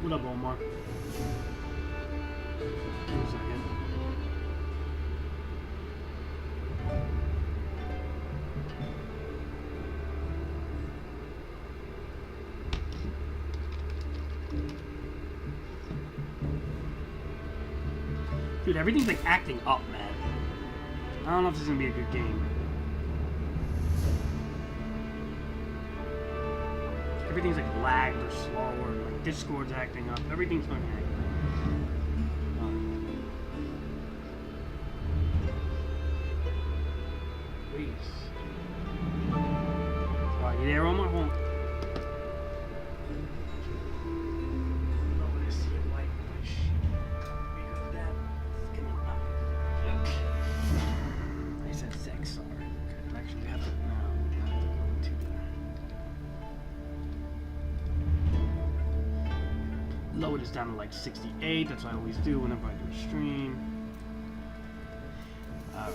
What up, Omar? One second. Dude, everything's like acting up, man. I don't know if this is gonna be a good game. Everything's like lagged or slower. Like Discord's acting up. Everything's fucking acting up. Please. Alright, you there, Omar? Hold on. Lower this down to like 68. That's what I always do whenever I do a stream. Alright.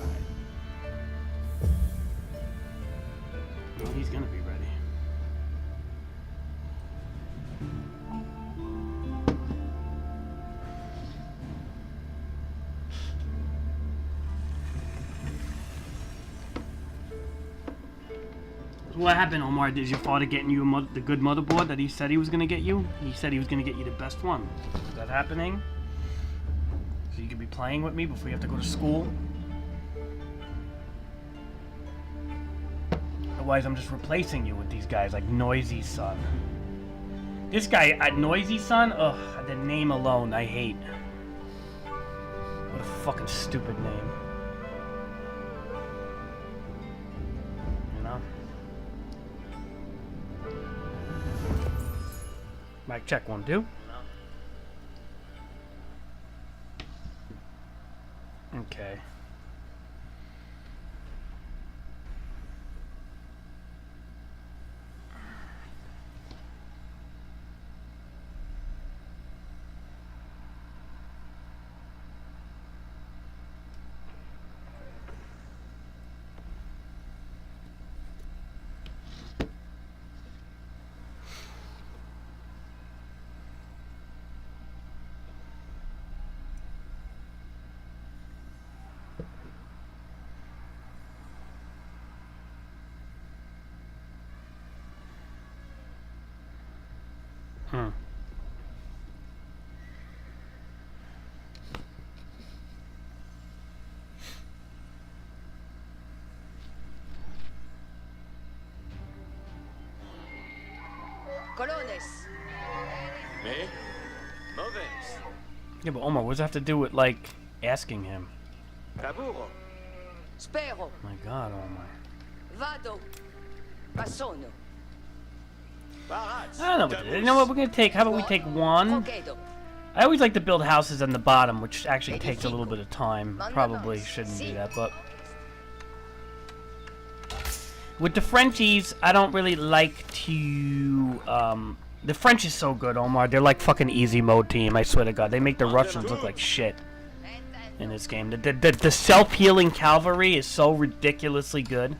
Well, he's gonna be ready. What happened, Omar? Did your father getting you the good motherboard that he said he was going to get you? He said he was going to get you the best one. Is that happening? So you could be playing with me before you have to go to school? Otherwise, I'm just replacing you with these guys like Noisy Son. This guy, Noisy Son? Ugh, the name alone, I hate. What a fucking stupid name. Mic check 1, 2. Okay. Colones. Me? Moves. Yeah, but Omar, what does that have to do with, like, asking him? Laburo. Spero. My God, Omar. Vado. Passono. Barats. I don't know. You know what? We're gonna take. How about we take one? I always like to build houses on the bottom, which actually takes a little bit of time. Probably shouldn't do that, but with the Frenchies, I don't really like to. The French is so good, Omar. They're like fucking easy mode team. I swear to God, they make the Russians look like shit in this game. The self-healing cavalry is so ridiculously good.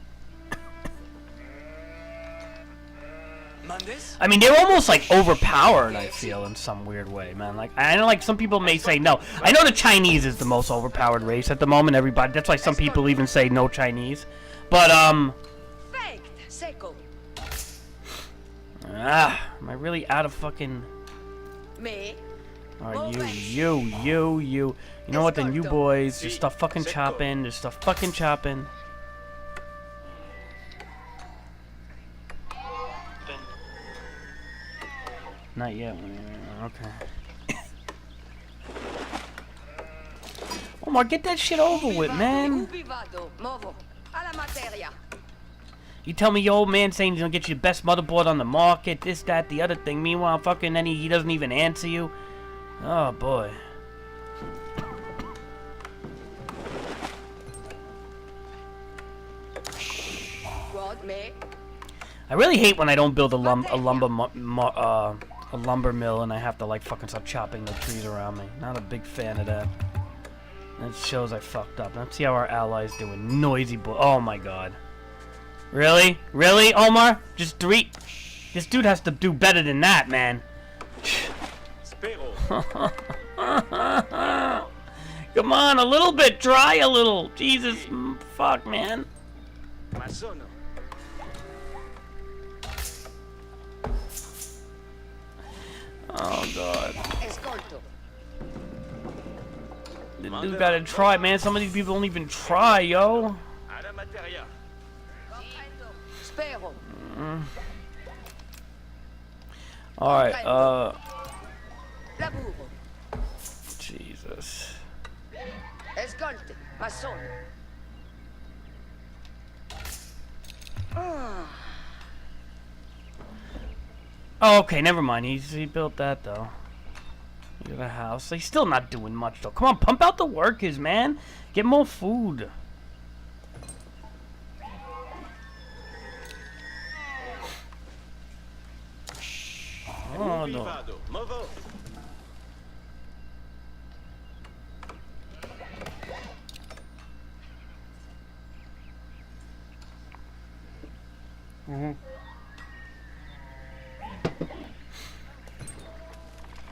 I mean, they're almost like overpowered, I feel, in some weird way, man. Like, I know, like, some people may say no. I know the Chinese is the most overpowered race at the moment, everybody. That's why some people even say no Chinese. But, am I really out of fucking... Alright, you. You know what, then you boys, just stop fucking chopping. Just stop fucking chopping. Not yet. Okay. Omar, get that shit over with, man. You tell me your old man saying he's gonna get you the best motherboard on the market, this, that, the other thing. Meanwhile, fucking then he doesn't even answer you. Oh, boy. I really hate when I don't build a lumber mill and I have to like fucking start chopping the trees around me. Not a big fan of that. That shows I fucked up. Let's see how our allies doing. Noisy boy. Oh my God. Really? Really, Omar? Just 3? This dude has to do better than that, man. Spero. Come on, a little bit. Try a little. Jesus, fuck, man. Ma sono. Oh god. Escolto. The dude gotta try, man. Some of these people don't even try, yo. Alla materia. Comprendo. Spero. Alright, Laburo. Jesus. Escolte. Ma sono. Oh, okay, never mind. He built that, though. He got a house. He's still not doing much, though. Come on, pump out the workers, man. Get more food. Oh, no. Vado. Movo.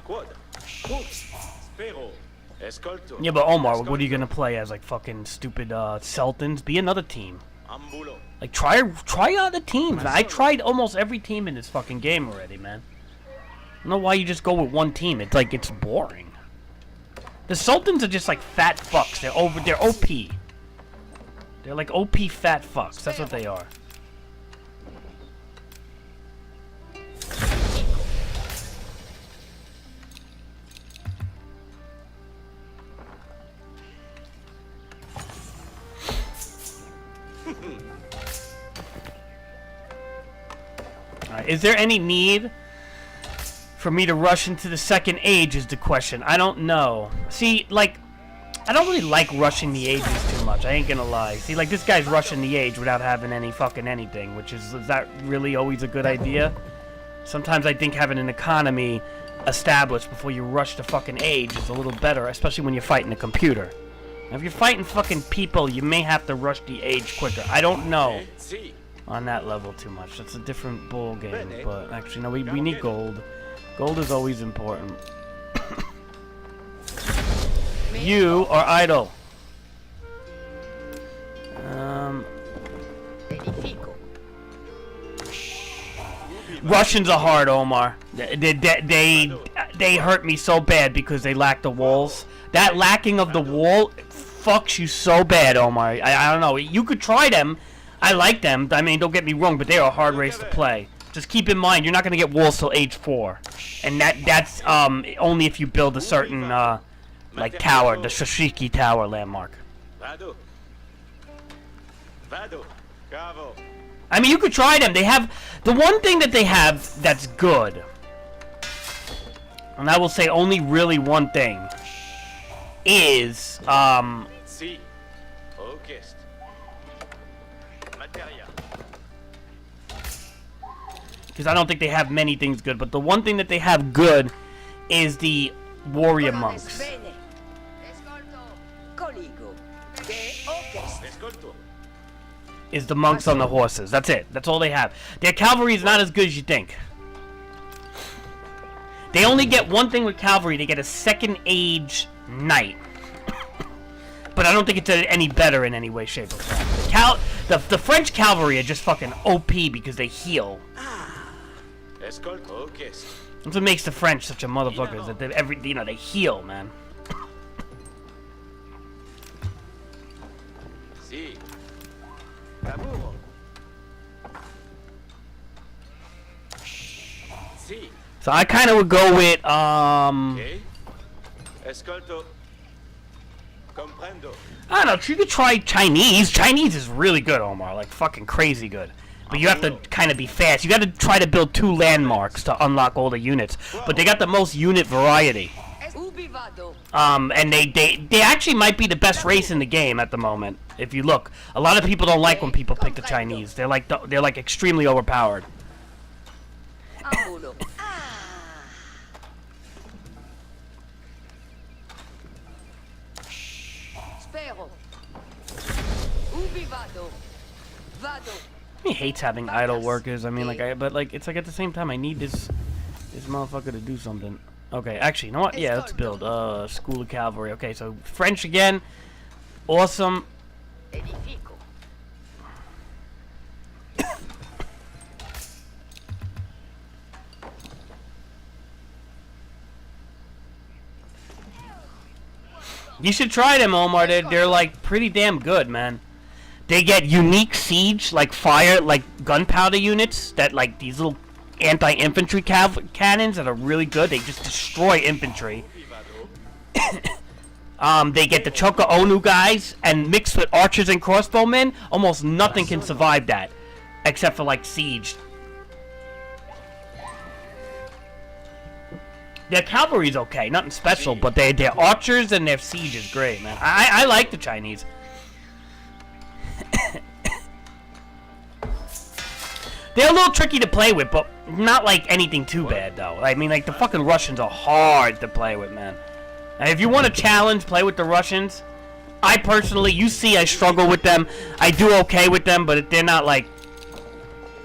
Quad. Oops. Spero. Escolto. Yeah, but Omar, what are you gonna play as? Like fucking stupid Sultans? Be another team. Ambulo. Like try other teams, man. I tried almost every team in this fucking game already, man. I don't know why you just go with one team. It's like it's boring. The Sultans are just like fat fucks. They're OP. They're like OP fat fucks. That's what they are. Alright, is there any need for me to rush into the second age is the question. I don't know. See, like, I don't really like rushing the ages too much. I ain't gonna lie. See, like, this guy's rushing the age without having any fucking anything, which is that really always a good idea? Sometimes I think having an economy established before you rush the fucking age is a little better, especially when you're fighting a computer. Now, if you're fighting fucking people, you may have to rush the age quicker. I don't know Si. on that level too much. That's a different ball game, but actually, no, we need gold. Gold is always important. You are idle. Edifico. Russians are hard, Omar. They hurt me so bad because they lack the walls. That lacking of the wall fucks you so bad, Omar. I don't know. You could try them. I like them. I mean, don't get me wrong, but they are a hard race to play. Just keep in mind, you're not gonna get walls till age 4, and that's only if you build a certain like tower, the Shashiki Tower landmark. Vado. Vado. Cavo. I mean, you could try them. They have the one thing that they have that's good, and I will say only really one thing is Si. Orchest. Materia. because I don't think they have many things good, but the one thing that they have good is the warrior monks. Bene. Escolto. Coligo. De orchest. Escolto. Is the monks on the horses. That's it. That's all they have. Their cavalry is not as good as you think. They only get one thing with cavalry. They get a second age knight. But I don't think it's any better in any way, shape, or form. The French cavalry are just fucking OP because they heal. Escolto. Orchest. That's what makes the French such a motherfucker. Is that they heal, man. Si. Lavoro. Si. So I kind of would go with Okay. Escolto. Comprendo. I don't know. You could try Chinese. Chinese is really good, Omar. Like fucking crazy good. But you have to kind of be fast. You got to try to build 2 landmarks to unlock all the units. But they got the most unit variety. Ubi vado. And they actually might be the best race in the game at the moment. If you look, a lot of people don't like when people pick the Chinese. They're like extremely overpowered. Ambulo. Spero. Ubi vado. Vado. He hates having idle workers. I mean, but it's like at the same time, I need this motherfucker to do something. Okay, actually, you know what? Yeah, let's build School of Cavalry. Okay, so French again. Awesome. Edifico. You should try them, Omar. They're like pretty damn good, man. They get unique siege, like fire, like gunpowder units that like these little anti-infantry cannons that are really good. They just destroy infantry. They get the Choka Onu guys, and mixed with archers and crossbowmen, almost nothing can survive that, except for like siege. Their cavalry's okay, nothing special, but their archers and their siege is great, man. I like the Chinese. They're a little tricky to play with, but not like anything too bad, though. I mean, like, the fucking Russians are hard to play with, man. And if you want a challenge, play with the Russians. I personally, you see I struggle with them. I do okay with them, but they're not like...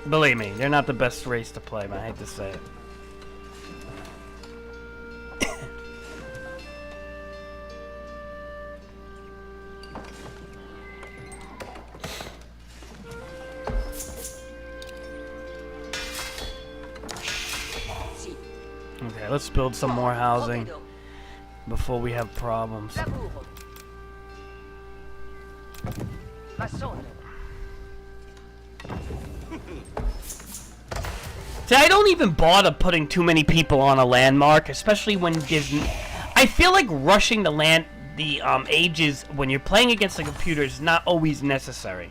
Believe me, they're not the best race to play, man. I hate to say it. Okay, let's build some more housing before we have problems. See, I don't even bother putting too many people on a landmark, especially when there's... I feel like rushing the ages when you're playing against the computer is not always necessary.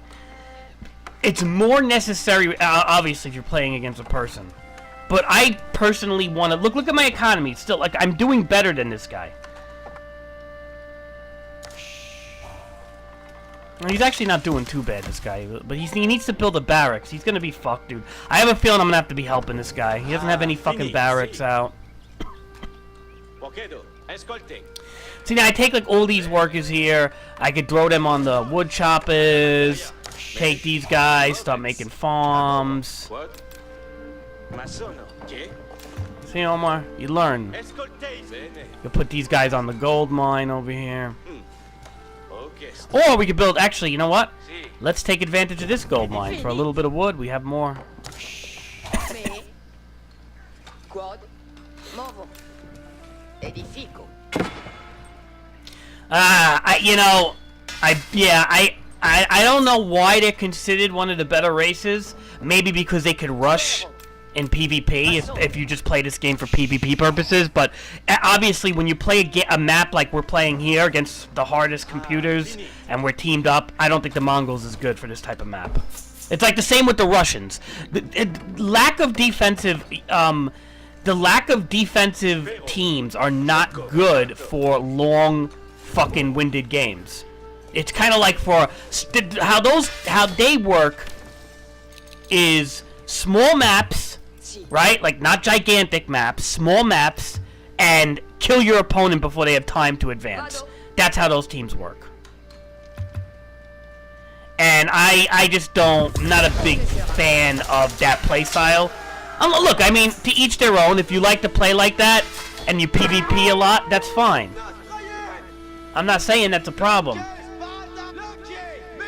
It's more necessary, obviously, if you're playing against a person. But I personally want to... Look at my economy. It's still, like, I'm doing better than this guy. Well, he's actually not doing too bad, this guy. But he needs to build a barracks. He's going to be fucked, dude. I have a feeling I'm going to have to be helping this guy. He doesn't have any fucking barracks out. See, now I take, like, all these workers here. I could throw them on the wood choppers. Take these guys. Start making farms. See, Omar, you learn. You put these guys on the gold mine over here. Or we could build, actually, you know what? Let's take advantage of this gold mine. For a little bit of wood, we have more. I don't know why they're considered one of the better races. Maybe because they could rush in PvP if you just play this game for PvP purposes, but obviously when you play a map like we're playing here against the hardest computers and we're teamed up, I don't think the Mongols is good for this type of map. It's like the same with the Russians. The lack of defensive teams are not good for long fucking winded games. It's kind of like for how they work is small maps, right? Like not gigantic maps, small maps, and kill your opponent before they have time to advance. That's how those teams work. And I just I'm not a big fan of that play style. Look, I mean, to each their own. If you like to play like that and you PvP a lot, that's fine. I'm not saying that's a problem.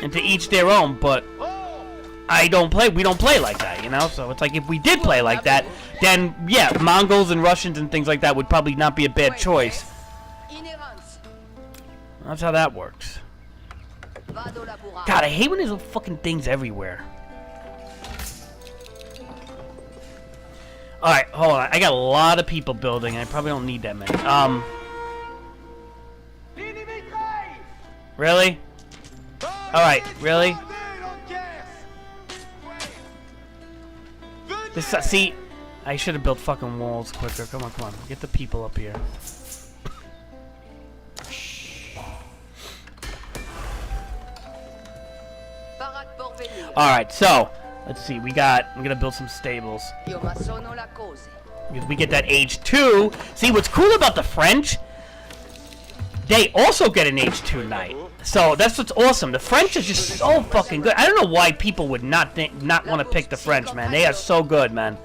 And to each their own, but we don't play like that, you know? So it's like if we did play like that, then yeah, Mongols and Russians and things like that would probably not be a bad choice. That's how that works. God, I hate when there's fucking things everywhere. Alright, hold on. I got a lot of people building, and I probably don't need that many. Really? Alright, really? See, I should have built fucking walls quicker. Come on. Get the people up here. Alright, so, let's see. I'm gonna build some stables. Because we get that age 2. See, what's cool about the French, they also get an age 2 knight. So that's what's awesome. The French is just so fucking good. I don't know why people would not want to pick the French, man. They are so good, man.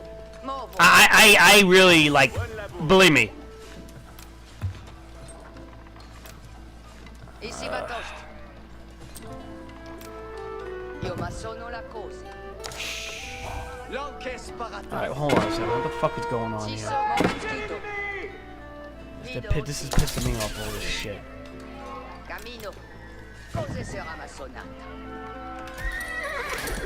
I really, like, believe me, Ici va tost. Io ma sono la cosa. Alright, hold on a second. What the fuck is going on Ci here? sono vestito. This is pissing me off, all this shit. Camino. Cosa sarà ma sonata?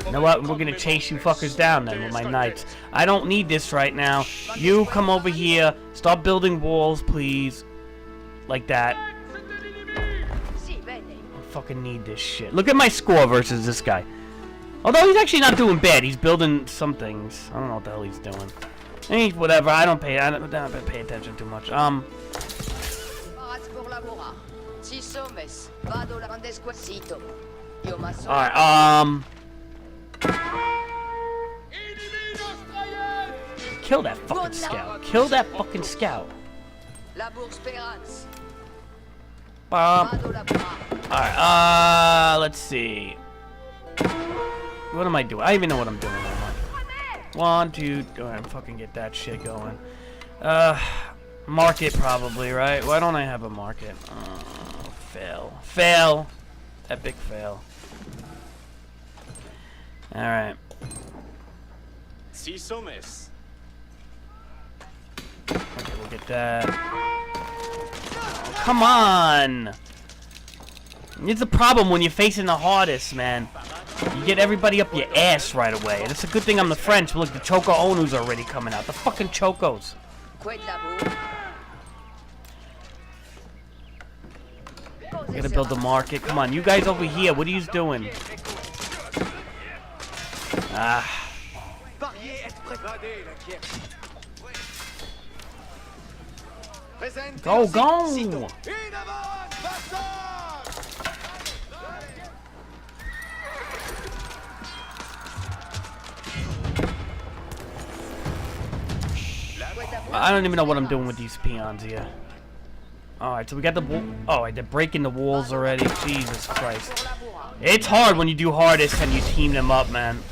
You know what? We're gonna chase you fuckers down then with my knights. I don't need this right now. You come over here. Stop building walls, please. Like that. Sì, bene. I fucking need this shit. Look at my score versus this guy. Although he's actually not doing bad. He's building some things. I don't know what the hell he's doing. Whatever. I don't pay attention too much. Paras pour lavorare. Ci sommes. Vado la desquasito. Io ma sono. Alright, kill that fucking scout. Kill that fucking scout. Labour Speranza. Bomb. Vado lavorare. Alright, let's see. What am I doing? I don't even know what I'm doing. 1, 2, go ahead and fucking get that shit going. Market probably, right? Why don't I have a market? Fail. Fail. Epic fail. Alright. Si sommes. Okay, we'll get that. Oh, come on! It's a problem when you're facing the hardest, man. You get everybody up your ass right away. And it's a good thing I'm the French. Look, the Choco Onu's already coming out. The fucking Chocos. Quel labour. Gotta build the market. Come on, you guys over here. What are you doing? Ah. Go, go! I don't even know what I'm doing with these peons here. Alright, so we got the wall. Oh, they're breaking the walls already. Jesus Christ. It's hard when you do hardest and you team them up, man.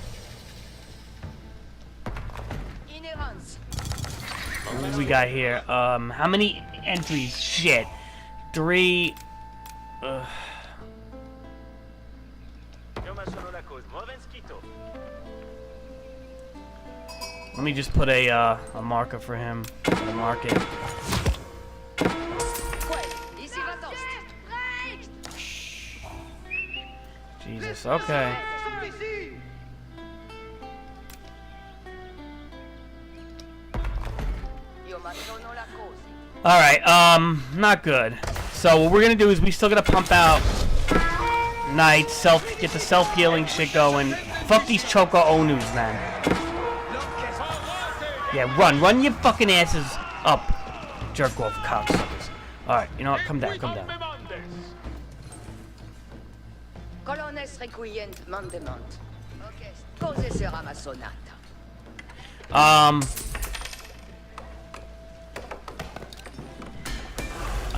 What do we got here? How many entries? Shit. 3. Let me just put a marker for him. For the market. Jesus, okay. Alright, not good. So what we're gonna do is we still gotta pump out knights, get the self-healing shit going. Fuck these Choco Onus, man. Yeah, run your fucking asses up, jerk off cocksuckers. Alright, you know what? Come down, come down. Colonnes requient mandement. Cosa sarà ma sonata?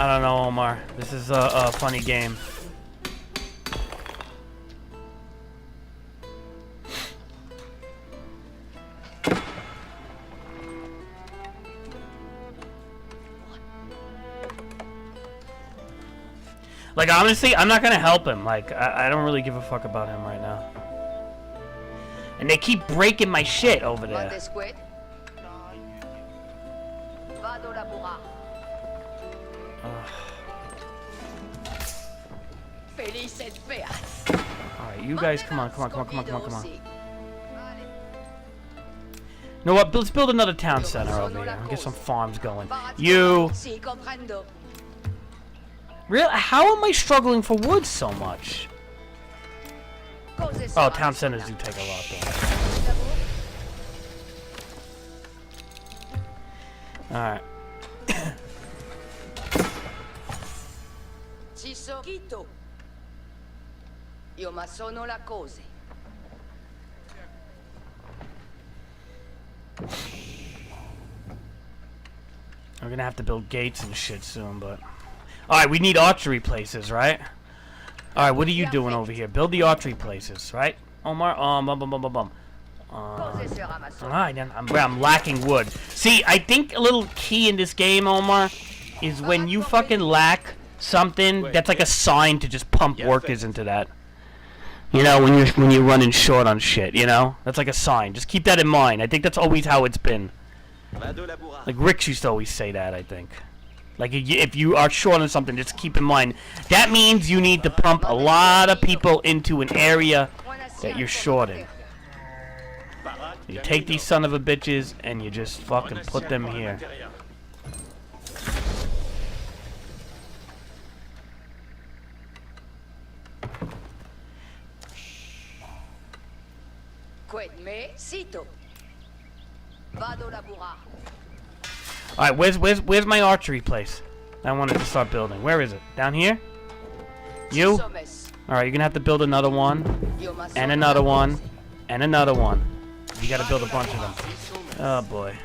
I don't know, Omar. This is a funny game. Like, honestly, I'm not gonna help him. Like, I don't really give a fuck about him right now. And they keep breaking my shit over there. Alright, you guys, come on. You know what? Let's build another town center over here and get some farms going. You... Really? How am I struggling for wood so much? Oh, town centers do take a lot, though. Alright. Io ma sono la cose. We're gonna have to build gates and shit soon, but... Alright, we need archery places, right? Alright, what are you doing over here? Build the archery places, right? Omar? Alright, then I'm lacking wood. See, I think a little key in this game, Omar, is when you fucking lack something, that's like a sign to just pump workers into that. You know, when you're running short on shit, you know? That's like a sign. Just keep that in mind. I think that's always how it's been. Like Rick used to always say that, I think. Like if you are short on something, just keep in mind. That means you need to pump a lot of people into an area that you're short in. You take these son of a bitches and you just fucking put them here. Alright, where's my archery place? I wanted to start building. Where is it? Down here? You? Alright, you're gonna have to build another one. And another one. And another one. You gotta build a bunch of them. Oh boy.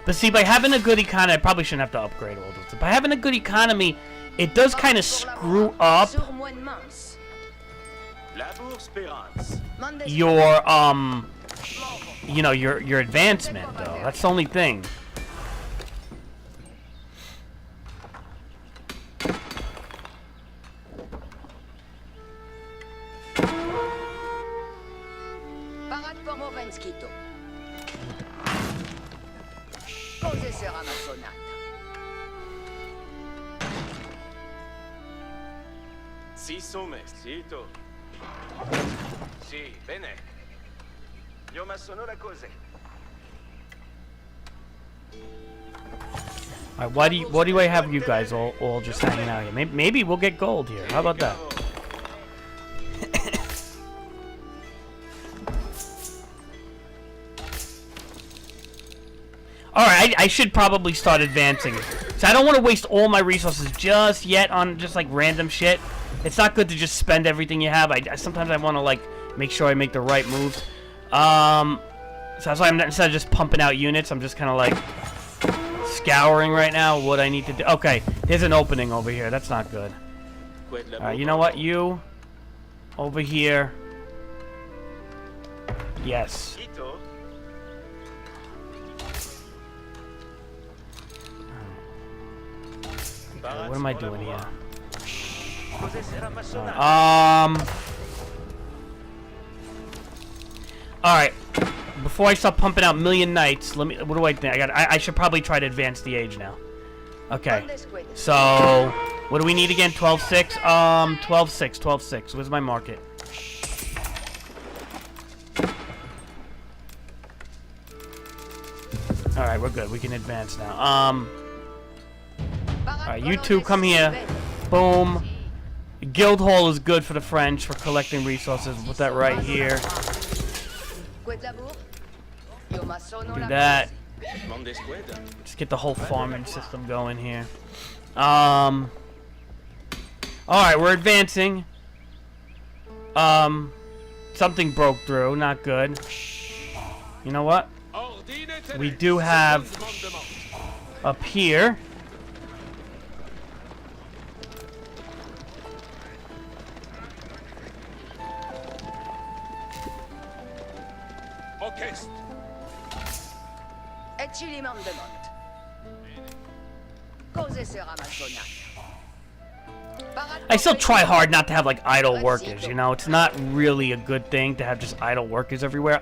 But see, by having a good economy, I probably shouldn't have to upgrade all this. By having a good economy, it does kind of screw up your, you know, your advancement, though. That's the only thing. Si sono Sito. Sì, bene. Io ma sono la cose. Alright, why do I have you guys all just hanging out here? Maybe we'll get gold here. How about that? Alright, I should probably start advancing. So I don't want to waste all my resources just yet on just like random shit. It's not good to just spend everything you have. Sometimes I want to like make sure I make the right moves. So that's why instead of just pumping out units, I'm just kind of like scouring right now what I need to do. Okay, there's an opening over here. That's not good. Alright, you know what? You over here. Yes. Okay, what am I doing here? Alright. Before I start pumping out million knights, what do I think? I should probably try to advance the age now. Okay. So, what do we need again? 12-6? 12-6, 12-6. Where's my market? Alright, we're good. We can advance now. Alright, you two come here. Boom. Guild Hall is good for the French for collecting resources. Put that right here. Do that. Just get the whole farming system going here. Alright, we're advancing. Something broke through. Not good. You know what? We do have up here. I still try hard not to have like idle workers, you know? It's not really a good thing to have just idle workers everywhere.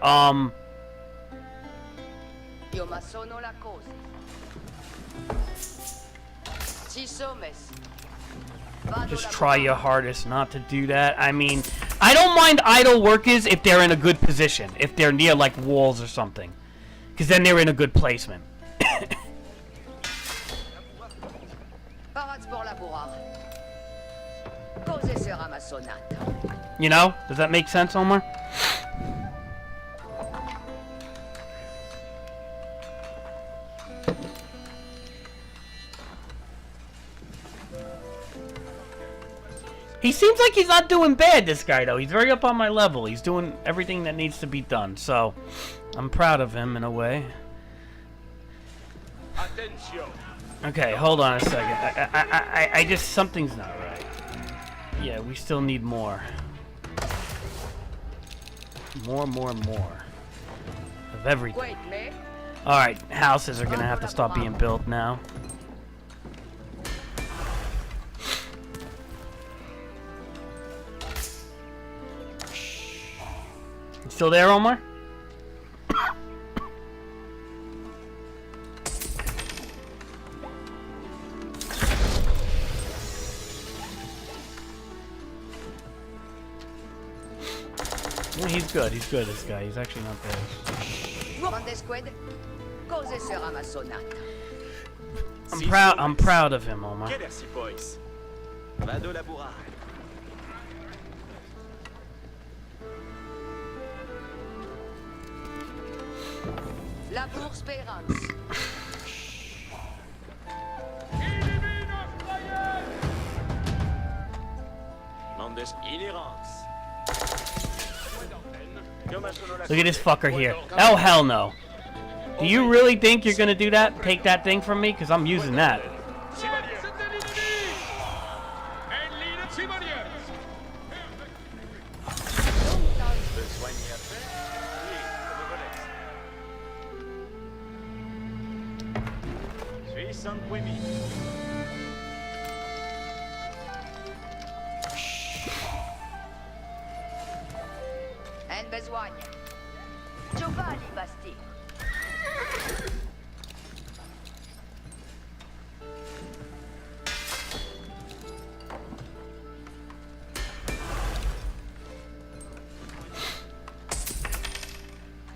Just try your hardest not to do that. I mean, I don't mind idle workers if they're in a good position. If they're near, like, walls or something. Because then they're in a good placement. You know? Does that make sense, Omar? He seems like he's not doing bad, this guy, though. He's very up on my level. He's doing everything that needs to be done. So, I'm proud of him in a way. Okay, hold on a second. I just... Something's not right. Yeah, we still need more. More. Of everything. Alright, houses are gonna have to start being built now. You still there, Omar? Yeah, he's good, this guy. He's actually not bad. I'm proud of him, Omar. Vado lavorare. La bourse Pérance. Mondes inherence. Look at this fucker here. Oh, hell no. Do you really think you're gonna do that? Take that thing from me? Because I'm using that. En besogne. Giovanni Basti.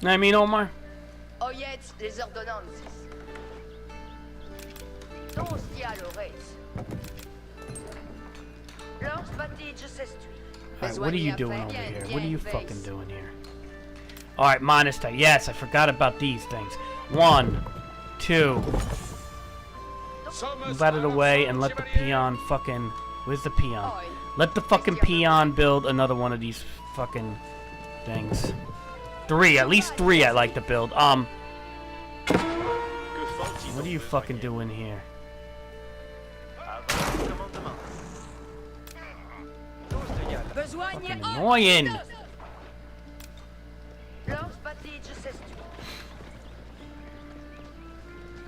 I mean, Omar. Oyez les ordonnances. Non stia l'ores. Lors batige s'estui. Alright, what are you doing over here? What are you fucking doing here? Alright, Monster. Yes, I forgot about these things. 1, 2. Move out of the way and let the peon fucking... Where's the peon? Let the fucking peon build another one of these fucking things. 3, at least 3 I like to build. What are you fucking doing here? Fucking annoying!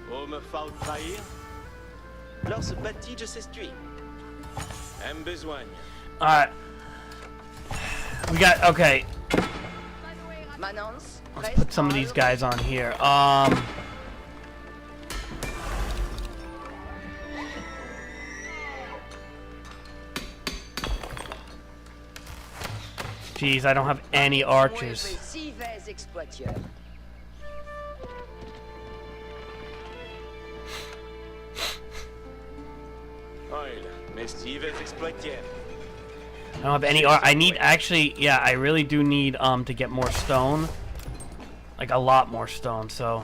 Homme faut trahir. Lors batige s'estui. Aime besogne. Alright. We got, okay. Let's put some of these guys on here. Jeez, I don't have any archers. I don't have any I need, actually, yeah, I really do need to get more stone. Like a lot more stone, so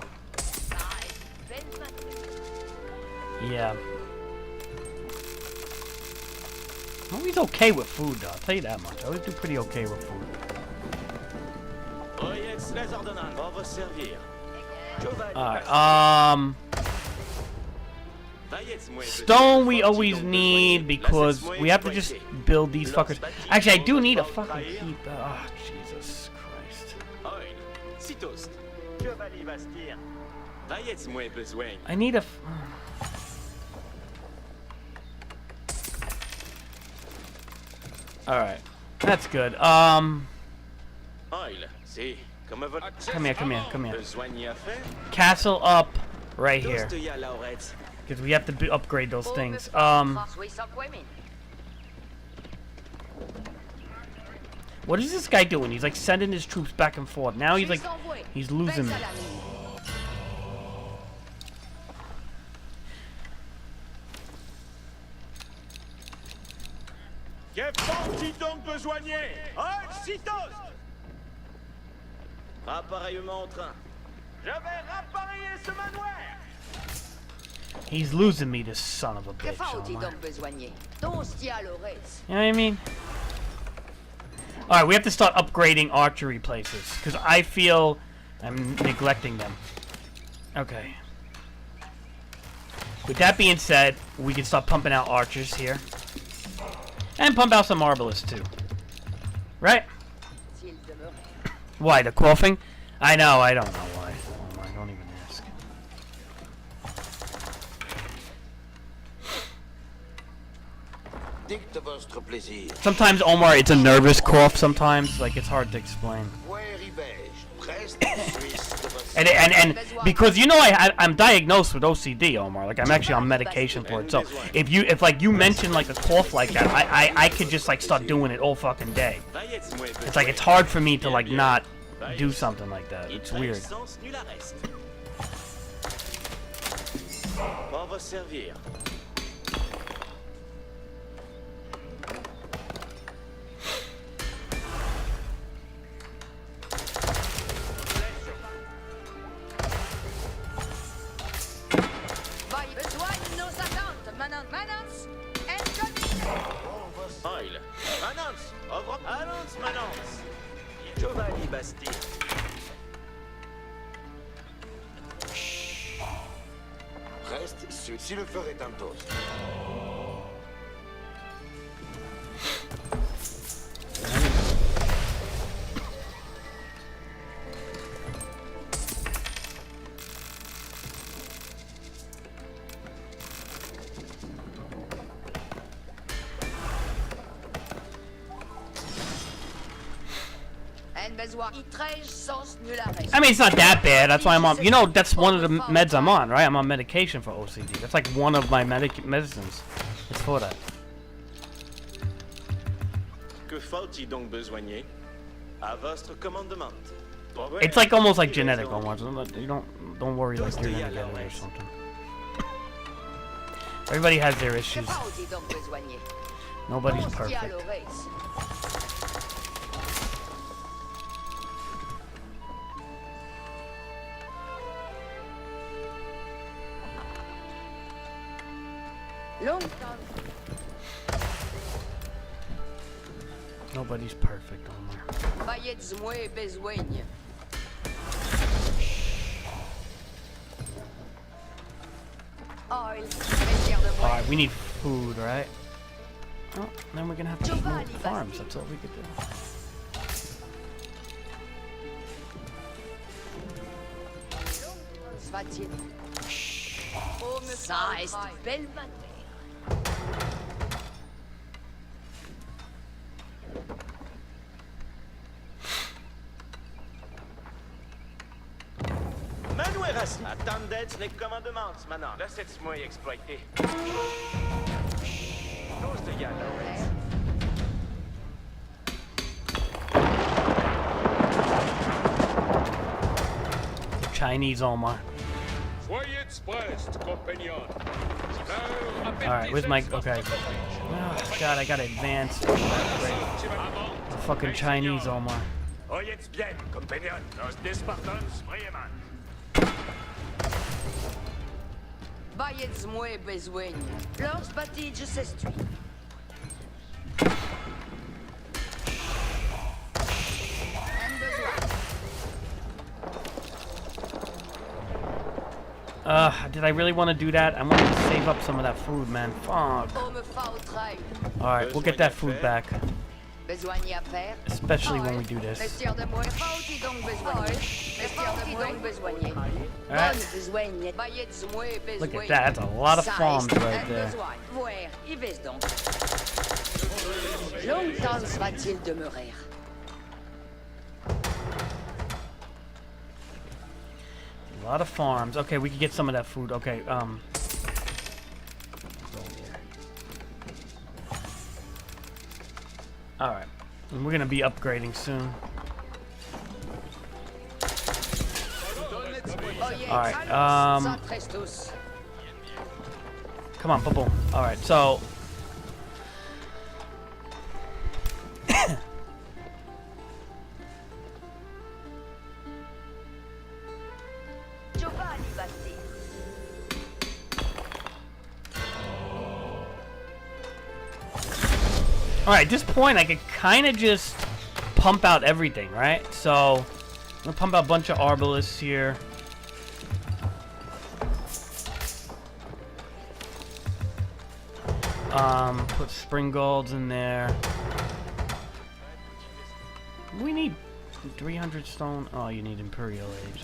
yeah. I'm always okay with food though, I'll tell you that much. I always do pretty okay with food. Alright, stone we always need because we have to just build these fuckers. Actually, I do need a fucking keep. Oh, Jesus Christ. I need a... Alright. That's good. Come here. Castle up right here. Because we have to upgrade those things. What is this guy doing? He's like sending his troops back and forth. Now he's like, he's losing me. He's losing me, this son of a bitch. You know what I mean? Alright, we have to start upgrading archery places. Because I feel I'm neglecting them. Okay. With that being said, we can start pumping out archers here. And pump out some arbalists too. Right? Why, the coughing? I know, I don't know why. Oh my, don't even ask. dicte votre plaisir. Sometimes, Omar, it's a nervous cough sometimes. Like, it's hard to explain. Où arrivai-je? Presque Suisse de votre... And because you know I'm diagnosed with OCD, Omar. Like I'm actually on medication for it. So if like you mention like a cough like that, I could just like start doing it all fucking day. It's like it's hard for me to like not do something like that. It's weird. Pour vous servir. Manance, incoming! Oil. Manance. Over. Allons, Manance. Giovanni Bastille. Reste si le feu est un toast. I mean, it's not that bad. That's why I'm on. You know, that's one of the meds I'm on, right? I'm on medication for OCD. That's like one of my medicines. It's for that. Que faut-il donc besoigner? À votre commandement. It's like almost like genetic almost. You don't worry like you're gonna get it or something. Everybody has their issues. Nobody's perfect. Nobody's perfect, Omar. Alright, we need food, right? Oh, then we're gonna have to move farms. That's all we could do. Ça est belle matière. Manueras, attendez les commandements, maintenant. Laissez-moi exploiter. Chose de yellow. Chinese, Omar. Alright, where's my... Okay. Oh, God, I gotta advance. The fucking Chinese, Omar. Oyez bien, compagnon, nos dispartons vraiment. Vaiez-moi besoin. Lors batige s'estuit. Did I really want to do that? I wanted to save up some of that food, man. Fuck. Alright, we'll get that food back. Especially when we do this. Alright. Look at that, that's a lot of farms right there. Longtemps sera-t-il demeurer? A lot of farms. Okay, we can get some of that food. Okay, Alright. We're gonna be upgrading soon. Alright, come on, boom, boom. Alright, so... Alright, at this point I could kind of just pump out everything, right? So, I'm gonna pump out a bunch of arbalists here. Put springalds in there. We need 300 stone. Oh, you need Imperial Age.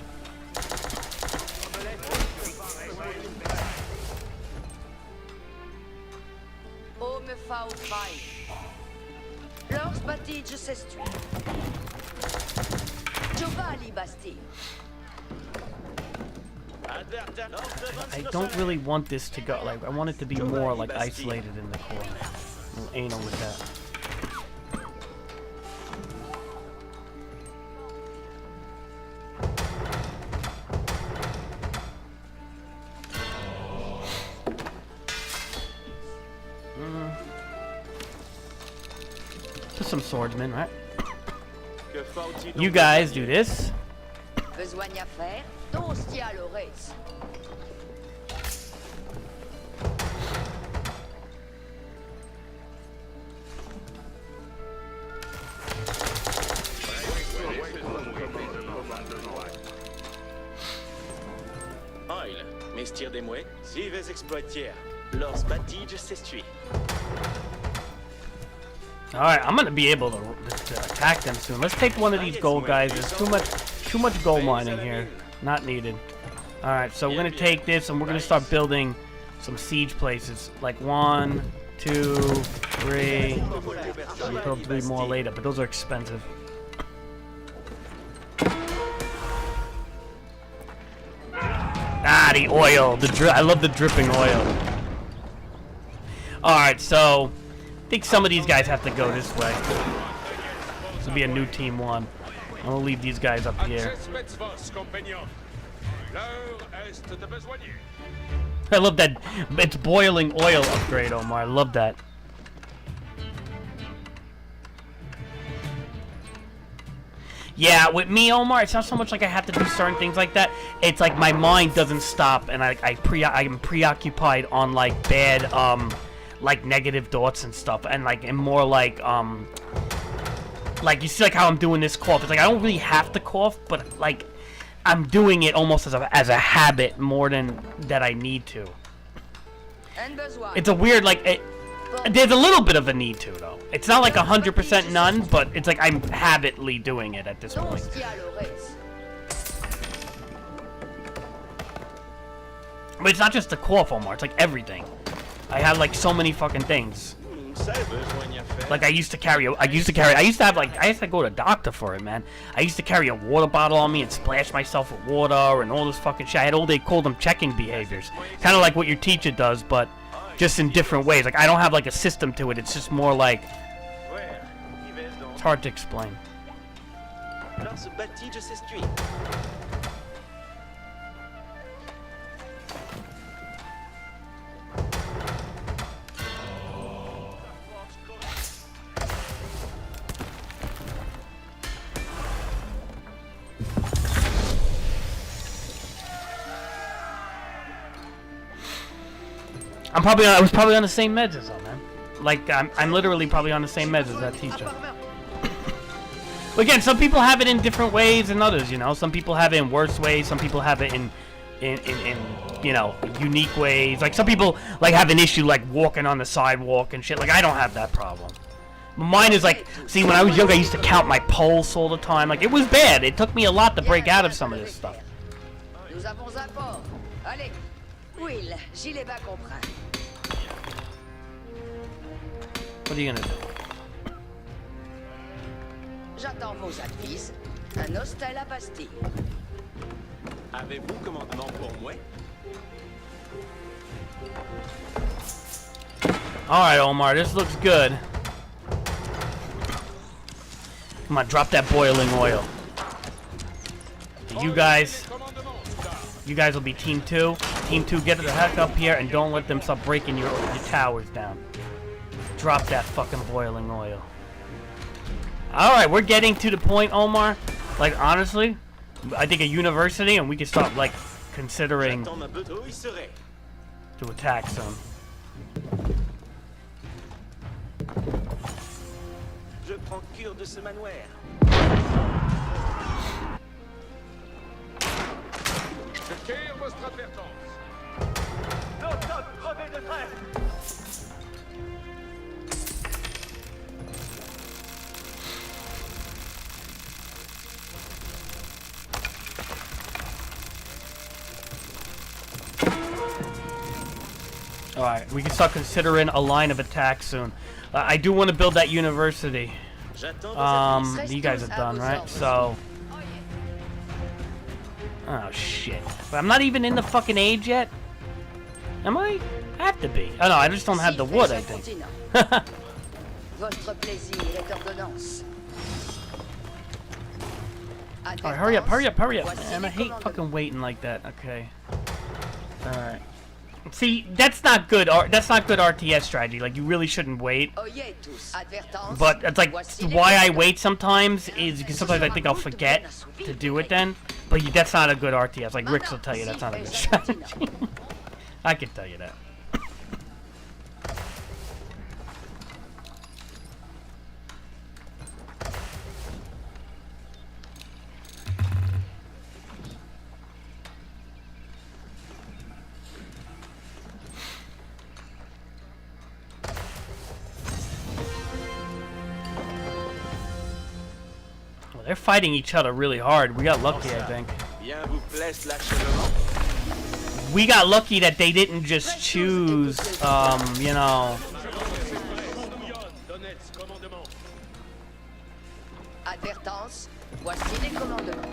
Alpha au Trail. Lors Battige s'estuie. Giovanni Basti. I don't really want this to go, like, I want it to be more, like, isolated in the corner. A little anal with that. Just some swordsmen, right? You guys do this. Besoin à faire, Tostia Lores. Oil, Mestir des Mouets, Vives Exploitières, Lors Battige s'estuie. Alright, I'm gonna be able to attack them soon. Let's take one of these gold guys. There's too much gold mining here. Not needed. Alright, so we're gonna take this and we're gonna start building some siege places. Like 1, 2, 3. I'll build 3 more later, but those are expensive. Ah, the oil. I love the dripping oil. Alright, so I think some of these guys have to go this way. This will be a new team 1. I'm gonna leave these guys up here. I love that. It's boiling oil upgrade, Omar. I love that. Yeah, with me, Omar, it's not so much like I have to do certain things like that. It's like my mind doesn't stop, and I'm preoccupied on like bad, like negative thoughts and stuff, and like and more like you see like how I'm doing this cough. It's like I don't really have to cough, but like I'm doing it almost as a habit more than that I need to. It's a weird like there's a little bit of a need to though. It's not like 100% none, but it's like I'm habitually doing it at this point. But it's not just the cough, Omar. It's like everything. I have like so many fucking things. Like I used to go to doctor for it, man. I used to carry a water bottle on me and splash myself with water and all this fucking shit. I had all they called them checking behaviors. Kind of like what your teacher does, but just in different ways. Like I don't have like a system to it. It's just more like it's hard to explain. I was probably on the same meds as them, man. Like I'm literally probably on the same meds as that teacher. But again, some people have it in different ways than others, you know. Some people have it in worse ways. Some people have it in you know, unique ways. Like some people like have an issue like walking on the sidewalk and shit. Like I don't have that problem. Mine is like, see, when I was young, I used to count my pulse all the time. Like it was bad. It took me a lot to break out of some of this stuff. What are you gonna do? J'attends vos advices. Un hostel à pastille. Avez-vous commandement pour moi? Alright, Omar, this looks good. Come on, drop that boiling oil. You guys will be Team 2. Team 2, get the heck up here and don't let them start breaking your towers down. Drop that fucking boiling oil. Alright, we're getting to the point, Omar. Like, honestly, I think a university and we can start, like, considering to attack some. Je prends cure de ce manoir. Accueillir votre advertence. Nos hommes crevés de faim. Alright, we can start considering a line of attack soon. I do want to build that university. You guys are done, right? So... Oh, shit. But I'm not even in the fucking age yet? Am I? I have to be. Oh, no, I just don't have the wood, I think. Votre plaisir est ordonnance. Alright, hurry up, hurry up, hurry up. Man, I hate fucking waiting like that. Okay. Alright. See, that's not good. That's not good RTS strategy. Like, you really shouldn't wait. But it's like why I wait sometimes is because sometimes I think I'll forget to do it then. But that's not a good RTS. Like Rick will tell you, that's not a good strategy. I can tell you that. They're fighting each other really hard. We got lucky, I think. We got lucky that they didn't just choose, you know. Advertence, voici les commandements.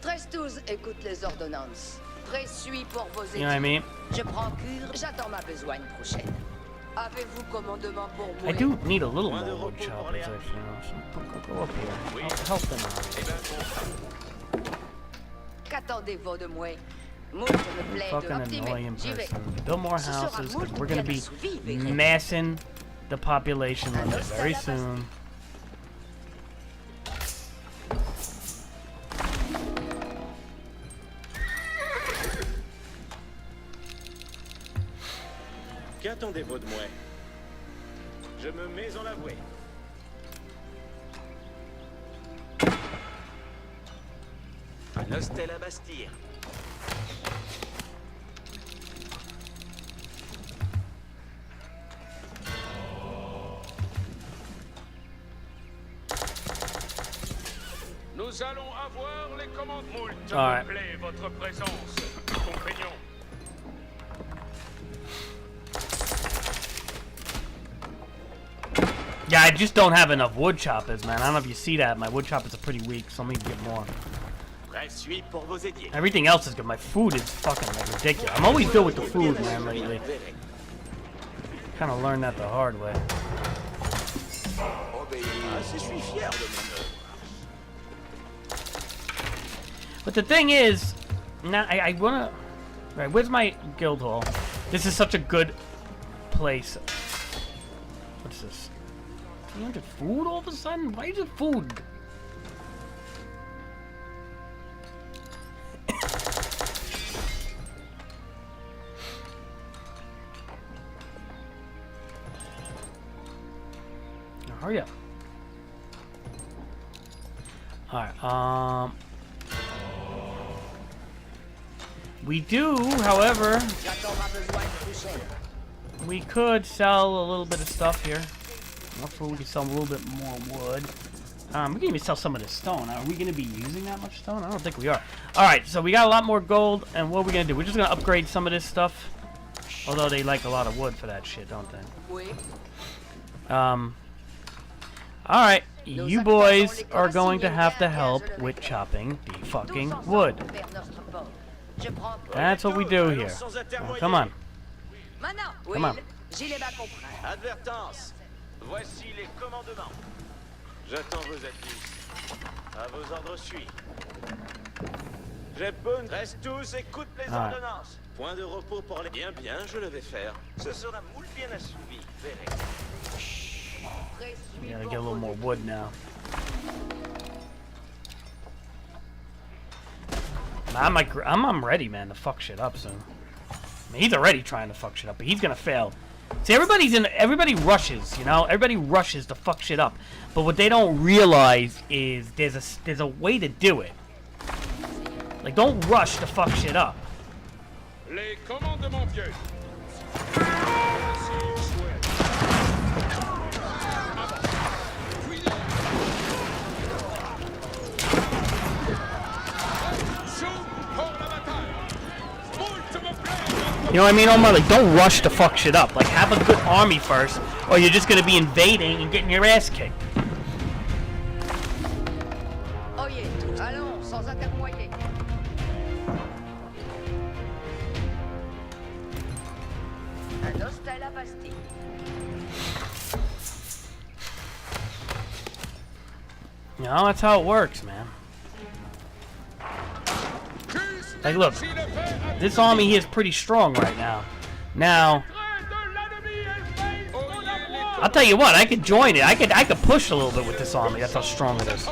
13-12 écoute les ordonnances. Pré-suis pour vos équipes. You know what I mean? Je prends cure, j'attends ma besogne prochaine. Avez-vous commandement pour moi? I do need a little more wood choppers, actually. So go up here. Help them out. Qu'attendez-vous de moi? Moi, je me plais de Fucking m'optimer. annoying J'y vais. person. Build more houses, 'cause we're gonna be massing the population limit very soon. Qu'attendez-vous de moi? Je me mets en la voie. Un hostel à bâtir. Nous allons avoir les commandes. Moult Alright. me plaît votre présence, compagnon. Yeah, I just don't have enough wood choppers, man. I don't know if you see that. My wood choppers are pretty weak, so let me get more. Pré-suis pour vos édiers. Everything else is good. My food is fucking like ridiculous. I'm always good with the food, man, lately. Kind of learned that the hard way. Je suis fier de mon œuvre. But the thing is, now I wanna. Right, where's my guild hall? This is such a good place. What's this? 300 food all of a sudden? Why is it food? Now, hurry up. Alright, we do, however, we could sell a little bit of stuff here. Hopefully we can sell a little bit more wood. We can even sell some of this stone. Are we going to be using that much stone? I don't think we are. Alright, so we got a lot more gold, and what are we going to do? We're just going to upgrade some of this stuff. Although they like a lot of wood for that shit, don't they? Alright, you boys are going to have to help with chopping the fucking wood. That's what we do here. Now, come on. Come on. Advertence. Voici les commandements. J'attends vos affiches. À vos ordres suis. J'ai bonne. Reste tous, écoute les ordonnances. Point de repos pour les... Bien, je le vais faire. Ce sera moult bien assouvi. Verrez. Gotta get a little more wood now. I'm ready, man, to fuck shit up soon. I mean, he's already trying to fuck shit up, but he's gonna fail. See, everybody rushes, you know? Everybody rushes to fuck shit up. But what they don't realize is there's a way to do it. Like, don't rush to fuck shit up. Les commandements vieux. You know what I mean, Omar? Like, don't rush to fuck shit up. Like, have a good army first, or you're just gonna be invading and getting your ass kicked. Oyez, allons, sans atermoyer. Un hostel à Bastille. You know, that's how it works, man. Like, look, this army here is pretty strong right now. Now, I'll tell you what, I could join it. I could push a little bit with this army. That's how strong it is.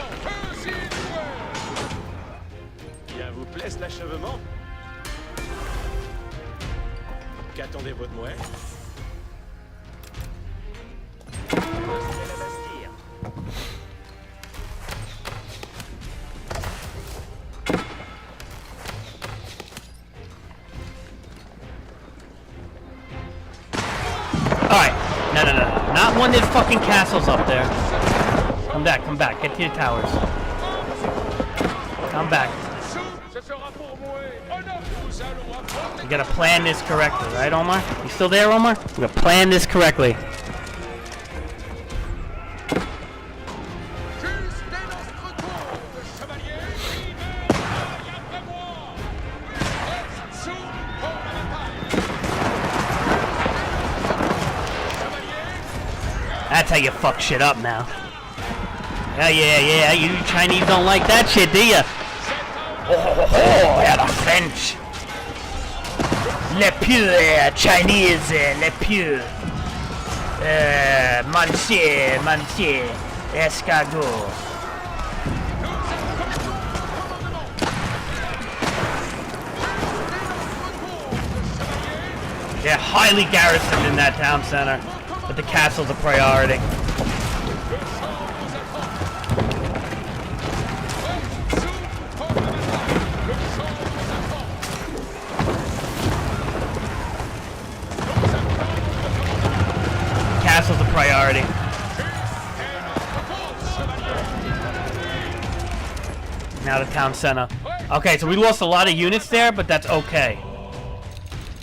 Bien vous plaît cet achèvement? Qu'attendez votre mouet? Alright. No. Not when there's fucking castles up there. Come back. Get to your towers. Come back. You gotta plan this correctly, right, Omar? You still there, Omar? We gotta plan this correctly. That's how you fuck shit up now. Yeah. You Chinese don't like that shit, do ya? Oh, yeah, the French. Le pure Chinese, le pure. Monsieur, escargot. They're highly garrisoned in that town center. But the castle's a priority. Castle's a priority. Now the town center. Okay, so we lost a lot of units there, but that's okay.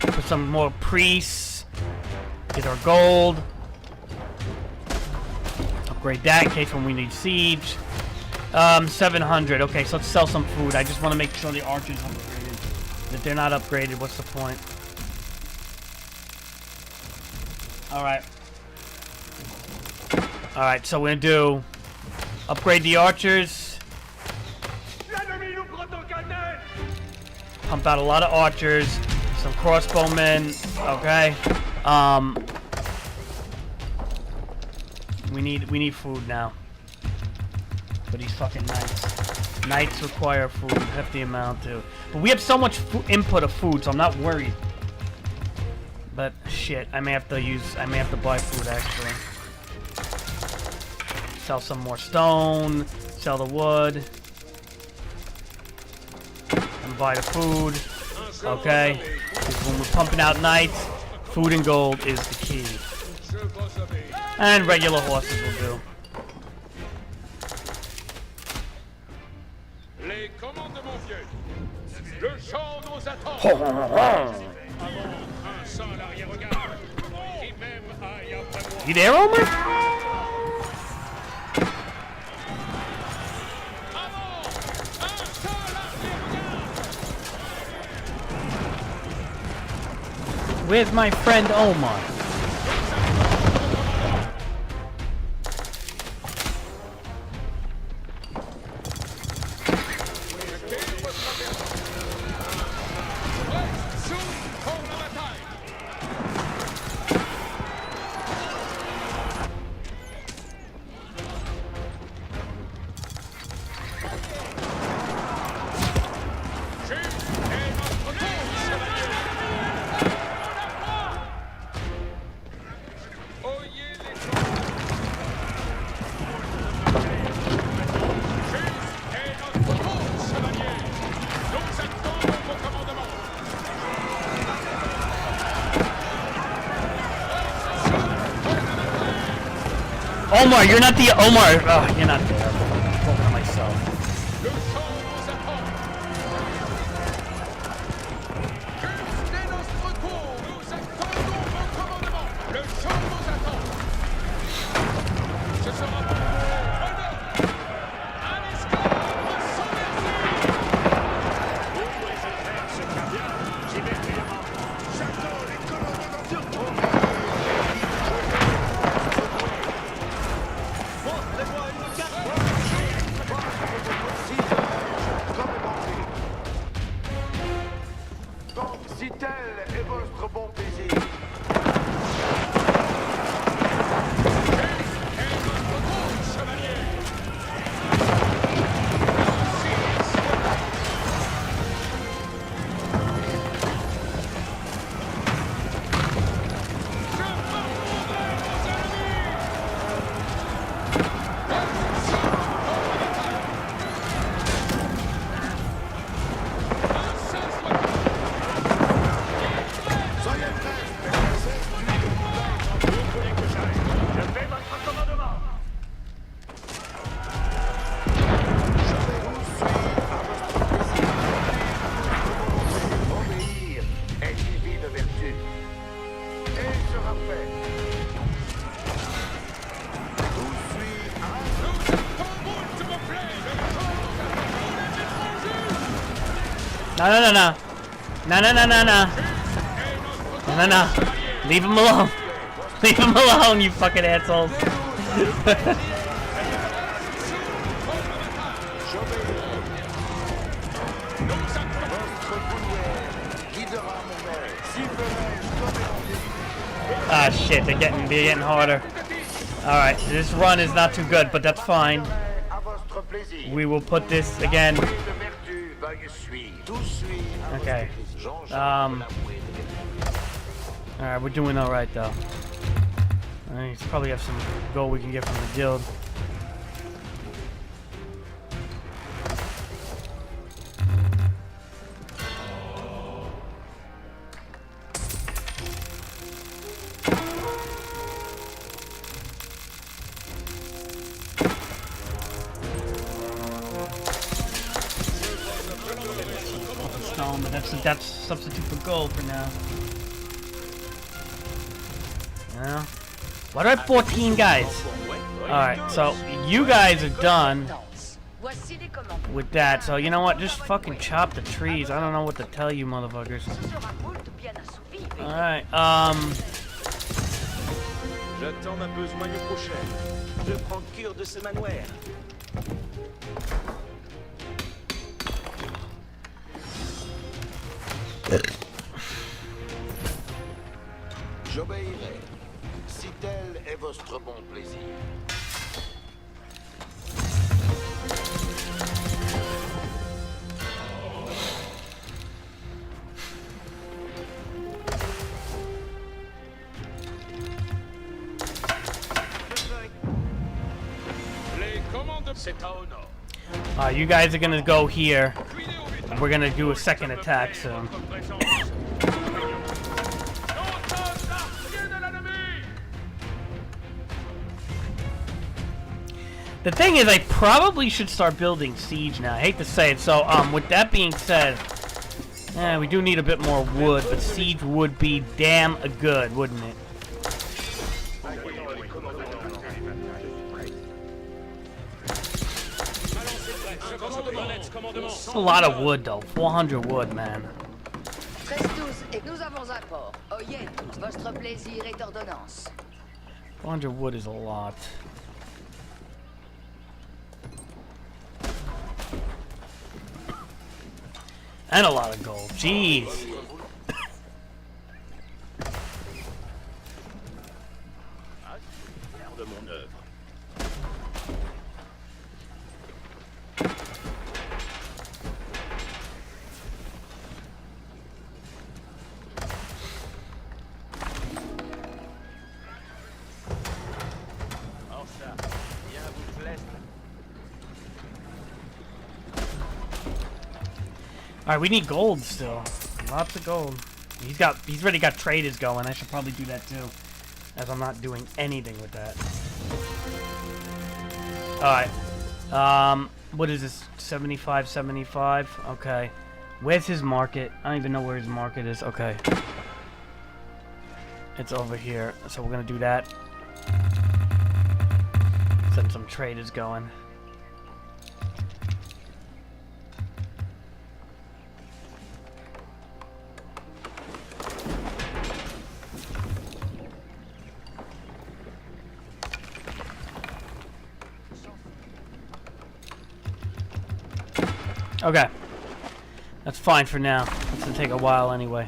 Put some more priests. Get our gold. Upgrade that in case when we need siege. 700. Okay, so let's sell some food. I just want to make sure the archers are upgraded. If they're not upgraded, what's the point? Alright, so we're gonna do upgrade the archers. Pump out a lot of archers, some crossbowmen, okay? We need food now. For these fucking knights. Knights require food, hefty amount too. But we have so much input of food, so I'm not worried. But shit, I may have to buy food actually. Sell some more stone, sell the wood, and buy the food. Okay? Because when we're pumping out knights, food and gold is the key. And regular horses will do. You there, Omar? Where's my friend Omar? Omar, you're not the Omar. Oh, you're not there. I'm talking to myself. sera fait. Tout suit. No, no, no, no. No, no, no, no, no. No, no, no. Leave him alone. Leave him alone, you fucking assholes. Ah, shit, they're getting harder. Alright, this run is not too good, but that's fine. We will put this again. Okay. Alright, we're doing alright though. Alright, probably have some gold we can get from the guild. Stone, but that's substitute for gold for now. Yeah. Why do I have 14 guys? Alright, so you guys are done with that. So you know what? Just fucking chop the trees. I don't know what to tell you, motherfuckers. Alright, J'attends ma besogne prochaine. Je prends cure de ce manoir. J'obéirai, si tel est votre bon plaisir. C'est à au nord. you guys are gonna go here. We're gonna do a second attack soon. The thing is, I probably should start building siege now. I hate to say it. So, with that being said, we do need a bit more wood, but siege would be damn good, wouldn't it? It's a lot of wood, though. 400 wood, man. 13-12 et nous avons un port. Oyez, votre plaisir est ordonnance. 400 wood is a lot. And a lot of gold. Jeez. Alright, we need gold still. Lots of gold. He's already got traders going. I should probably do that too, as I'm not doing anything with that. Alright. What is this? 75, 75? Okay. Where's his market? I don't even know where his market is. Okay. It's over here. So we're gonna do that. Send some traders going. Okay, that's fine for now. It's gonna take a while anyway.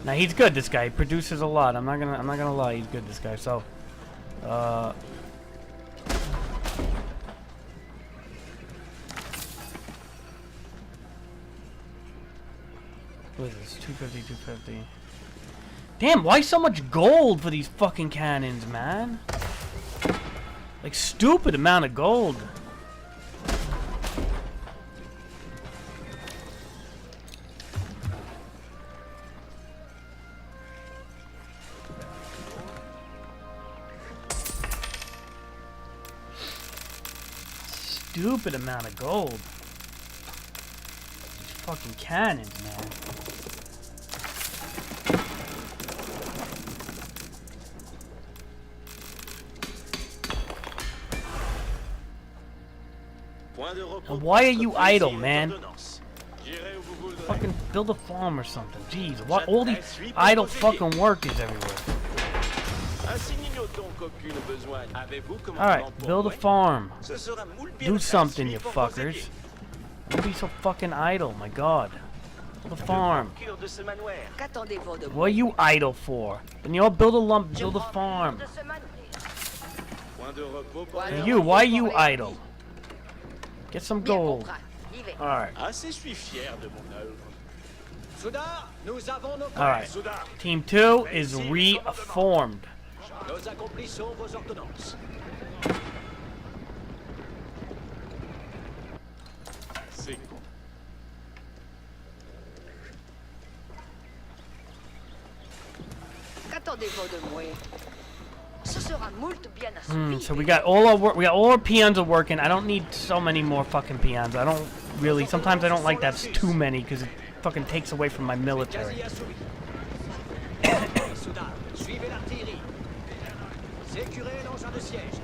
Now he's good. This guy he produces a lot. I'm not gonna lie. He's good. This guy. So, what is this? 250, 250. Damn! Why so much gold for these fucking cannons, man? Like stupid amount of gold. Stupid amount of gold. These fucking cannons, man. Point de repos And pour why are you entreprises idle, et man? ordonnances. J'irai où vous voudrez. Fucking build a farm or something. Jeez, what all the idle fucking work is everywhere. Ainsi n'ignote donc aucune besoin. Avez-vous comme Alright, plan pour build a moi? farm. Ce sera moult bien Do something, you gratuit pour vos fuckers. équipes. Don't be so fucking idle, my god. Build a farm. Cure de ce manoir. Qu'attendez-vous de What are you idle for? Then you all build a lump, build a farm. de ce manoir? Point de repos pour And you, why are you idle? Get some Bien gold. compris. Y vais. Alright, Assez, je suis fier de mon œuvre. Soudard, nous avons nos alright. Soudard, Team 2 is reformed. nous accomplissons vos ordonnances. C'est con. Qu'attendez-vous de moi? Ce sera moult bien assouvi. So we got all our peons are working. I don't need so many more fucking peons. I don't really. Sometimes I don't like that's too many because it fucking takes away from my military. Quasi assouvi. Soudard, suivez l'artillerie. Sécurez l'engin de siège.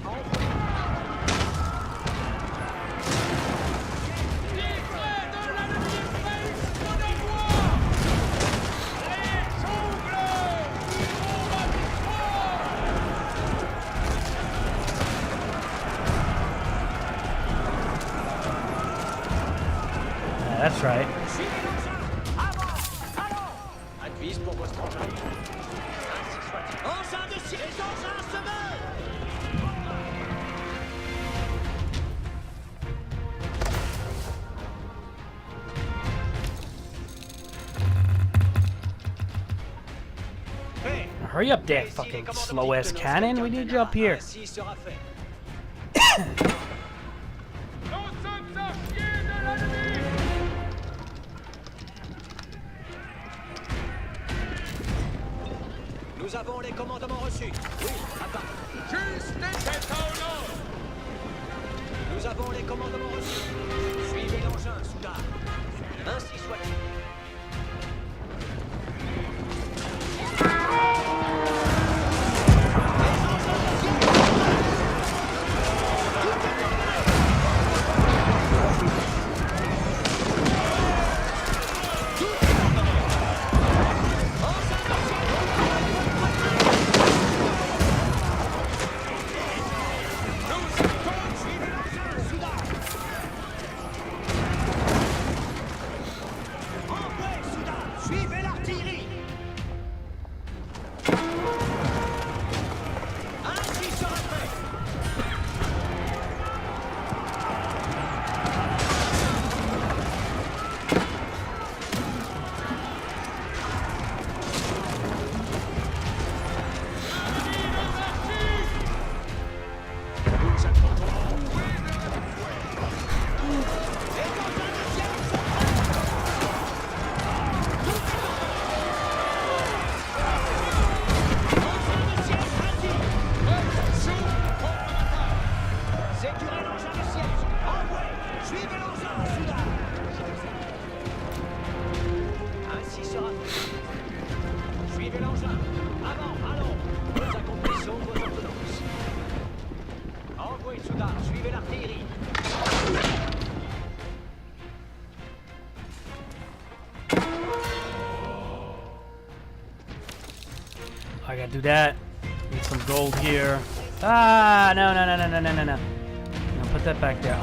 Yeah, that's right. Suivez l'engin. Avant. Allons. Advise pour votre engin. Ainsi soit-il. Engin de siège. Les engins se meurent. Fait. Hurry up there, Ici, les fucking commandements slow ass de notre cannon. We need you up here. Ainsi sera fait. Nous avons les commandements reçus. Oui, à part. Nous avons les commandements reçus. Suivez l'engin, soudard. Ainsi soit-il. Suivez l'artillerie. Ainsi sera fait. Nous attendons. Sécurez l'engin de siège. Envoyez. Suivez l'engin, soudard. Ainsi sera fait. Suivez l'engin. Avant, allons. Nous accomplissons vos ordonnances. Envoyez, soudard. Suivez l'artillerie. I gotta do that. Need some gold here. Ah, no. No, put that back there.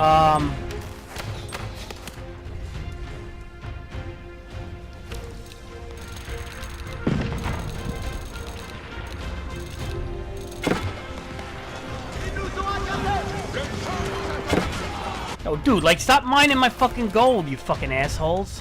Oh, dude, like, stop mining my fucking gold, you fucking assholes.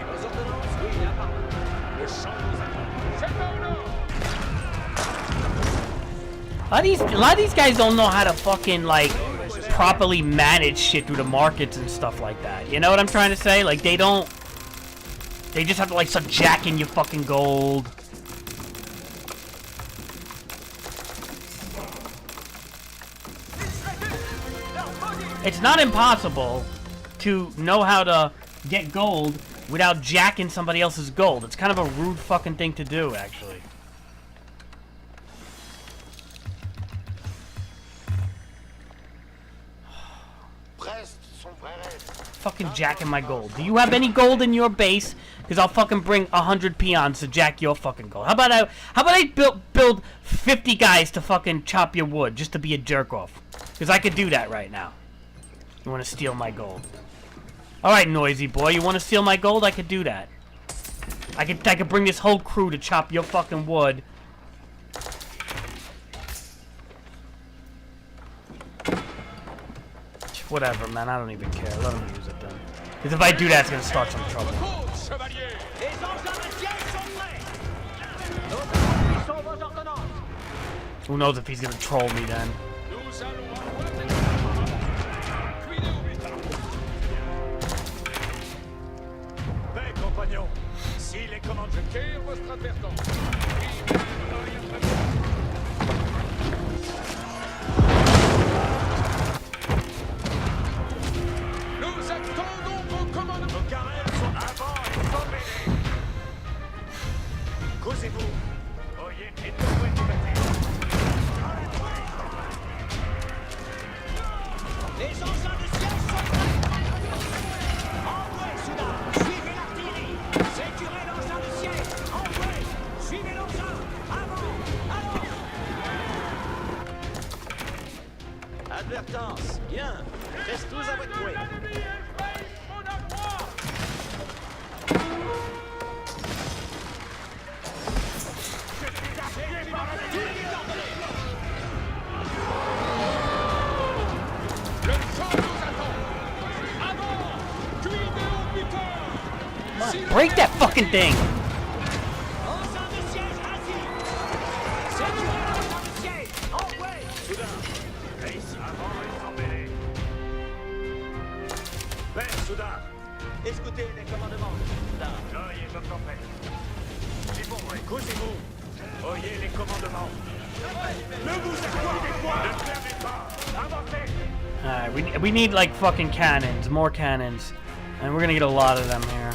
Vos ordonnances, oui, à part. Le champ nous attend. A lot of these guys don't know how to fucking, like, properly manage shit through the markets and stuff like that. You know what I'm trying to say? Like, they don't... They just have to, like, start jacking your fucking gold. It's not impossible to know how to get gold without jacking somebody else's gold. It's kind of a rude fucking thing to do, actually. Fucking jacking my gold. Do you have any gold in your base? Because I'll fucking bring 100 peons to jack your fucking gold. How about I build 50 guys to fucking chop your wood just to be a jerk off? Because I could do that right now. You want to steal my gold? All right, noisy boy. You want to steal my gold? I could do that. I could bring this whole crew to chop your fucking wood. Whatever, man. I don't even care. Let him use it then. Because if I do that, it's gonna start some trouble. Who knows if he's gonna troll me then? Advertance, bien. Reste tous à votre doué. Break that fucking thing! Écoutez les commandements. Oyez votre tempête. C'est pour vous. Couchez-vous. Oyez les commandements. Ne vous accordez point. Ne perdez pas. Avancez. Alright, we need like fucking cannons, more cannons. And we're gonna get a lot of them here.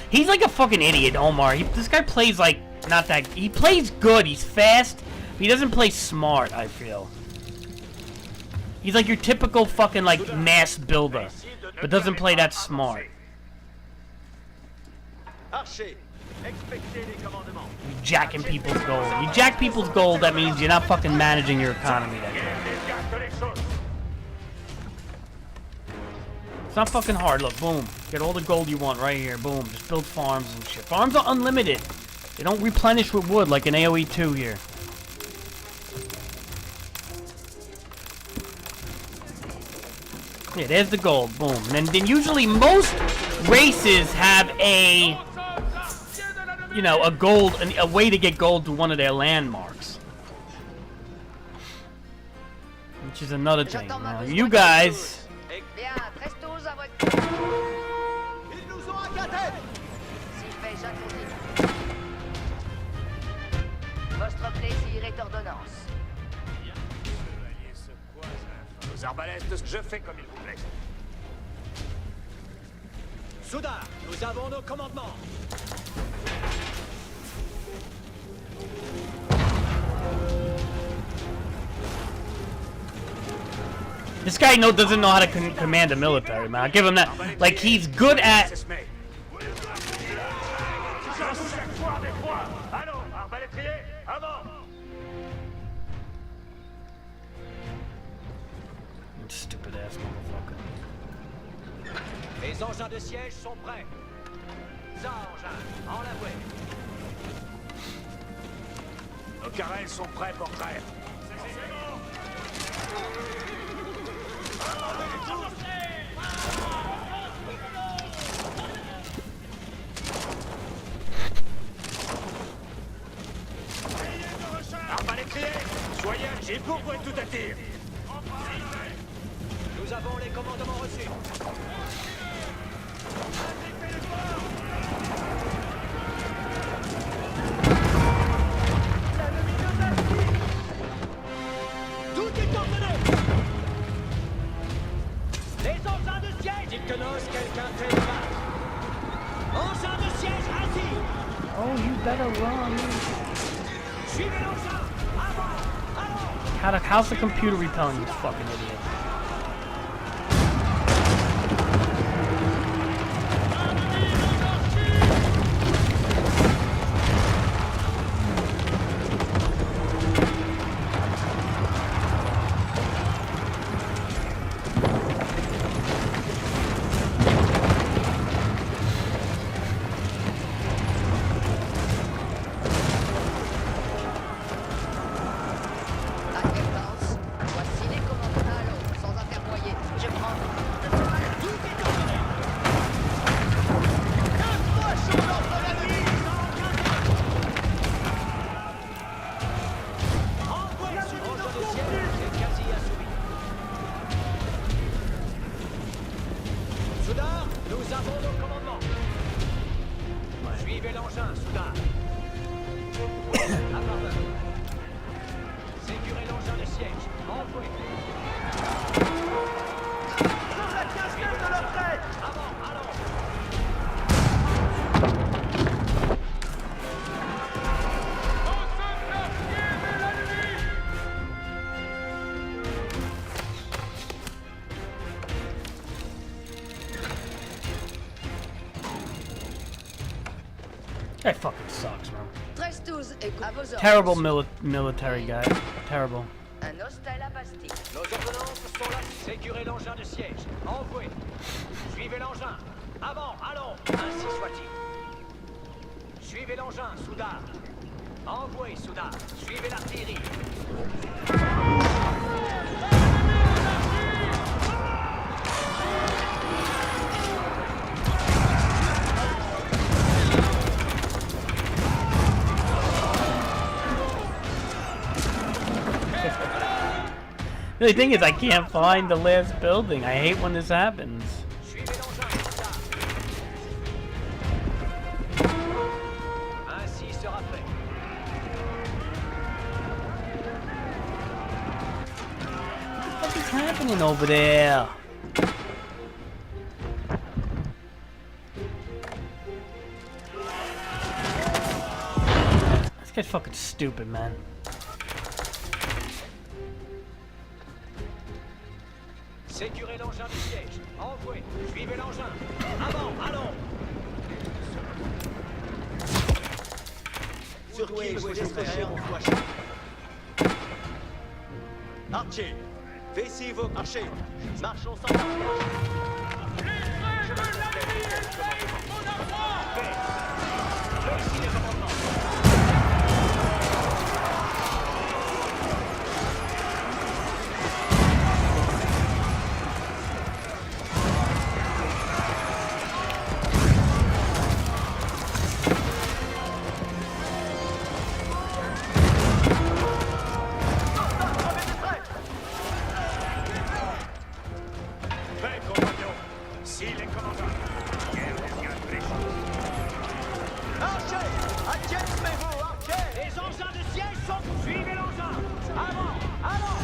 He's like a fucking idiot, Omar. This guy plays like, not that, he plays good, he's fast, but he doesn't play smart, I feel. He's like your typical fucking like mass builder, but doesn't play that smart. Archer, expectez les commandements. You jacking people's gold. You jack people's gold, that means you're not fucking managing your economy that good. It's not fucking hard. Look, boom. Get all the gold you want right here. Boom. Just build farms and shit. Farms are unlimited. They don't replenish with wood like in AoE 2 here. Yeah, there's the gold. Boom. And then usually most races have a, you know, a way to get gold to one of their landmarks. Which is another thing. Now, you guys... Bien, reste tous à votre... Ils nous ont accatés. S'il fait, j'attendis. Votre plaisir est ordonnance. Chevalier se croise. Aux arbalètes, je fais comme il vous plaît. Soudain, nous avons nos commandements. This guy doesn't know how to command a military, man. I'll give him that. Like, he's good at... Stupid ass motherfucker. Les engins de siège sont prêts. Ça, engins, en la voie. Nos carrels sont prêts pour traire. Soyez agile pour que tout attire. Nous avons les commandements reçus. Oh, you better run. How's the computer repelling you fucking idiot? Advertance. Voici les commandes. Allons, sans intermoyer. Je prends. Soudard, nous avons nos commandements. Suivez l'engin, Soudard. Appartement. Sécurez l'engin de siège. Envoyez. Sur la casquette de la tête. Avant, allons. That fucking sucks, man. 13-12, écoute. À vos ordres. Terrible military guy. Terrible. Un hostel à Bastille. Nos ordonnances sont là. Sécurez l'engin de siège. Envoyez. Suivez l'engin. Avant, allons. Ainsi soit-il. Suivez l'engin, Soudard. Envoyez, Soudard. Suivez l'artillerie. The thing is, I can't find the last building. I hate when this happens. Suivez l'engin, Soudard. Ainsi sera fait. What is happening over there? This guy's fucking stupid, man. Sécurez l'engin de siège. Envoyez. Suivez l'engin. Avant, allons. Sur qui vous laisserez en flash. Archer, faites vos archers. Marchons sans Les engins de siège sont... Suivez l'engin. Avant, allons.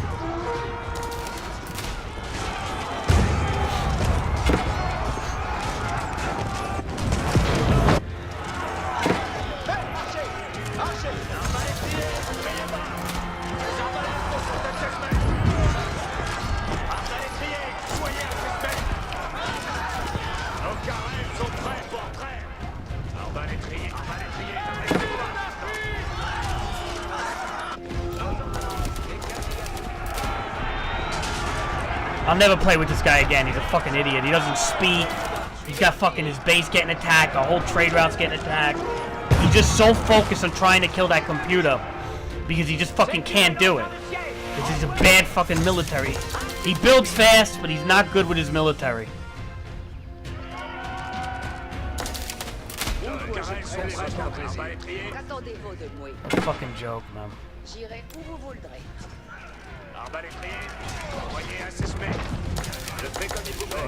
I'll never play with this guy again. He's a fucking idiot. He doesn't speak. He's got fucking his base getting attacked. The whole trade route's getting attacked. He's just so focused on trying to kill that computer because he just fucking can't do it. Because he's a bad fucking military. He builds fast, but he's not good with his military. Qu'attendez-vous de moi? What a fucking joke, man. J'irai où vous voudrez.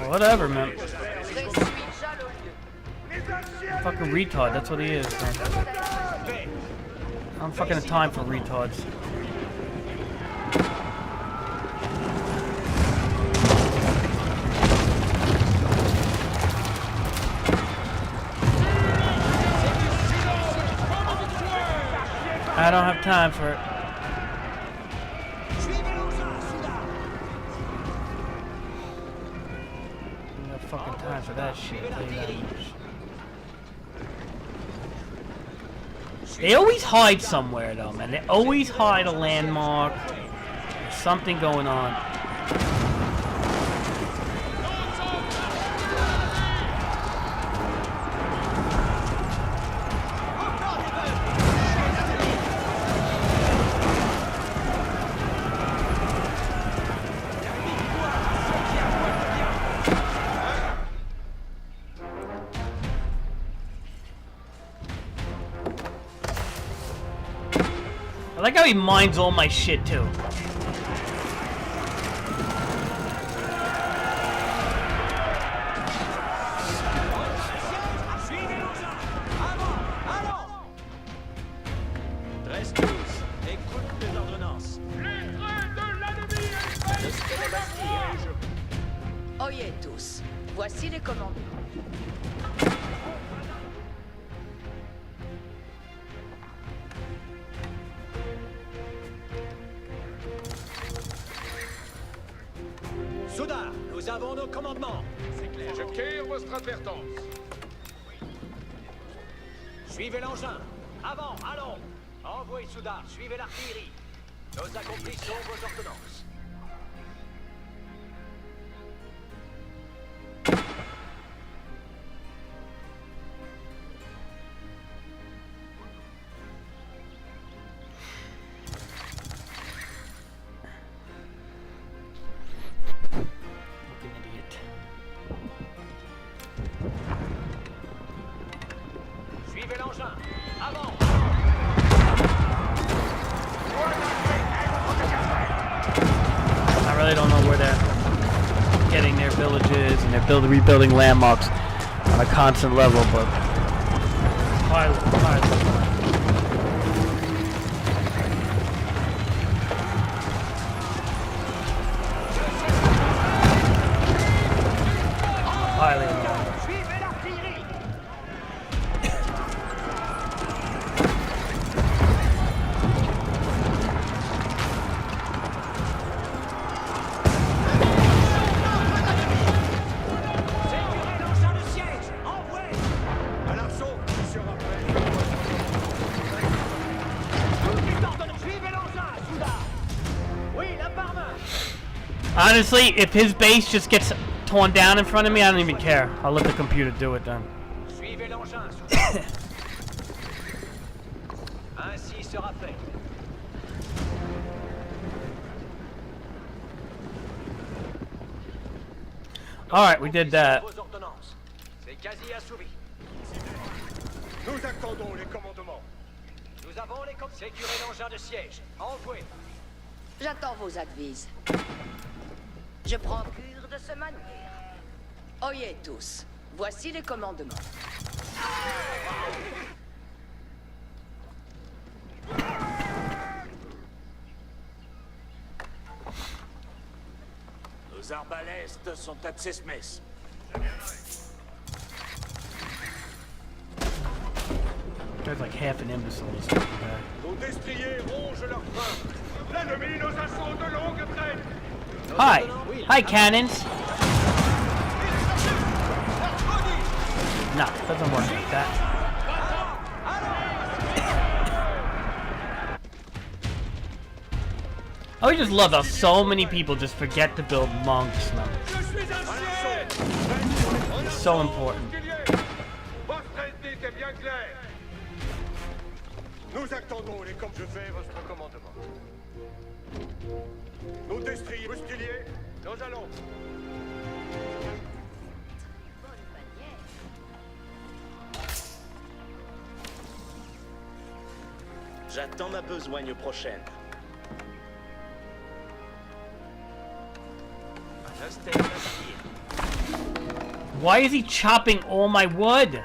Whatever, man. Je suis jaloux. Fucking retard, that's what he is, man. I'm fucking have time for retards. I don't have time for it. Suivez l'engin, soudard. I don't have fucking time for that shit. I'll tell you that much. They always hide somewhere though, man. They always hide a landmark. There's something going on. I like how he mines all my shit too. Suivez l'engin. Avant, allons. 13-12, écoute les ordonnances. Oyez tous, voici les commandements. Soudard, nous avons nos commandements. C'est clair. J'acquiers votre advertence. Suivez l'engin. Avant, allons. Envoyez soudard, suivez l'artillerie. Nous accomplissons vos ordonnances. Fucking idiot. Suivez l'engin. Avant. I really don't know where they're getting their villages and they're rebuilding landmarks on a constant level, but highly. Highly annoying. Suivez l'artillerie. Sécurez l'engin de siège. Envoyez. À l'arceau, qui sera prêt. Tout est ordonné. Suivez l'engin, soudard. Oui, la par main. Honestly, if his base just gets torn down in front of me, I don't even care. I'll let the computer do it then. Suivez l'engin, soudard. Ainsi sera fait. Alright, we did that. Vos ordonnances. C'est quasi assouvi. Nous attendons les commandements. Nous avons les coms. Sécurez l'engin de siège. Envoyez. J'attends vos advises. Je prends cure de ce manière. Oyez tous, voici les commandements. Nos arbalèstes sont à Tsesmes. Guy's like half an imbecile or something like that. Nos destriers rongent leurs freins. L'ennemi nous assaut de longue traîne. Hi! Hi, cannons! Nah, doesn't work like that. I just love how so many people just forget to build monks now. It's so important. Votre technique est bien claire. Nous attendons les comme je fais votre commandement. Nos destriers musculiers, nous allons. J'attends ma besogne prochaine. Restez tranquille. Why is he chopping all my wood?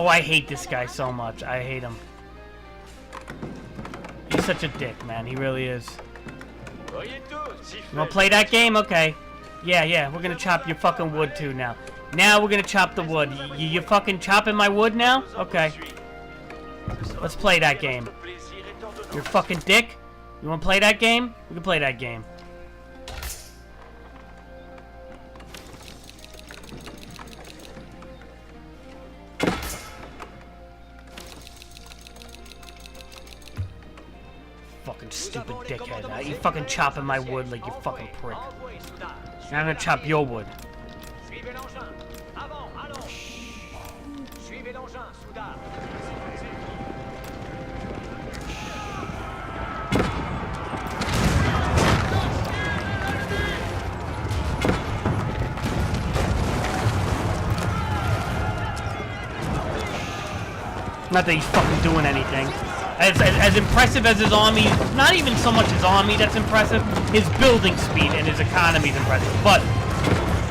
Oh, I hate this guy so much. I hate him. such a dick, man. He really is. Voyez tout, si You wanna play that game? Okay. Yeah, we're gonna chop your fucking wood too now. Now we're gonna chop the wood. You fucking chopping my wood now? Okay. Let's play that game. You're a fucking dick? You wanna play that game? We can play that game. Fucking stupid dickhead. You fucking chopping my wood like you fucking prick. Now I'm gonna chop your wood. Suivez l'engin. Avant, allons. Suivez l'engin, soudard. Not that he's fucking doing anything. As impressive as his army, not even so much his army that's impressive, his building speed and his economy is impressive. But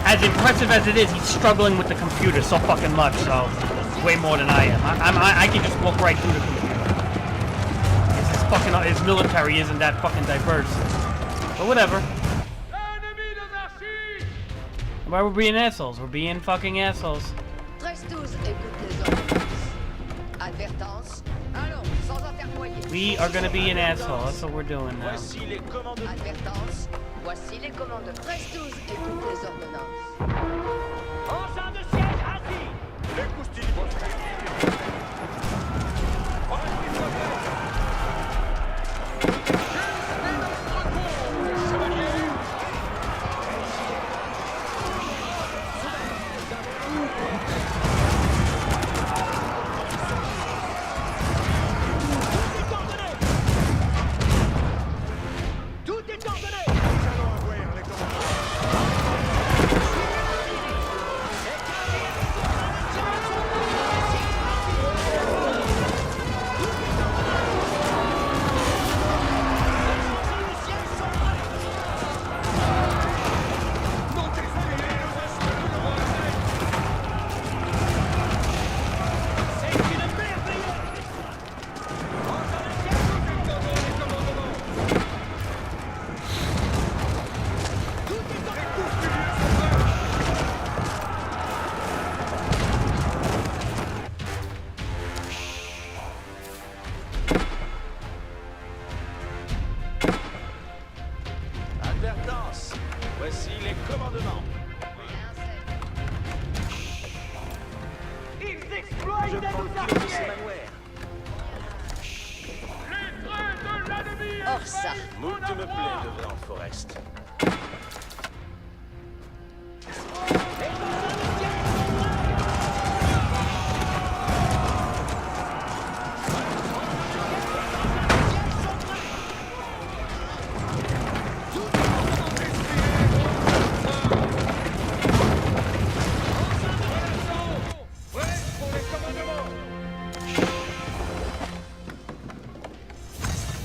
as impressive as it is, he's struggling with the computer so fucking much, so way more than I am. I can just walk right through the computer. His military isn't that fucking diverse. But whatever. Why we're being assholes? We're being fucking assholes. 13-12, écoute les ordonnances. Advertance. Allons, sans intermoyer. We are gonna be an asshole. That's what we're doing now. Voici les commandements. Advertance. Voici les commandes. 13-12, écoute les ordonnances. Engin de siège assis. Les coustilles vont se Tout est ordonné. Advertance. Voici les commandements. Ils exploitent Je de prends nos le pied armées. de ces manuaires. Les trains de l'ennemi. Or ça. Moult me plaît de Blanc Forest.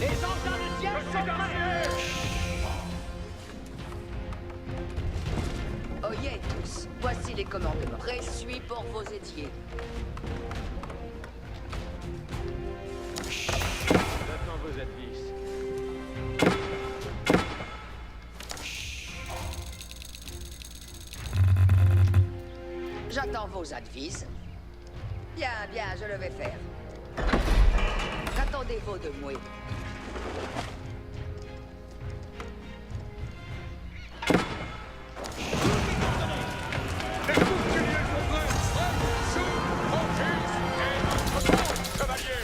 Les engins de siège sont prêts. Oyez tous, voici les commandements. Presse-suis pour vos étiers. J'attends vos advices. J'attends vos advices. Bien, je le vais faire. Qu'attendez-vous de moi? Les couturiers sont prêts. Sous, franchise et notre compte, cavalier.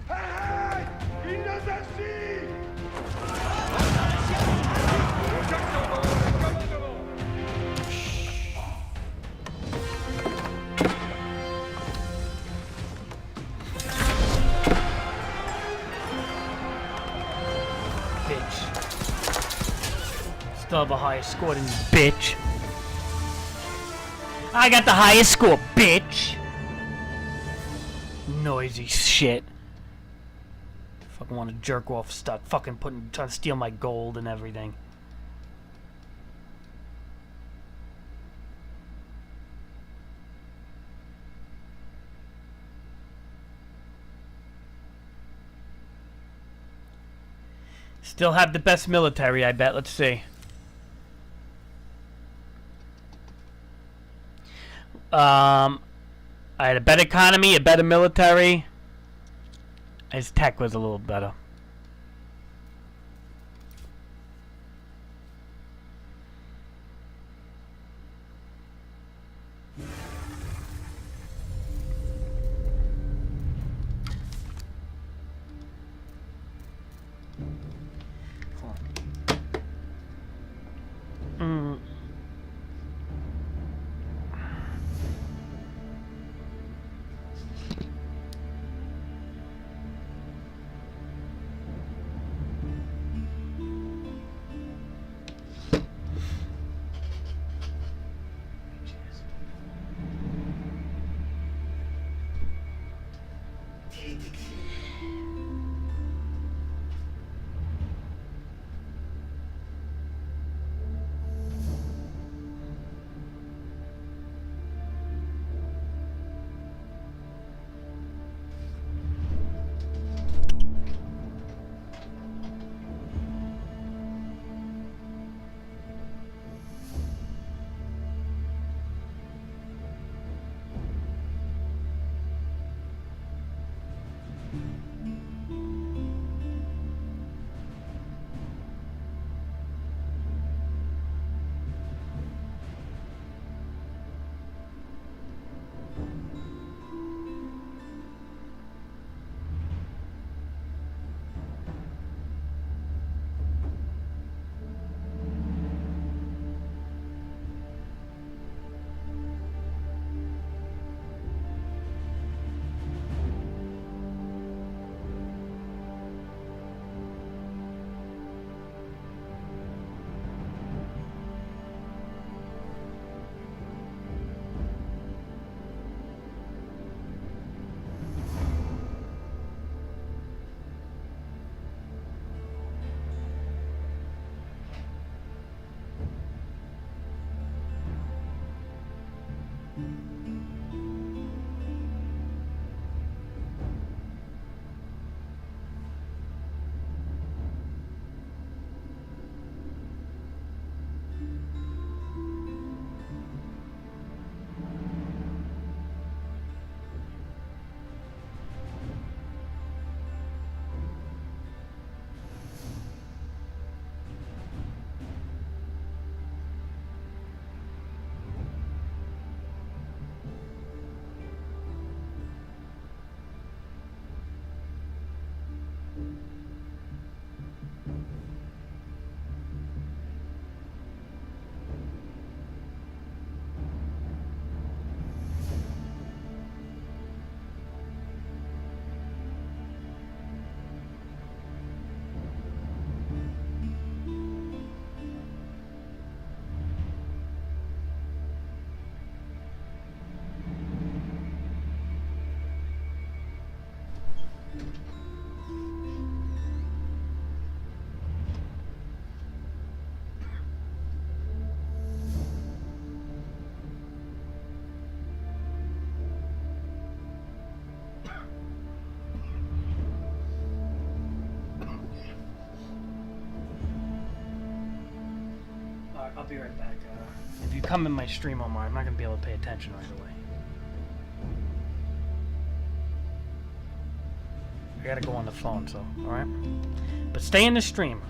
Hey, il nous assis. Nous attendons le commandement. Bitch. Still have a higher score than you, bitch. I got the highest score, bitch. Noisy shit. Fucking want to jerk off stuff. Fucking trying to steal my gold and everything. Still have the best military, I bet. Let's see. I had a better economy, a better military. His tech was a little better. Mm. I'll be right back. If you come in my stream, Omar, I'm not going to be able to pay attention right away. I gotta go on the phone, so, alright? But stay in the stream.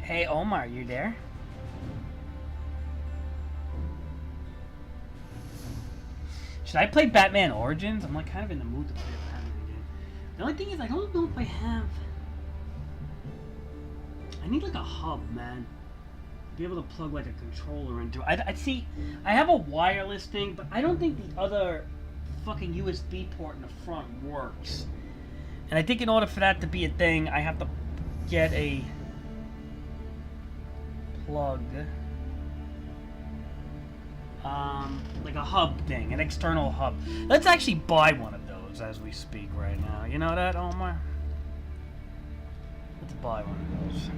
Hey Omar, you there? Should I play Batman Origins? I'm like kind of in the mood to play a Batman game. The only thing is I don't know if I have... I need like a hub, man. To be able to plug like a controller into it. I see, I have a wireless thing, but I don't think the other fucking USB port in the front works. And I think in order for that to be a thing, I have to get a plug. Like a hub thing, an external hub. Let's actually buy one of those as we speak right now. You know that, Omar? Let's buy one of those.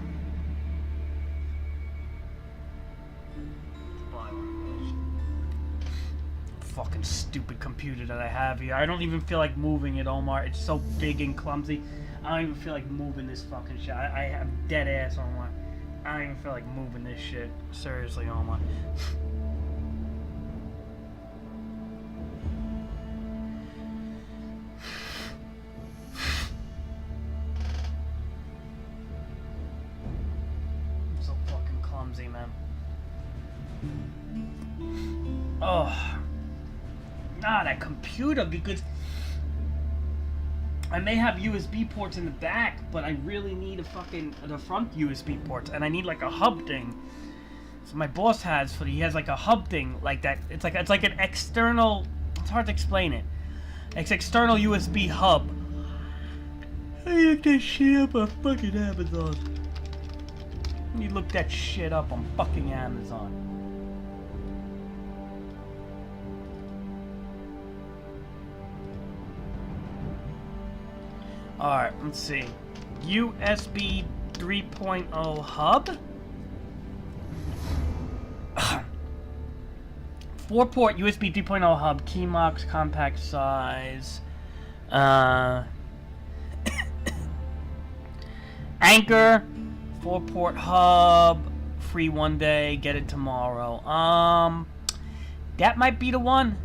Let's buy one of those. Fucking stupid computer that I have here. I don't even feel like moving it, Omar. It's so big and clumsy. I don't even feel like moving this fucking shit. I have dead ass, Omar. I don't even feel like moving this shit. Seriously, Omar. Man. Oh, that computer, because I may have USB ports in the back, but I really need the front USB ports, and I need like a hub thing. So my boss he has like a hub thing like that. It's like an external. It's hard to explain it. It's external USB hub. I looked that shit up on fucking Amazon. You look that shit up on fucking Amazon. Alright, let's see. USB 3.0 hub. 4-port USB 3.0 hub. Keymocks, compact size. Anchor. 4-port hub, free one day, get it tomorrow. That might be the one.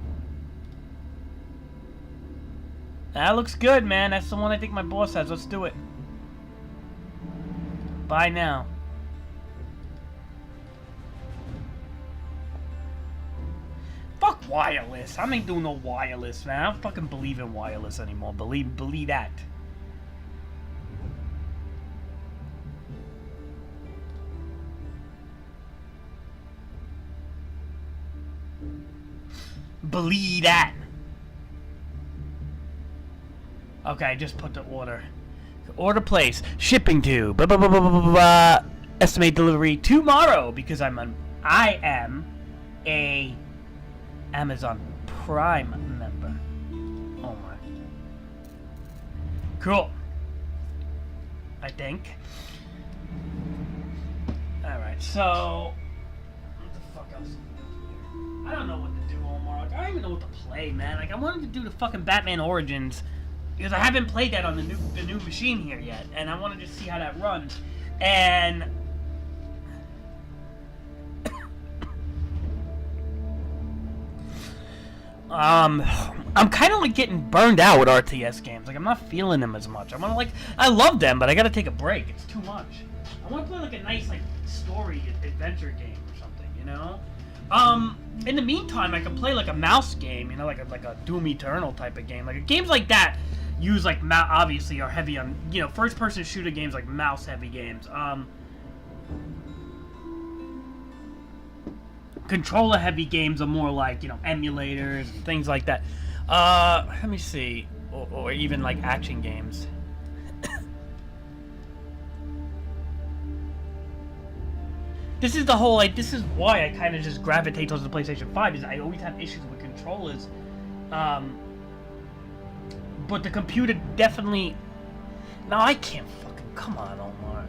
That looks good, man. That's the one I think my boss has. Let's do it. Buy now. Fuck wireless. I ain't doing no wireless, man. I don't fucking believe in wireless anymore. Believe that. Believe that. Okay, I just put the order. Order place. Shipping to. Estimate delivery tomorrow because I am a Amazon Prime member. Oh my. Cool. I think. Alright, so what the fuck else? I don't know what to do, Omar. Like, I don't even know what to play, man. Like, I wanted to do the fucking Batman Origins because I haven't played that on the new machine here yet, and I wanted to see how that runs. And I'm kind of like getting burned out with RTS games. Like, I'm not feeling them as much. I love them, but I gotta take a break. It's too much. I want to play like a nice like story adventure game or something, you know. In the meantime, I can play like a mouse game, you know, like a Doom Eternal type of game. Like games like that use like obviously are heavy on, you know, first-person shooter games like mouse-heavy games. Controller-heavy games are more like, you know, emulators, things like that. Let me see, or even like action games. This is the whole, like, this is why I kind of just gravitate towards the PlayStation 5, is I always have issues with controllers. But the computer definitely... No, I can't fucking... Come on, Omar.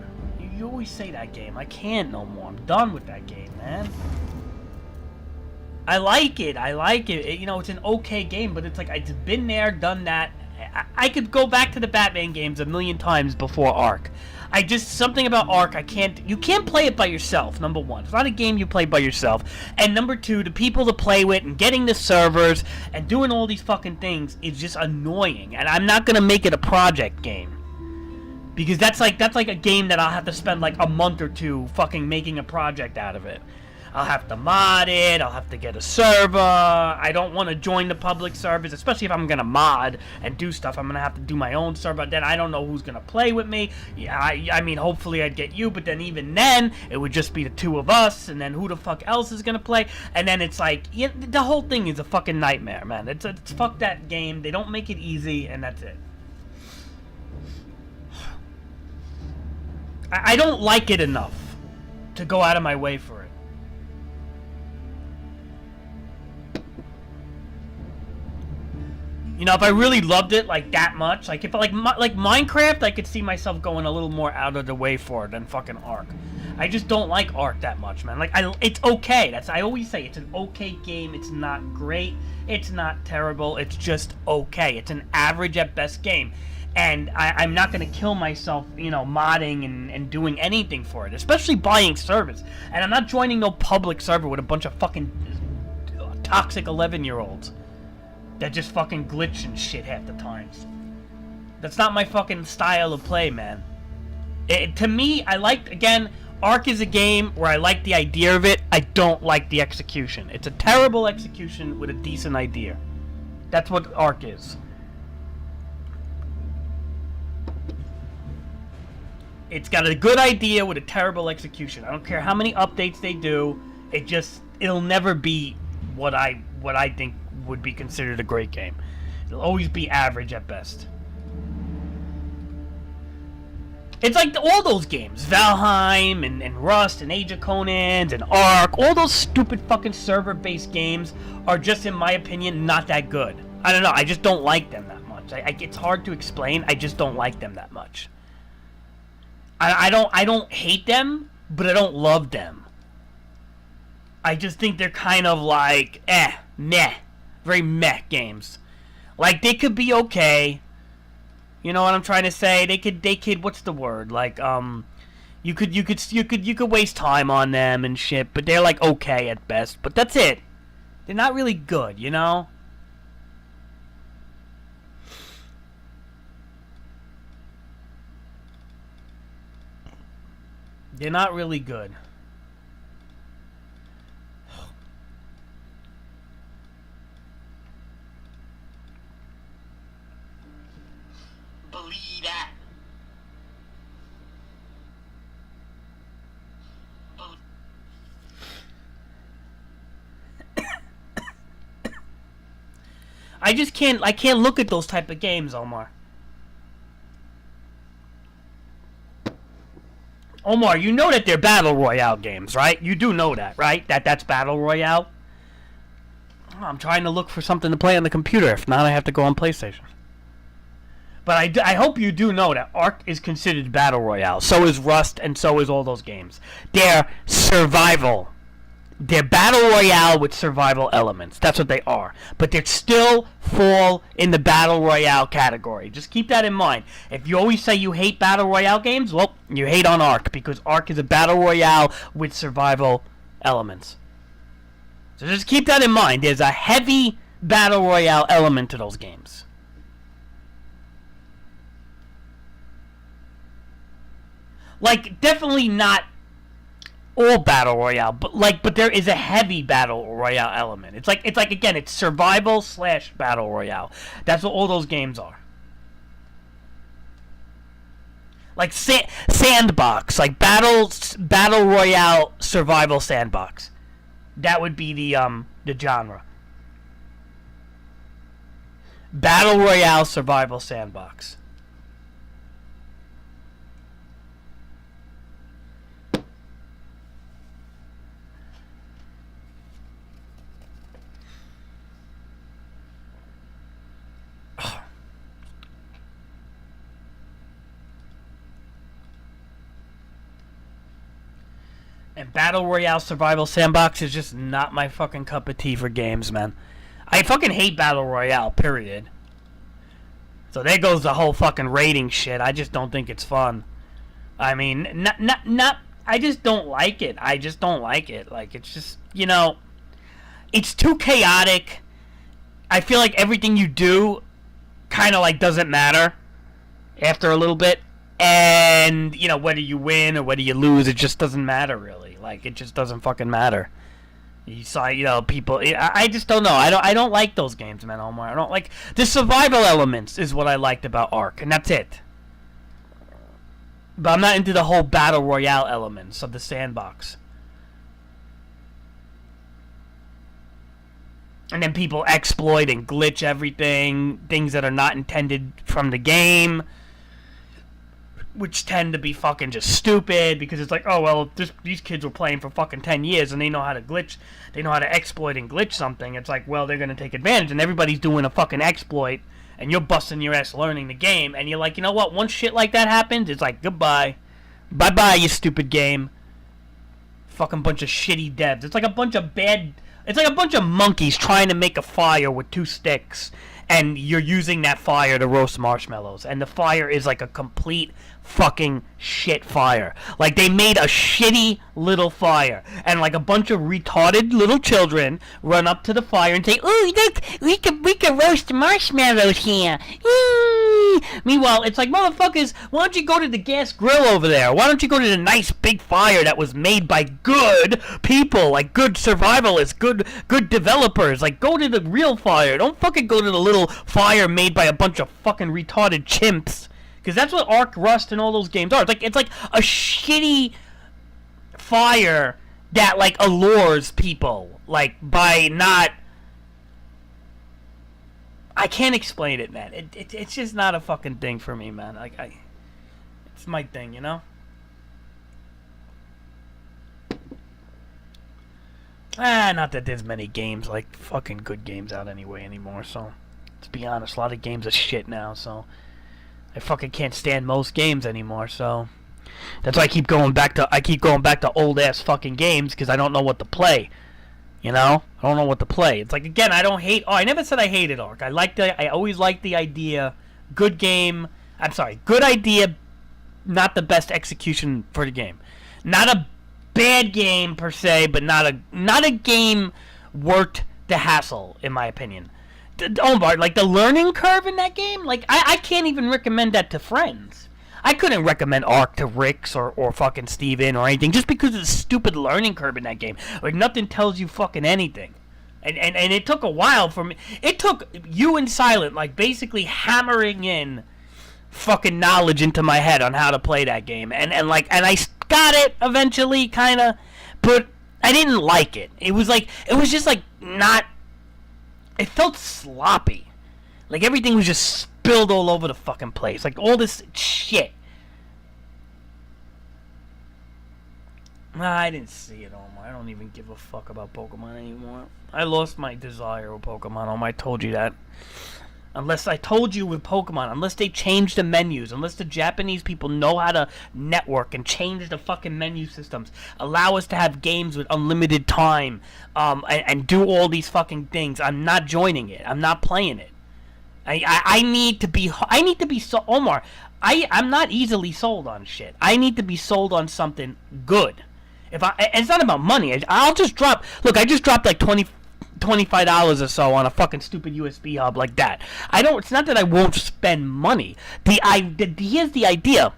You always say that game. I can't no more. I'm done with that game, man. I like it. You know, it's an okay game, but it's like, it's been there, done that, I could go back to the Batman games a million times before Ark. Something about Ark, you can't play it by yourself, number one. It's not a game you play by yourself. And number two, the people to play with and getting the servers and doing all these fucking things is just annoying. And I'm not gonna make it a project game. Because that's like a game that I'll have to spend like a month or two fucking making a project out of it. I'll have to mod it, I'll have to get a server, I don't want to join the public servers, especially if I'm going to mod and do stuff. I'm going to have to do my own server, then I don't know who's going to play with me. Yeah, I mean, hopefully I'd get you, but then even then, it would just be the two of us, and then who the fuck else is going to play? And then it's like, the whole thing is a fucking nightmare, man. It's fuck that game, they don't make it easy, and that's it. I don't like it enough to go out of my way for it. You know, if I really loved it like that much, like if like Minecraft, I could see myself going a little more out of the way for it than fucking Ark. I just don't like Ark that much, man. Like it's okay. I always say it's an okay game. It's not great. It's not terrible. It's just okay. It's an average at best game. And I'm not going to kill myself, you know, modding and doing anything for it, especially buying servers. And I'm not joining no public server with a bunch of fucking toxic 11-year-olds that just fucking glitch and shit half the times. That's not my fucking style of play, man. To me, again, Ark is a game where I like the idea of it, I don't like the execution. It's a terrible execution with a decent idea. That's what Ark is. It's got a good idea with a terrible execution. I don't care how many updates they do, it'll never be what I think would be considered a great game. It'll always be average at best. It's like all those games, Valheim and Rust and Age of Conans and Ark, all those stupid fucking server-based games are just, in my opinion, not that good. I don't know, I just don't like them that much. It's hard to explain, I just don't like them that much. I don't hate them, but I don't love them. I just think they're kind of like, meh. Very meh games. Like, they could be okay. You know what I'm trying to say? They could, what's the word? Like, you could waste time on them and shit, but they're like okay at best. But that's it. They're not really good, you know? They're not really good. Believe that. I can't look at those type of games, Omar. Omar, you know that they're Battle Royale games, right? You do know that, right? That's Battle Royale? Oh, I'm trying to look for something to play on the computer. If not, I have to go on PlayStation. But I hope you do know that Ark is considered Battle Royale. So is Rust, and so is all those games. They're survival. They're Battle Royale with survival elements. That's what they are. But they still fall in the Battle Royale category. Just keep that in mind. If you always say you hate Battle Royale games, well, you hate on Ark. Because Ark is a Battle Royale with survival elements. So just keep that in mind. There's a heavy Battle Royale element to those games. Like, definitely not all Battle Royale, but there is a heavy Battle Royale element. It's like again, it's survival / Battle Royale. That's what all those games are. Like sandbox, like Battle Royale survival sandbox. That would be the genre. Battle Royale survival sandbox. And Battle Royale Survival Sandbox is just not my fucking cup of tea for games, man. I fucking hate Battle Royale, period. So there goes the whole fucking rating shit. I just don't think it's fun. I mean, not. I just don't like it. I just don't like it. Like, it's just, you know, it's too chaotic. I feel like everything you do kind of like doesn't matter after a little bit. And, you know, whether you win or whether you lose, it just doesn't matter really. Like, it just doesn't fucking matter. You saw, you know, people. I just don't know. I don't like those games, man, Omar. I don't like the survival elements. Is what I liked about Ark, and that's it. But I'm not into the whole battle royale elements of the sandbox. And then people exploit and glitch everything, things that are not intended from the game, which tend to be fucking just stupid, because it's like, oh, well, these kids were playing for fucking 10 years, and they know how to glitch, they know how to exploit and glitch something. It's like, well, they're going to take advantage, and everybody's doing a fucking exploit, and you're busting your ass learning the game, and you're like, you know what, once shit like that happens, it's like, goodbye. Bye-bye, you stupid game. Fucking bunch of shitty devs. It's like a bunch of monkeys trying to make a fire with 2 sticks, and you're using that fire to roast marshmallows, and the fire is like a complete fucking shit fire. Like, they made a shitty little fire, and like a bunch of retarded little children run up to the fire and say, "Ooh, look, we can roast marshmallows here." Meanwhile, it's like, motherfuckers, why don't you go to the gas grill over there? Why don't you go to the nice big fire that was made by good people, like good survivalists, good developers? Like, go to the real fire. Don't fucking go to the little fire made by a bunch of fucking retarded chimps. Because that's what Ark, Rust, and all those games are. It's like a shitty fire that, like, allures people. Like, by not... I can't explain it, man. It's just not a fucking thing for me, man. It's my thing, you know? Not that there's many games, like, fucking good games out anymore, so... Let's be honest, a lot of games are shit now, so... I fucking can't stand most games anymore, so that's why I keep going back to old ass fucking games, because I don't know what to play. You know, I don't know what to play. It's like, again, I don't hate. Oh, I never said I hated Ark. I always liked the idea. Good game. I'm sorry, good idea. Not the best execution for the game. Not a bad game per se, but not a game worth the hassle, in my opinion. Omar, like, the learning curve in that game, like, I can't even recommend that to friends. I couldn't recommend Ark to Ricks or fucking Steven or anything, just because of the stupid learning curve in that game. Like, nothing tells you fucking anything. And it took a while for me. It took you and Silent, like, basically hammering in fucking knowledge into my head on how to play that game. And I got it eventually, kinda, but I didn't like it. It was just, like, not... It felt sloppy. Like, everything was just spilled all over the fucking place. Like, all this shit. Nah, I didn't see it, Omar. I don't even give a fuck about Pokemon anymore. I lost my desire with Pokemon, Omar. I told you that. Unless I told you with Pokemon, unless they change the menus, unless the Japanese people know how to network and change the fucking menu systems, allow us to have games with unlimited time, and do all these fucking things, I'm not joining it. I'm not playing it. I need to be so Omar. I'm not easily sold on shit. I need to be sold on something good. It's not about money. I'll just drop. Look, I just dropped like $25 or so on a fucking stupid USB hub like that. It's not that I won't spend money. Here's the idea.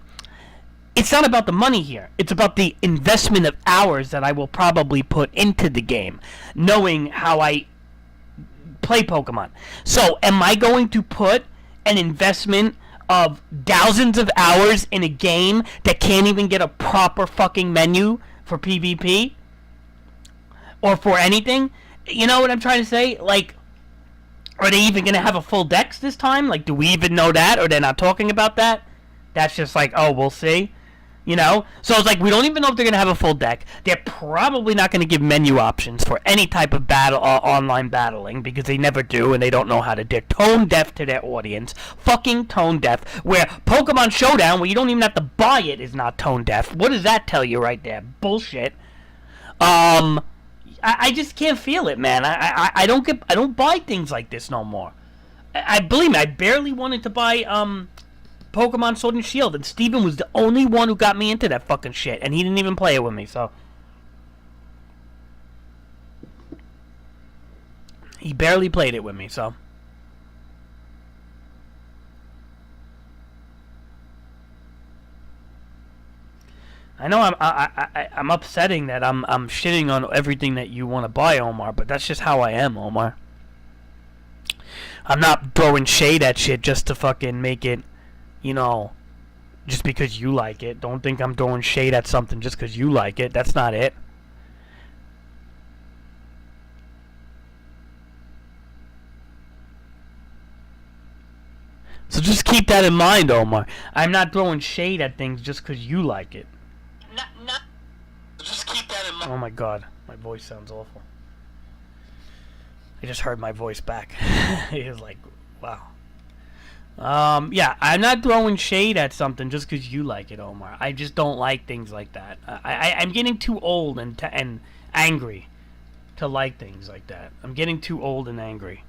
It's not about the money here. It's about the investment of hours that I will probably put into the game, knowing how I play Pokemon. So, am I going to put an investment of thousands of hours in a game that can't even get a proper fucking menu for PvP? Or for anything? You know what I'm trying to say? Like, are they even going to have a full dex this time? Like, do we even know that? Or they're not talking about that? That's just like, oh, we'll see. You know? So it's like, we don't even know if they're going to have a full deck. They're probably not going to give menu options for any type of battle, online battling, because they never do, and they don't know how to. They're tone deaf to their audience. Fucking tone deaf. Where Pokemon Showdown, where you don't even have to buy it, is not tone deaf. What does that tell you right there? Bullshit. I just can't feel it, man. I don't buy things like this no more. I believe me, I barely wanted to buy Pokemon Sword and Shield, and Steven was the only one who got me into that fucking shit, and he didn't even play it with me, so. He barely played it with me, so. I know I'm upsetting that I'm shitting on everything that you want to buy, Omar, but that's just how I am, Omar. I'm not throwing shade at shit just to fucking make it, you know, just because you like it. Don't think I'm throwing shade at something just because you like it. That's not it. So just keep that in mind, Omar. I'm not throwing shade at things just because you like it. No. Just keep that in mind. Oh my god, my voice sounds awful. I just heard my voice back. It was like, wow. Yeah, I'm not throwing shade at something just because you like it, Omar. I just don't like things like that. I'm getting too old and angry to like things like that. I'm getting too old and angry.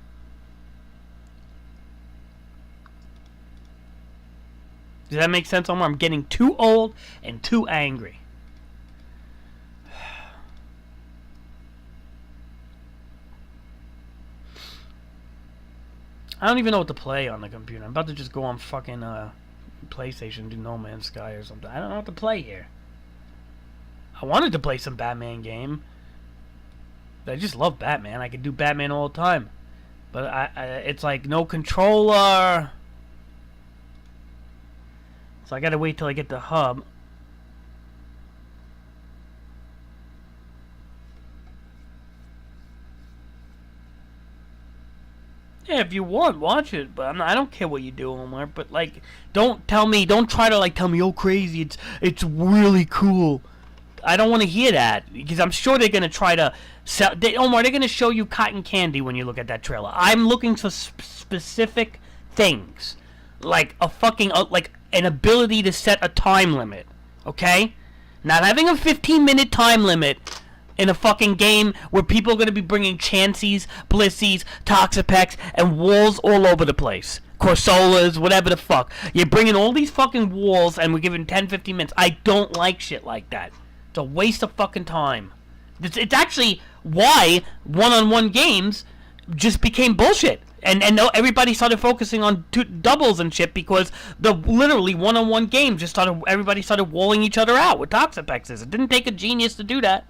Does that make sense, Omar? I'm getting too old and too angry. I don't even know what to play on the computer. I'm about to just go on fucking PlayStation and do No Man's Sky or something. I don't know what to play here. I wanted to play some Batman game. I just love Batman. I could do Batman all the time. But it's like no controller. So I gotta wait till I get the hub. Yeah, if you want, watch it, but I don't care what you do, Omar. But like, don't try to like tell me, oh crazy, it's really cool. I don't want to hear that because I'm sure they're gonna try to sell. Omar, they're gonna show you cotton candy when you look at that trailer. I'm looking for specific things, like a fucking like an ability to set a time limit. Okay, not having a 15-minute time limit in a fucking game where people are going to be bringing Chanseys, Blissies, Toxapex, and walls all over the place. Corsolas, whatever the fuck. You're bringing all these fucking walls and we're giving 10, 15 minutes. I don't like shit like that. It's a waste of fucking time. It's actually why one-on-one games just became bullshit. And everybody started focusing on doubles and shit because the literally one-on-one games just everybody started walling each other out with Toxapexes. It didn't take a genius to do that.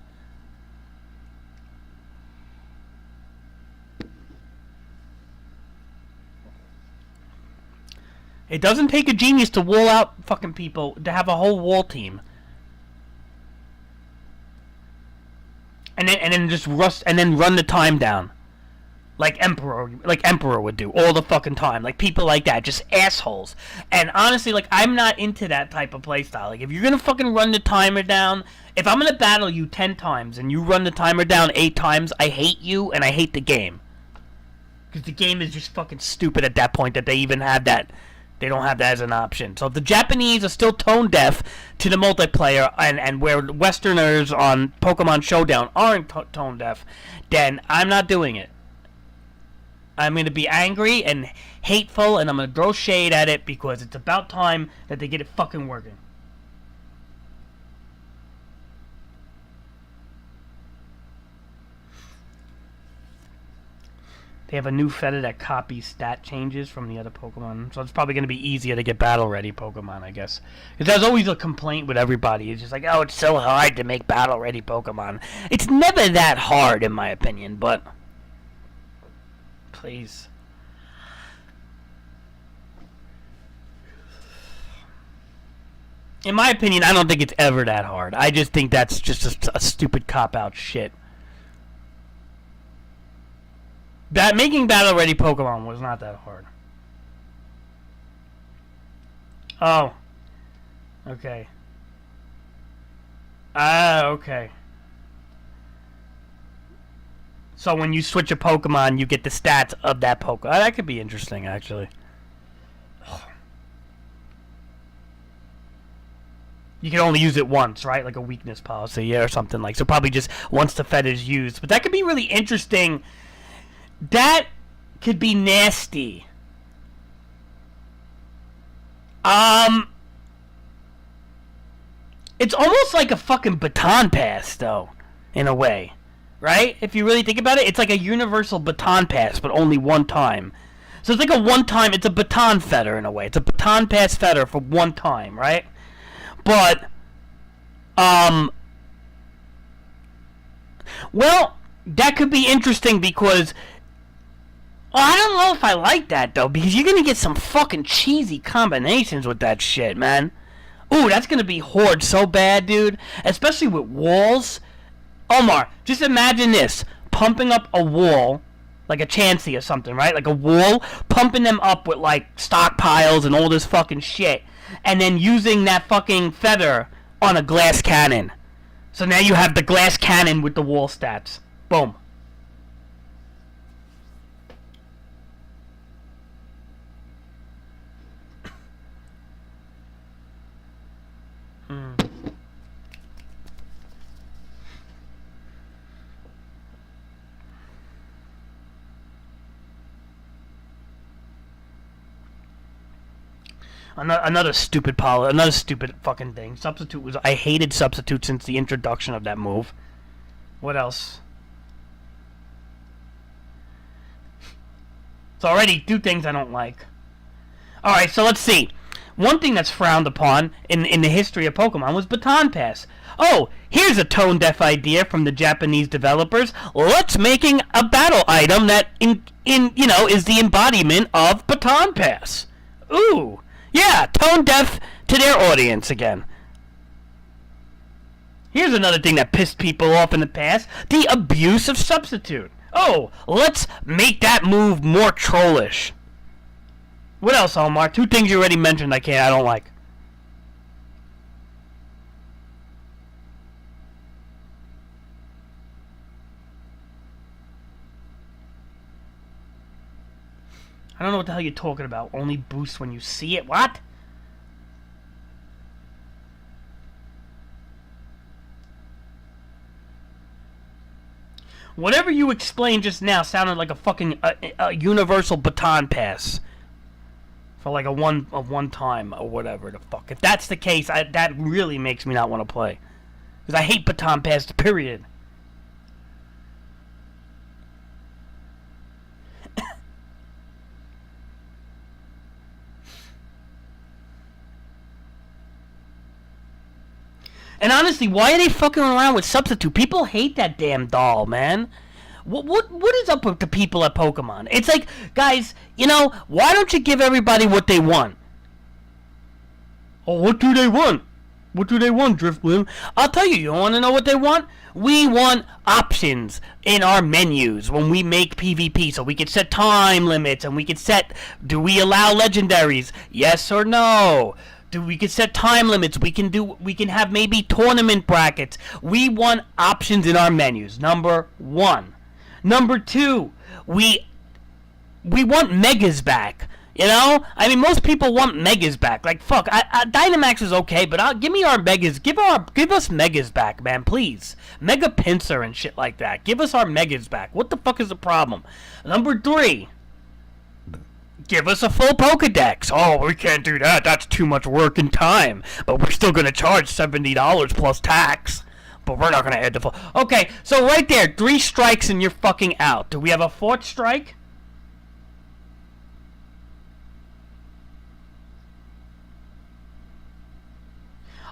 It doesn't take a genius to wall out fucking people, to have a whole wall team. And then just run the time down. Like Emperor would do all the fucking time. Like people like that, just assholes. And honestly, like I'm not into that type of playstyle. Like if you're gonna fucking run the timer down, if I'm gonna battle you 10 times and you run the timer down 8 times, I hate you and I hate the game. Because the game is just fucking stupid at that point that they even have that. They don't have that as an option. So if the Japanese are still tone deaf to the multiplayer and where Westerners on Pokemon Showdown aren't tone deaf, then I'm not doing it. I'm going to be angry and hateful and I'm going to throw shade at it because it's about time that they get it fucking working. They have a new feta that copies stat changes from the other Pokemon. So it's probably going to be easier to get battle-ready Pokemon, I guess. Because there's always a complaint with everybody. It's just like, oh, it's so hard to make battle-ready Pokemon. It's never that hard, in my opinion, but... Please. In my opinion, I don't think it's ever that hard. I just think that's just a stupid cop-out shit. Making battle-ready Pokemon was not that hard. Oh. Okay. Okay. So when you switch a Pokemon, you get the stats of that Pokemon. That could be interesting, actually. You can only use it once, right? Like a weakness policy, yeah, or something like. So probably just once the fed is used. But that could be really interesting. That could be nasty It's almost like a fucking baton pass, though, in a way. Right? If you really think about it, it's like a universal baton pass, but only one time. So it's like a one-time, it's a baton fetter in a way. It's a baton pass fetter for one time, right? But, well, that could be interesting because, well, I don't know if I like that, though, because you're going to get some fucking cheesy combinations with that shit, man. Ooh, that's going to be Horde so bad, dude. Especially with walls. Omar, just imagine this. Pumping up a wall, like a Chansey or something, right? Like a wall, pumping them up with, like, stockpiles and all this fucking shit. And then using that fucking feather on a glass cannon. So now you have the glass cannon with the wall stats. Boom. Another stupid another stupid fucking thing. Substitute was, I hated Substitute since the introduction of that move. What else? It's already two things I don't like. Alright, so let's see. One thing that's frowned upon in the history of Pokemon was Baton Pass. Oh, here's a tone-deaf idea from the Japanese developers. Let's making a battle item that is the embodiment of Baton Pass. Ooh. Yeah, tone deaf to their audience again. Here's another thing that pissed people off in the past. The abuse of Substitute. Oh, let's make that move more trollish. What else, Omar? Two things you already mentioned I don't like. I don't know what the hell you're talking about. Only boosts when you see it. What? Whatever you explained just now sounded like a fucking a universal baton pass. For like a one time or whatever the fuck. If that's the case, that really makes me not want to play. Because I hate baton pass, period. And honestly, why are they fucking around with Substitute? People hate that damn doll, man. What is up with the people at Pokemon? It's like, guys, why don't you give everybody what they want? Oh, what do they want? What do they want, Driftbloom? I'll tell you, you don't want to know what they want? We want options in our menus when we make PvP, so we can set time limits, and we can set, do we allow legendaries? Yes or no? We can set time limits. We can have maybe tournament brackets. We want options in our menus. Number one. Number two, we want megas back. I mean, most people want megas back. Like, fuck, Dynamax is okay, but give me our megas. Give us megas back, man, please. Mega Pinsir and shit like that. Give us our megas back. What the fuck is the problem? Number three. Give us a full Pokedex. Oh, we can't do that. That's too much work and time. But we're still going to charge $70 plus tax. But we're not going to add the full... Okay, so right there, 3 strikes and you're fucking out. Do we have a 4th strike?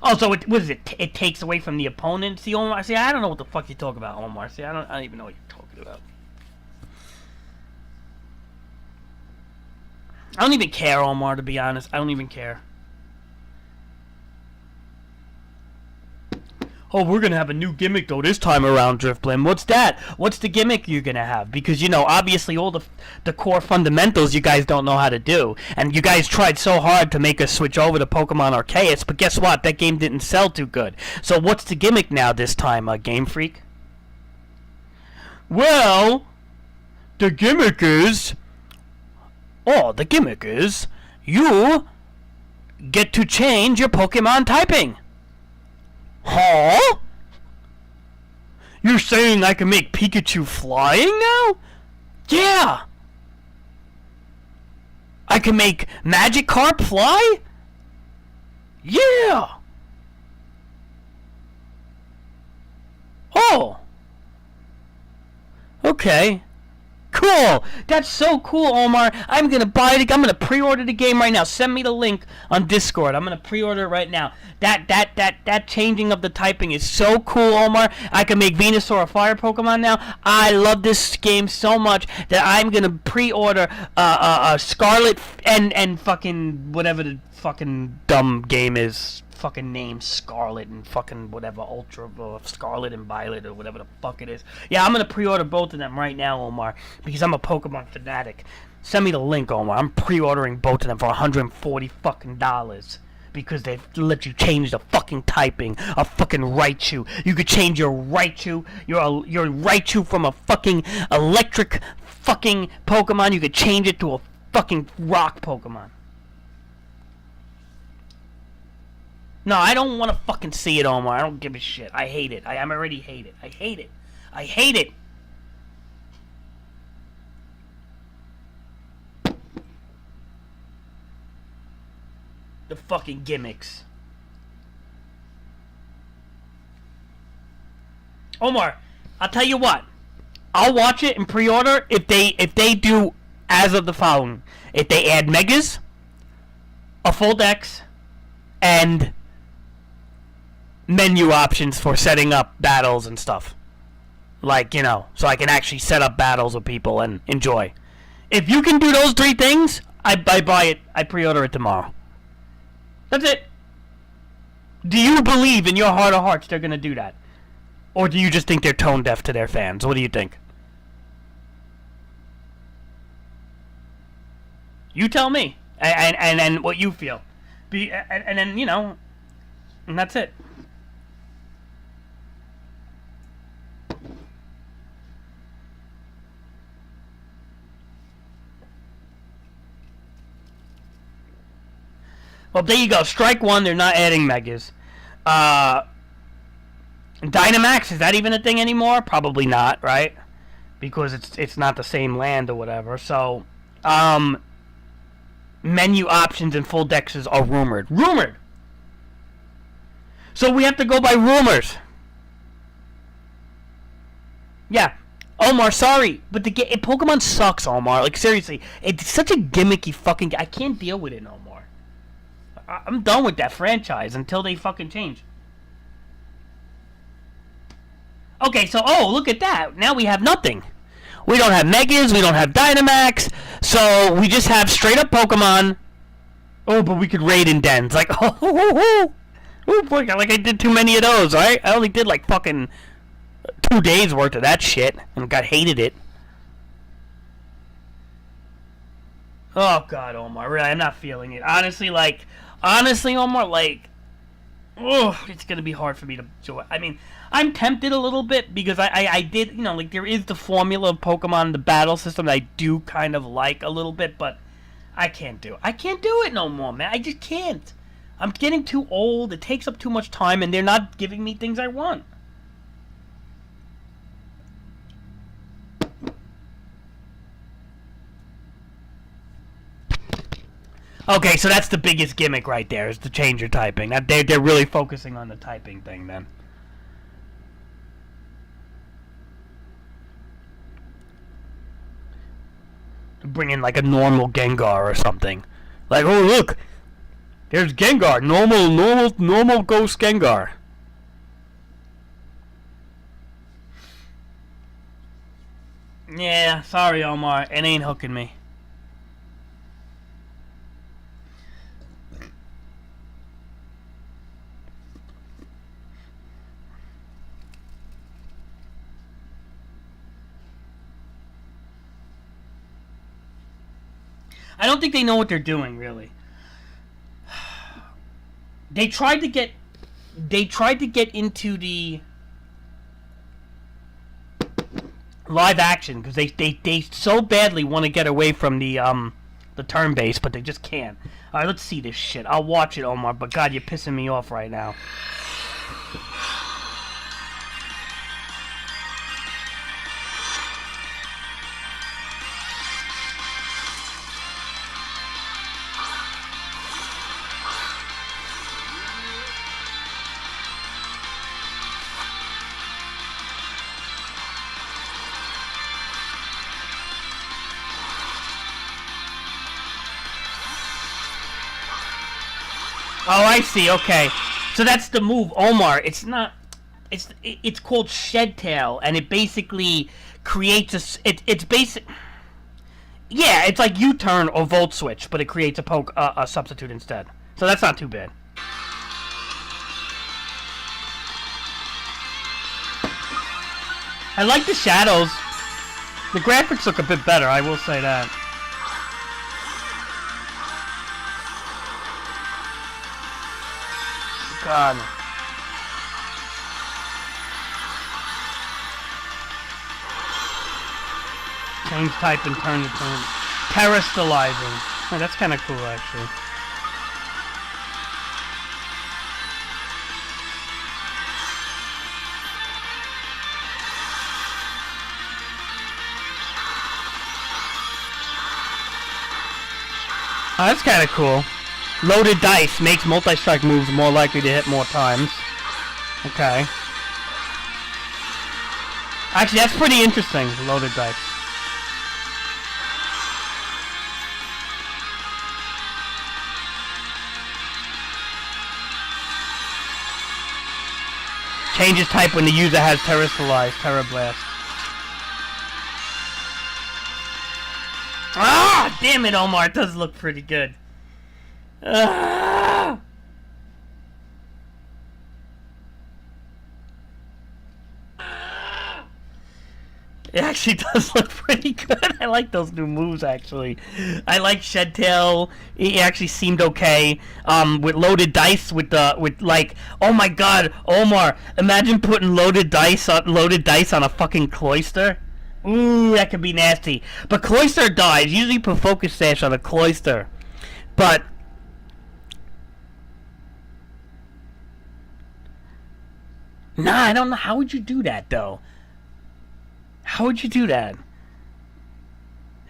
Oh, so it takes away from the opponent? See, Omar, I don't know what the fuck you talk about, Omar. I don't even know what you're talking about. I don't even care, Omar, to be honest. I don't even care. Oh, we're gonna have a new gimmick, though, this time around, Driftblim. What's that? What's the gimmick you're gonna have? Because, obviously all the core fundamentals you guys don't know how to do. And you guys tried so hard to make us switch over to Pokemon Arceus, but guess what? That game didn't sell too good. So what's the gimmick now this time, Game Freak? Well, the gimmick is... Oh, the gimmick is you get to change your Pokemon typing. Huh? You're saying I can make Pikachu flying now? Yeah. I can make Magikarp fly? Yeah! Oh! Okay. Cool! That's so cool, Omar. I'm gonna buy it. I'm gonna pre-order the game right now. Send me the link on Discord. I'm gonna pre-order it right now. That changing of the typing is so cool, Omar. I can make Venusaur a fire Pokemon now. I love this game so much that I'm gonna pre-order Scarlet and fucking whatever the fucking dumb game is. Fucking name Scarlet and fucking whatever Ultra Scarlet and Violet or whatever the fuck it is. Yeah, I'm gonna pre-order both of them right now, Omar, because I'm a Pokemon fanatic. Send me the link, Omar. I'm pre-ordering both of them for $140 fucking dollars because they let you change the fucking typing of fucking Raichu. You could change your Raichu, your Raichu from a fucking electric fucking Pokemon. You could change it to a fucking rock Pokemon. No, I don't want to fucking see it, Omar. I don't give a shit. I hate it. I already hate it. I hate it. I hate it. The fucking gimmicks. Omar, I'll tell you what. I'll watch it and pre-order if they do as of the following. If they add Megas, a full dex, and menu options for setting up battles and stuff. Like, you know, so I can actually set up battles with people and enjoy. If you can do those three things, I buy it. I pre-order it tomorrow. That's it. Do you believe in your heart of hearts they're going to do that? Or do you just think they're tone deaf to their fans? What do you think? You tell me. And what you feel. And then, you know, and that's it. Well, there you go. Strike one, they're not adding Megas. Dynamax, is that even a thing anymore? Probably not, right? Because it's not the same land or whatever. So, menu options and full dexes are rumored. Rumored! So we have to go by rumors. Yeah. Omar, sorry, but Pokemon sucks, Omar. Like, seriously. It's such a gimmicky fucking... I can't deal with it no more. I'm done with that franchise until they fucking change. Okay, so, oh, look at that. Now we have nothing. We don't have Megas, we don't have Dynamax, so we just have straight-up Pokemon. Oh, but we could raid in dens. Like, oh boy, like I did too many of those, right? I only did, like, fucking 2 days worth of that shit, and hated it. Oh, God, Omar, really, I'm not feeling it. Honestly, Omar, like, oh, it's gonna be hard for me to enjoy. I mean, I'm tempted a little bit because I did, you know, like, there is the formula of Pokemon, the battle system that I do kind of like a little bit, but I can't do it no more, man. I just can't. I'm getting too old. It takes up too much time, and they're not giving me things I want. Okay, so that's the biggest gimmick right there, is to change your typing. They're really focusing on the typing thing, then. Bring in, like, a normal Gengar or something. Like, oh, look! There's Gengar! Normal Ghost Gengar. Yeah, sorry, Omar. It ain't hooking me. I don't think they know what they're doing, really. They tried to get into the live action because they so badly want to get away from the turn-based, but they just can't. All right, let's see this shit. I'll watch it, Omar, but God, you're pissing me off right now. Oh, I see. Okay, so that's the move, Omar. It's not. It's called Shed Tail, and it basically creates it's basic. Yeah, it's like U-turn or Volt Switch, but it creates a substitute instead. So that's not too bad. I like the shadows. The graphics look a bit better, I will say that. God. Change type and turn to turn. Terastallizing. Oh, that's kind of cool, actually. Oh, that's kind of cool. Loaded dice makes multi-strike moves more likely to hit more times. Okay. Actually, that's pretty interesting, loaded dice. Changes type when the user has Terastallized, Terra Blast. Ah! Damn it, Omar, it does look pretty good. Ah! It actually does look pretty good. I like those new moves, actually. I like Shed Tail. It actually seemed okay. With loaded dice, with like, oh my god, Omar! Imagine putting loaded dice on a fucking Cloister. Ooh, that could be nasty. But Cloister dies. Usually put Focus Sash on a Cloister, but nah, I don't know. How would you do that though? How would you do that?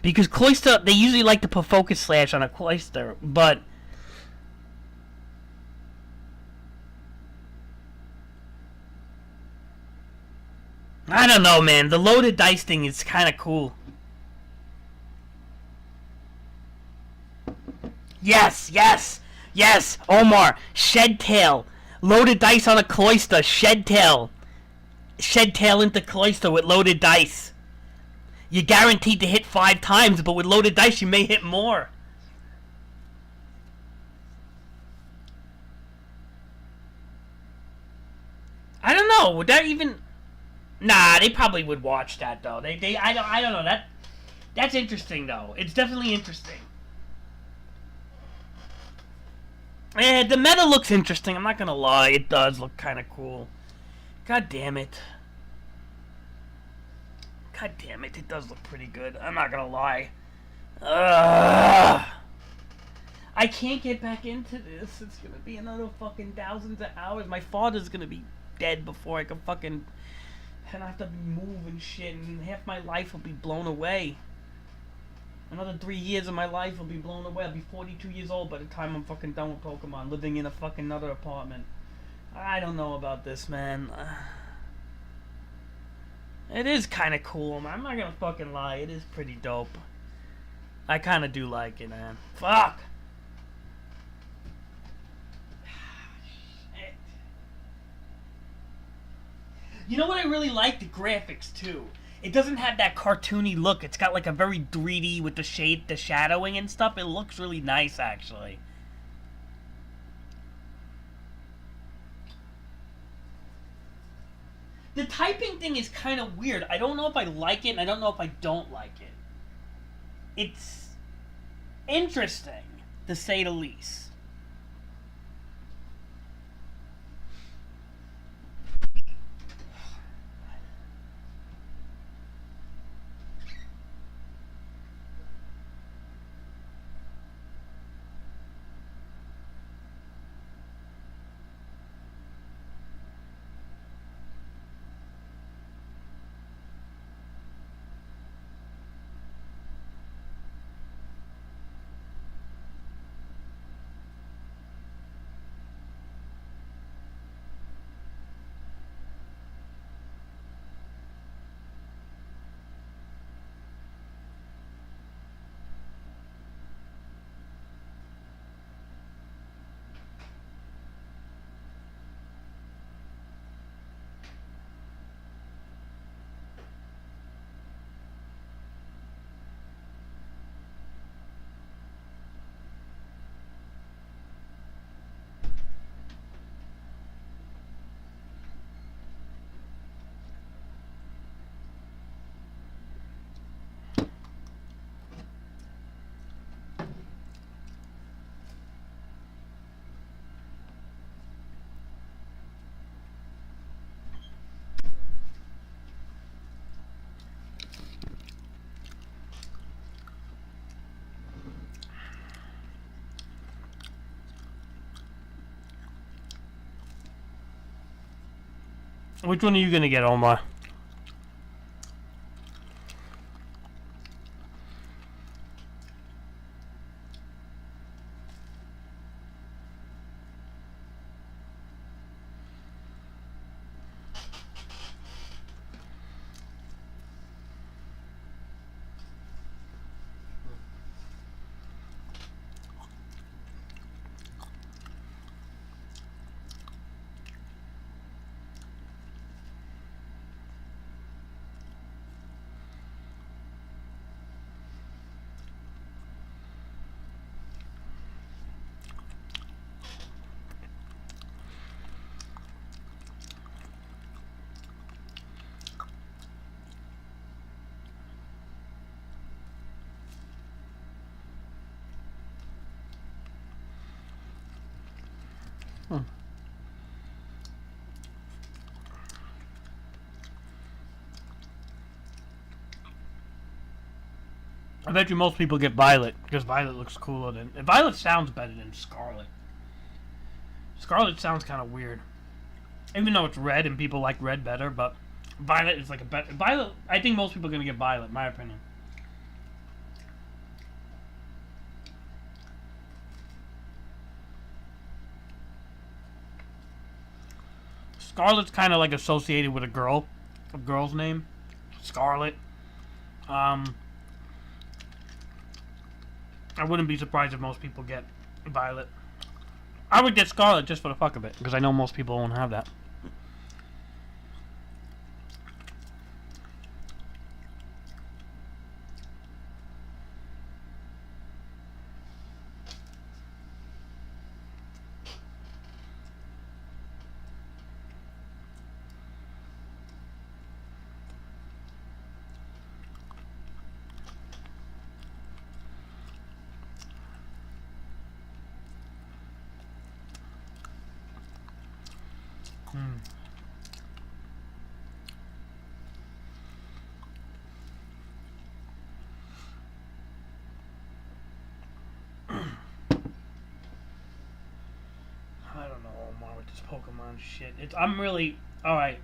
Because Cloister, they usually like to put Focus Slash on a Cloister, but I don't know, man. The loaded dice thing is kind of cool. Yes, yes, yes, Omar. Shed Tail. Loaded dice on a Cloister. Shed Tail. Shed Tail into Cloister with loaded dice. You're guaranteed to hit 5 times, but with loaded dice you may hit more. I don't know. Would that even? Nah, they probably would watch that though. I don't know. That's interesting though. It's definitely interesting. The meta looks interesting. I'm not gonna lie. It does look kind of cool. God damn it. God damn it, it does look pretty good. I'm not gonna lie. Ugh. I can't get back into this. It's gonna be another fucking thousands of hours. My father's gonna be dead before I can fucking... And I have to move and shit, and half my life will be blown away. Another 3 years of my life will be blown away. I'll be 42 years old by the time I'm fucking done with Pokemon, living in a fucking another apartment. I don't know about this, man. It is kind of cool, man. I'm not gonna fucking lie. It is pretty dope. I kind of do like it, man. Fuck! Shit. You know what I really like? The graphics, too. It doesn't have that cartoony look. It's got like a very 3D with the shadowing and stuff. It looks really nice, actually. The typing thing is kind of weird. I don't know if I like it, and I don't know if I don't like it. It's interesting, to say the least. Which one are you gonna get, Omar? I bet you most people get Violet, because Violet looks cooler than... Violet sounds better than Scarlet. Scarlet sounds kind of weird. Even though it's red and people like red better, but Violet is like a better... Violet, I think most people are going to get Violet, in my opinion. Scarlet's kind of like associated with a girl's name. Scarlet. I wouldn't be surprised if most people get Violet. I would get Scarlet just for the fuck of it, because I know most people won't have that. I don't know, Omar, with this Pokemon shit. I'm really alright.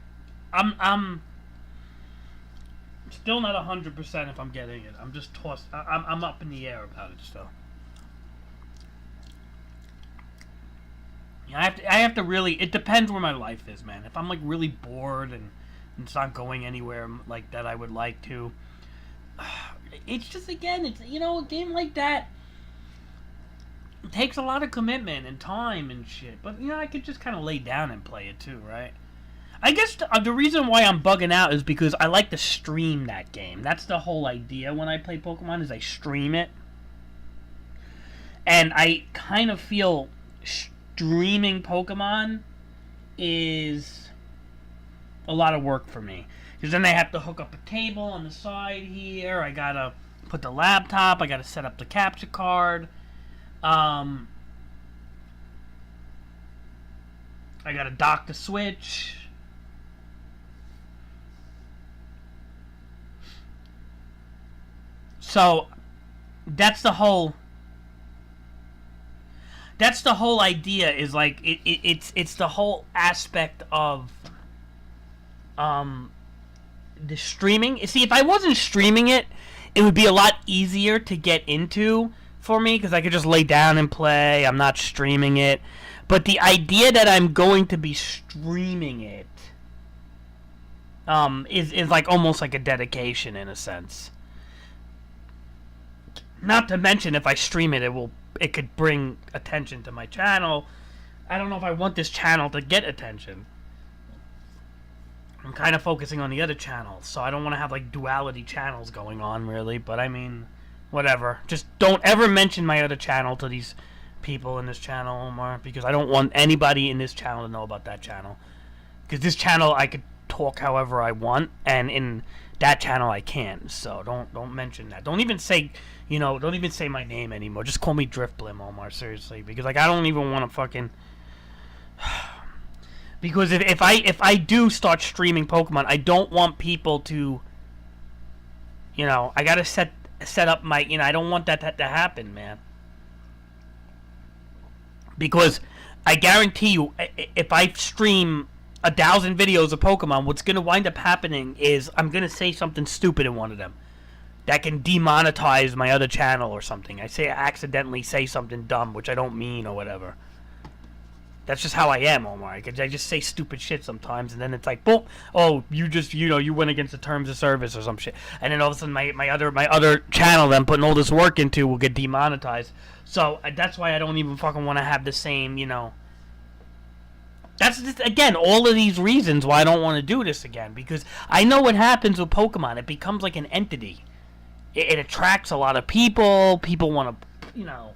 I'm still not 100% if I'm getting it. I'm just tossed. I'm up in the air about it still. Yeah, I have to really. It depends where my life is, man. If I'm like really bored and it's not going anywhere like that, I would like to. It's just, again, it's, you know, a game like that. It takes a lot of commitment and time and shit. But, you know, I could just kind of lay down and play it too, right? I guess the reason why I'm bugging out is because I like to stream that game. That's the whole idea when I play Pokemon, is I stream it. And I kind of feel streaming Pokemon is a lot of work for me. Because then I have to hook up a table on the side here. I gotta put the laptop. I gotta set up the capture card. I gotta dock the Switch. So that's the whole idea, is like it's the whole aspect of the streaming. See, if I wasn't streaming it, it would be a lot easier to get into for me, because I could just lay down and play. I'm not streaming it. But the idea that I'm going to be streaming it is like almost like a dedication in a sense. Not to mention, if I stream it, it could bring attention to my channel. I don't know if I want this channel to get attention. I'm kind of focusing on the other channels, so I don't want to have like duality channels going on, really. But I mean, whatever. Just don't ever mention my other channel to these people in this channel, Omar, because I don't want anybody in this channel to know about that channel. Because this channel, I could talk however I want, and in that channel I can. So don't mention that. Don't even say, don't even say my name anymore. Just call me Driftblim, Omar, seriously, because like I don't even want to fucking. Because if I do start streaming Pokemon, I don't want people to, I gotta set up my, I don't want that to happen, man. Because I guarantee you, if I stream 1,000 videos of Pokemon, what's going to wind up happening is I'm going to say something stupid in one of them that can demonetize my other channel or something. I accidentally say something dumb, which I don't mean or whatever. That's just how I am, Omar. I just say stupid shit sometimes, and then it's like, boom, oh, you went against the terms of service or some shit. And then all of a sudden my other channel that I'm putting all this work into will get demonetized. So that's why I don't even fucking want to have the same, That's just, again, all of these reasons why I don't want to do this again. Because I know what happens with Pokemon. It becomes like an entity. It attracts a lot of people. People want to,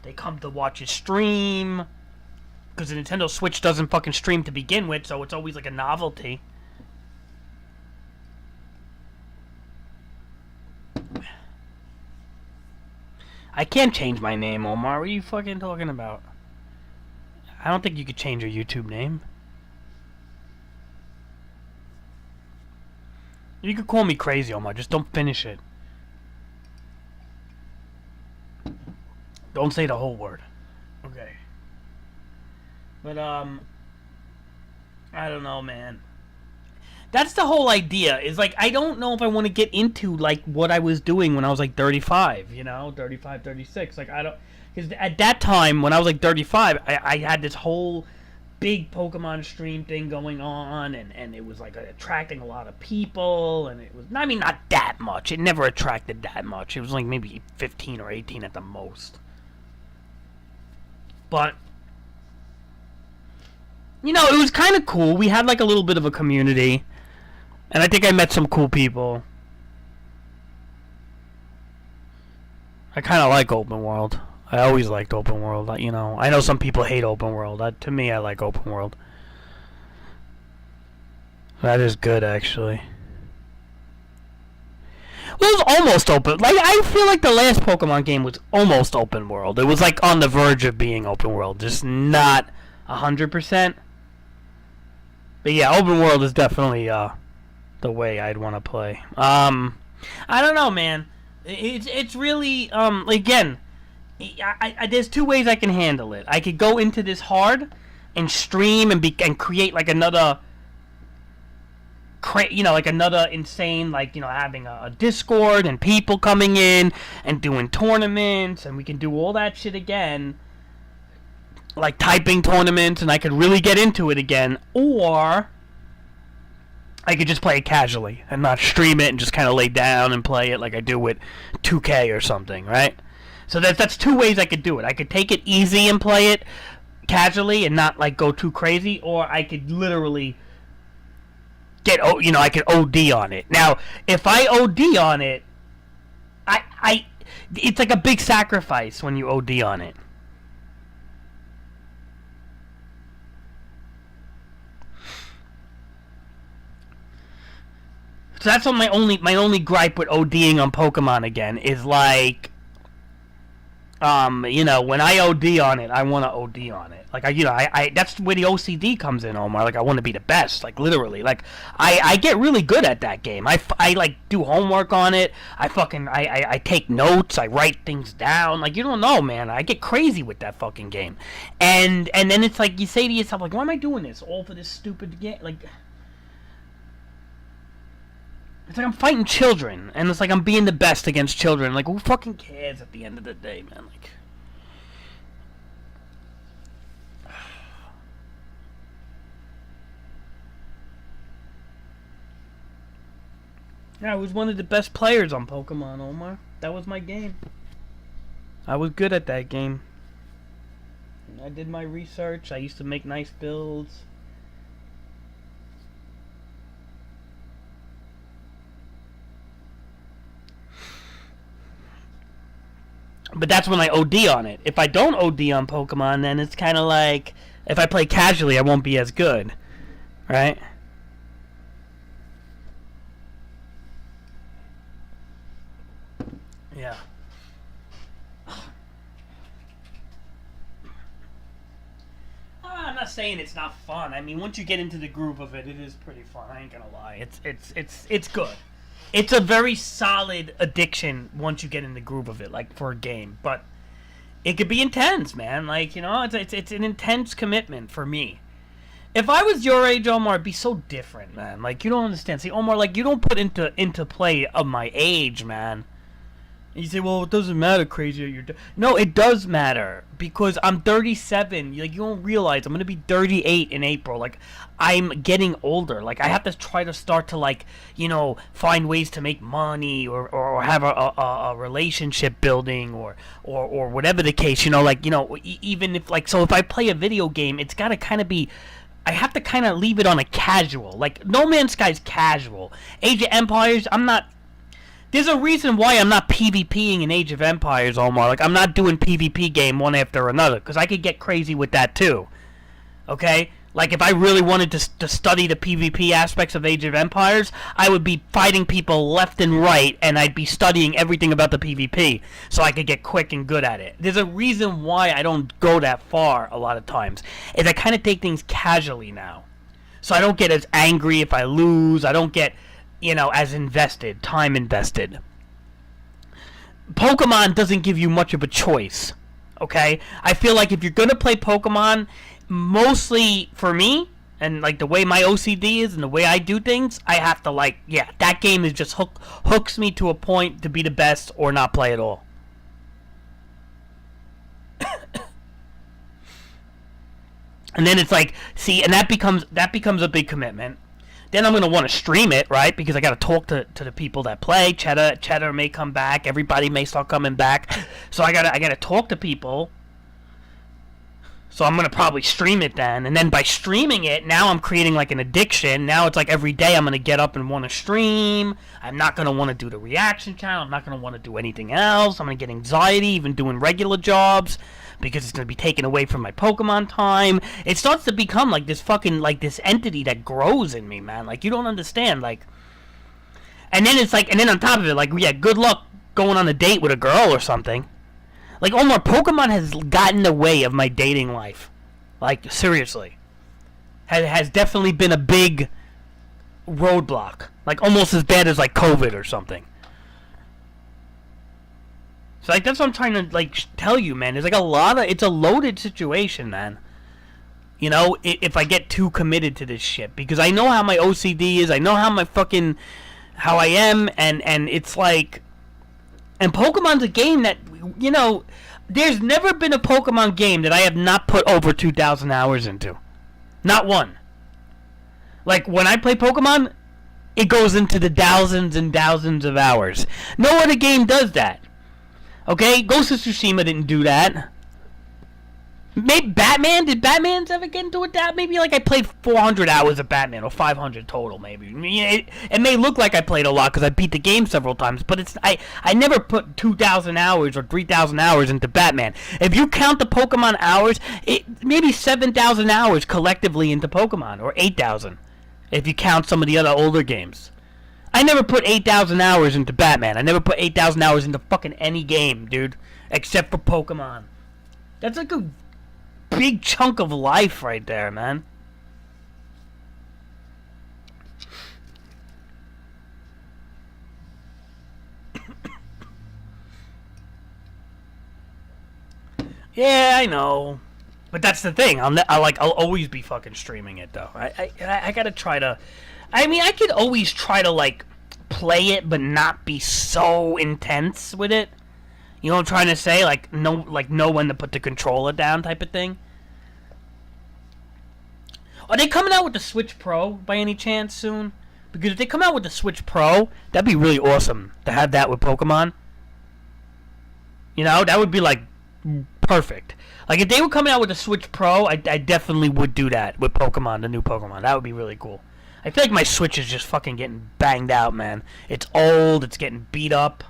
they come to watch it stream. Because the Nintendo Switch doesn't fucking stream to begin with, so it's always like a novelty. I can't change my name, Omar. What are you fucking talking about? I don't think you could change your YouTube name. You could call me crazy, Omar. Just don't finish it. Don't say the whole word. Okay. But, I don't know, man. That's the whole idea, is, like, I don't know if I want to get into, like, what I was doing when I was, like, 35, 35, 36. Like, I don't... Because at that time, when I was, like, 35, I had this whole big Pokemon stream thing going on, and it was, like, attracting a lot of people, and it was... I mean, not that much. It never attracted that much. It was, like, maybe 15 or 18 at the most. But... it was kind of cool. We had, like, a little bit of a community. And I think I met some cool people. I kind of like open world. I always liked open world. I know some people hate open world. To me, I like open world. That is good, actually. Well, it was almost open. Like, I feel like the last Pokemon game was almost open world. It was, like, on the verge of being open world. Just not 100%. But yeah, open world is definitely the way I'd want to play. I don't know, man. It's really again, there's two ways I can handle it. I could go into this hard and stream and create like another like another insane, like, having a Discord and people coming in and doing tournaments, and we can do all that shit again. Like typing tournaments, and I could really get into it again, or I could just play it casually and not stream it and just kind of lay down and play it like I do with 2K or something, right? So that's two ways I could do it. I could take it easy and play it casually and not like go too crazy, or I could literally I could OD on it. Now, if I OD on it, it's like a big sacrifice when you OD on it. So that's what my only gripe with ODing on Pokemon again is, like, when I OD on it, I want to OD on it. Like, I that's where the OCD comes in, Omar. Like, I want to be the best, like, literally. Like, I get really good at that game. I like, do homework on it. I take notes. I write things down. Like, you don't know, man. I get crazy with that fucking game. And then it's like, you say to yourself, like, why am I doing this? All for this stupid game? Like... It's like I'm fighting children, and it's like I'm being the best against children. Like, who fucking cares at the end of the day, man? Like, yeah, I was one of the best players on Pokemon, Omar. That was my game. I was good at that game. I did my research. I used to make nice builds. But that's when I OD on it. If I don't OD on Pokemon, then it's kind of like, if I play casually, I won't be as good. Right? Yeah. I'm not saying it's not fun. I mean, once you get into the groove of it, it is pretty fun. I ain't gonna lie. It's good. It's a very solid addiction once you get in the groove of it, like, for a game. But it could be intense, man. Like, it's an intense commitment for me. If I was your age, Omar, it'd be so different, man. Like, you don't understand. See, Omar, like, you don't put into play of my age, man. And you say, well, it doesn't matter, crazy. No, it does matter. Because I'm 37. Like, you don't realize I'm going to be 38 in April. Like, I'm getting older. Like, I have to try to start to, like, you know, find ways to make money or have a relationship building or whatever the case. You know, like, you know, even if, like, so if I play a video game, it's got to kind of be... I have to kind of leave it on a casual. Like, No Man's Sky's casual. Age of Empires, I'm not... There's a reason why I'm not PvPing in Age of Empires, Omar. Like, I'm not doing PvP game one after another, because I could get crazy with that, too. Okay? Like, if I really wanted to study the PvP aspects of Age of Empires, I would be fighting people left and right, and I'd be studying everything about the PvP, so I could get quick and good at it. There's a reason why I don't go that far a lot of times, is I kind of take things casually now. So I don't get as angry if I lose, I don't get, you know, as invested, time invested. Pokemon doesn't give you much of a choice, okay? I feel like if you're going to play Pokemon... Mostly for me, and like the way my OCD is and the way I do things, I have to like, yeah, that game is just hooks me to a point to be the best or not play at all. And then it's like, see, and that becomes a big commitment. Then I'm gonna want to stream it, right? Because I gotta talk to the people that play. Cheddar may come back. Everybody may start coming back. So I gotta talk to people. So I'm going to probably stream it then. And then by streaming it, now I'm creating like an addiction. Now it's like every day I'm going to get up and want to stream. I'm not going to want to do the reaction channel. I'm not going to want to do anything else. I'm going to get anxiety even doing regular jobs because it's going to be taken away from my Pokemon time. It starts to become like this fucking, like this entity that grows in me, man. Like, you don't understand. Like, and then it's like, and then on top of it, like, yeah, good luck going on a date with a girl or something. Like, Omar, Pokemon has gotten in the way of my dating life. Like, seriously. Has definitely been a big roadblock. Like, almost as bad as, like, COVID or something. So, like, that's what I'm trying to, like, tell you, man. There's, like, it's a loaded situation, man. You know, if I get too committed to this shit. Because I know how my OCD is. I know how how I am. And it's, like... And Pokemon's a game that, you know, there's never been a Pokemon game that I have not put over 2,000 hours into. Not one. Like, when I play Pokemon, it goes into the thousands and thousands of hours. No other game does that. Okay? Ghost of Tsushima didn't do that. Maybe Batman? Did Batman's ever get into it? That maybe like I played 400 hours of Batman or 500 total. Maybe it may look like I played a lot because I beat the game several times, but it's I never put 2,000 hours or 3,000 hours into Batman. If you count the Pokemon hours, it maybe 7,000 hours collectively into Pokemon or 8,000 if you count some of the other older games. I never put 8,000 hours into Batman. I never put 8,000 hours into fucking any game, dude, except for Pokemon. That's like a big chunk of life right there, man. Yeah, I know, but that's the thing. I'll always be fucking streaming it though. I gotta try to. I mean, I could always try to like play it, but not be so intense with it. You know what I'm trying to say? Like know when to put the controller down type of thing. Are they coming out with the Switch Pro by any chance soon? Because if they come out with the Switch Pro, that'd be really awesome to have that with Pokemon. You know, that would be like perfect. Like if they were coming out with the Switch Pro, I definitely would do that with Pokemon, the new Pokemon. That would be really cool. I feel like my Switch is just fucking getting banged out, man. It's old, it's getting beat up.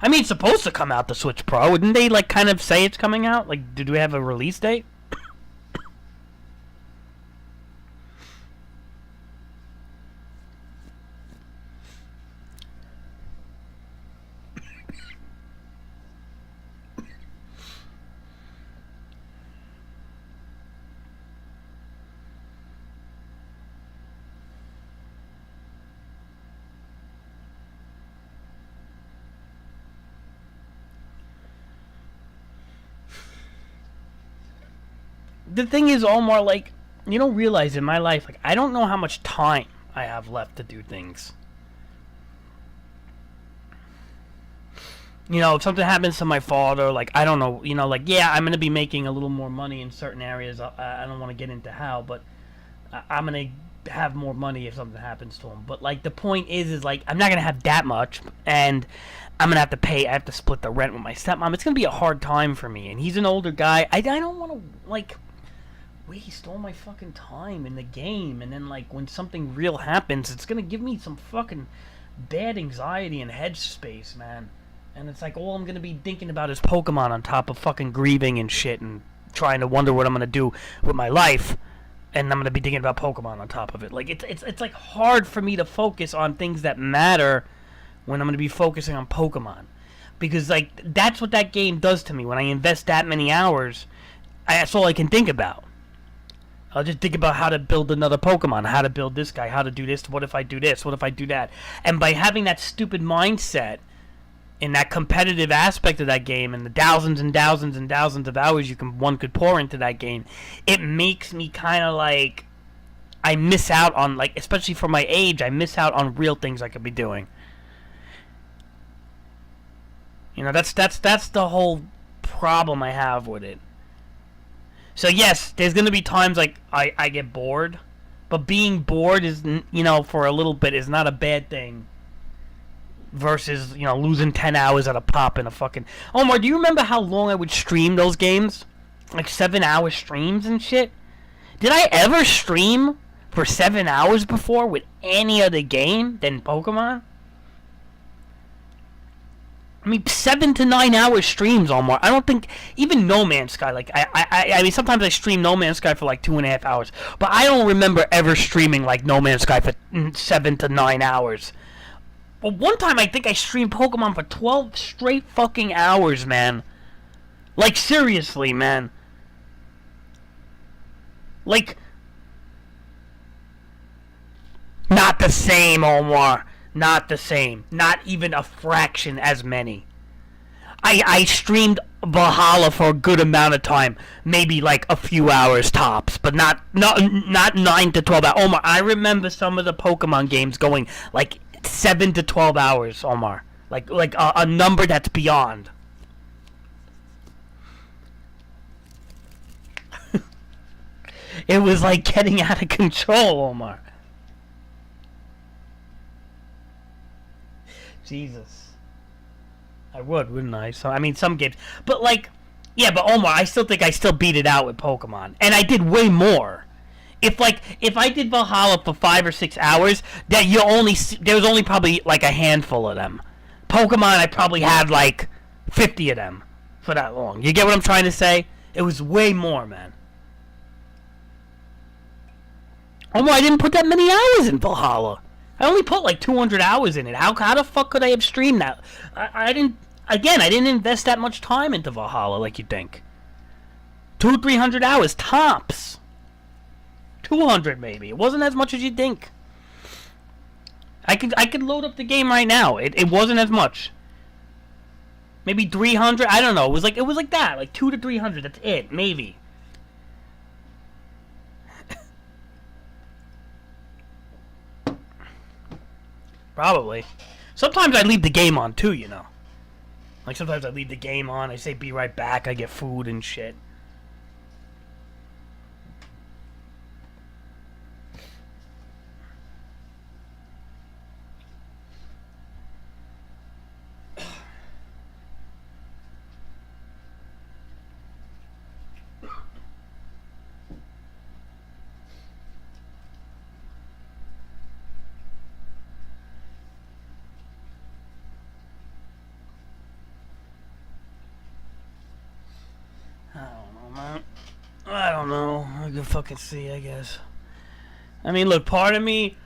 I mean, it's supposed to come out, the Switch Pro. Didn't they, like, kind of say it's coming out? Like, did we have a release date? the thing is, Omar, like, you don't realize in my life, like, I don't know how much time I have left to do things. You know, if something happens to my father, like, I don't know, you know, like, yeah, I'm going to be making a little more money in certain areas. I don't want to get into how, but I'm going to have more money if something happens to him. But, like, the point is, like, I'm not going to have that much, and I'm going to have to pay, I have to split the rent with my stepmom. It's going to be a hard time for me, and he's an older guy. I don't want to, like, waste all my fucking time in the game, and then, like, when something real happens, it's going to give me some fucking bad anxiety and headspace, man. And it's like, all I'm going to be thinking about is Pokemon on top of fucking grieving and shit and trying to wonder what I'm going to do with my life. And I'm going to be thinking about Pokemon on top of it. Like, it's like hard for me to focus on things that matter when I'm going to be focusing on Pokemon. Because, like, that's what that game does to me. When I invest that many hours, that's all I can think about. I'll just think about how to build another Pokemon, how to build this guy, how to do this, what if I do this, what if I do that. And by having that stupid mindset, in that competitive aspect of that game, and the thousands and thousands and thousands of hours one could pour into that game, it makes me kind of like, I miss out on, like, especially for my age, I miss out on real things I could be doing. You know, that's the whole problem I have with it. So yes, there's gonna be times like I get bored, but being bored is, you know, for a little bit is not a bad thing. Versus, you know, losing 10 hours at a pop in a fucking... Omar, do you remember how long I would stream those games? Like 7-hour streams and shit? Did I ever stream for 7 hours before with any other game than Pokemon? I mean, 7 to 9 hour streams, Omar. I don't think... Even No Man's Sky, like, I mean, sometimes I stream No Man's Sky for like 2.5 hours. But I don't remember ever streaming like No Man's Sky for 7 to 9 hours. But one time I think I streamed Pokemon for 12 straight fucking hours, man. Like, seriously, man. Like, not the same, Omar. Not the same. Not even a fraction as many. I streamed Valhalla for a good amount of time. Maybe like a few hours tops. But not 9 to 12 hours. Omar, I remember some of the Pokemon games going like 7 to 12 hours, Omar. Like a number that's beyond. It was like getting out of control, Omar. Jesus. I would, wouldn't I? So, I mean, some games. But, like, yeah, but Omar, I still think I still beat it out with Pokemon. And I did way more. If I did Valhalla for 5 or 6 hours, there was only probably like a handful of them. Pokemon, I probably had like 50 of them for that long. You get what I'm trying to say? It was way more, man. Omar, I didn't put that many hours in Valhalla. I only put like 200 hours in it. How the fuck could I have streamed that? I didn't invest that much time into Valhalla like you think. 200-300 hours tops. 200 maybe. It wasn't as much as you think. I could load up the game right now. It wasn't as much. Maybe 300. I don't know. It was like that. Like 200 to 300. That's it. Maybe. Probably. Sometimes I leave the game on too, you know. Like sometimes I leave the game on. I say be right back. I get food and shit. I don't know. I can fucking see, I guess. I mean, look, part of me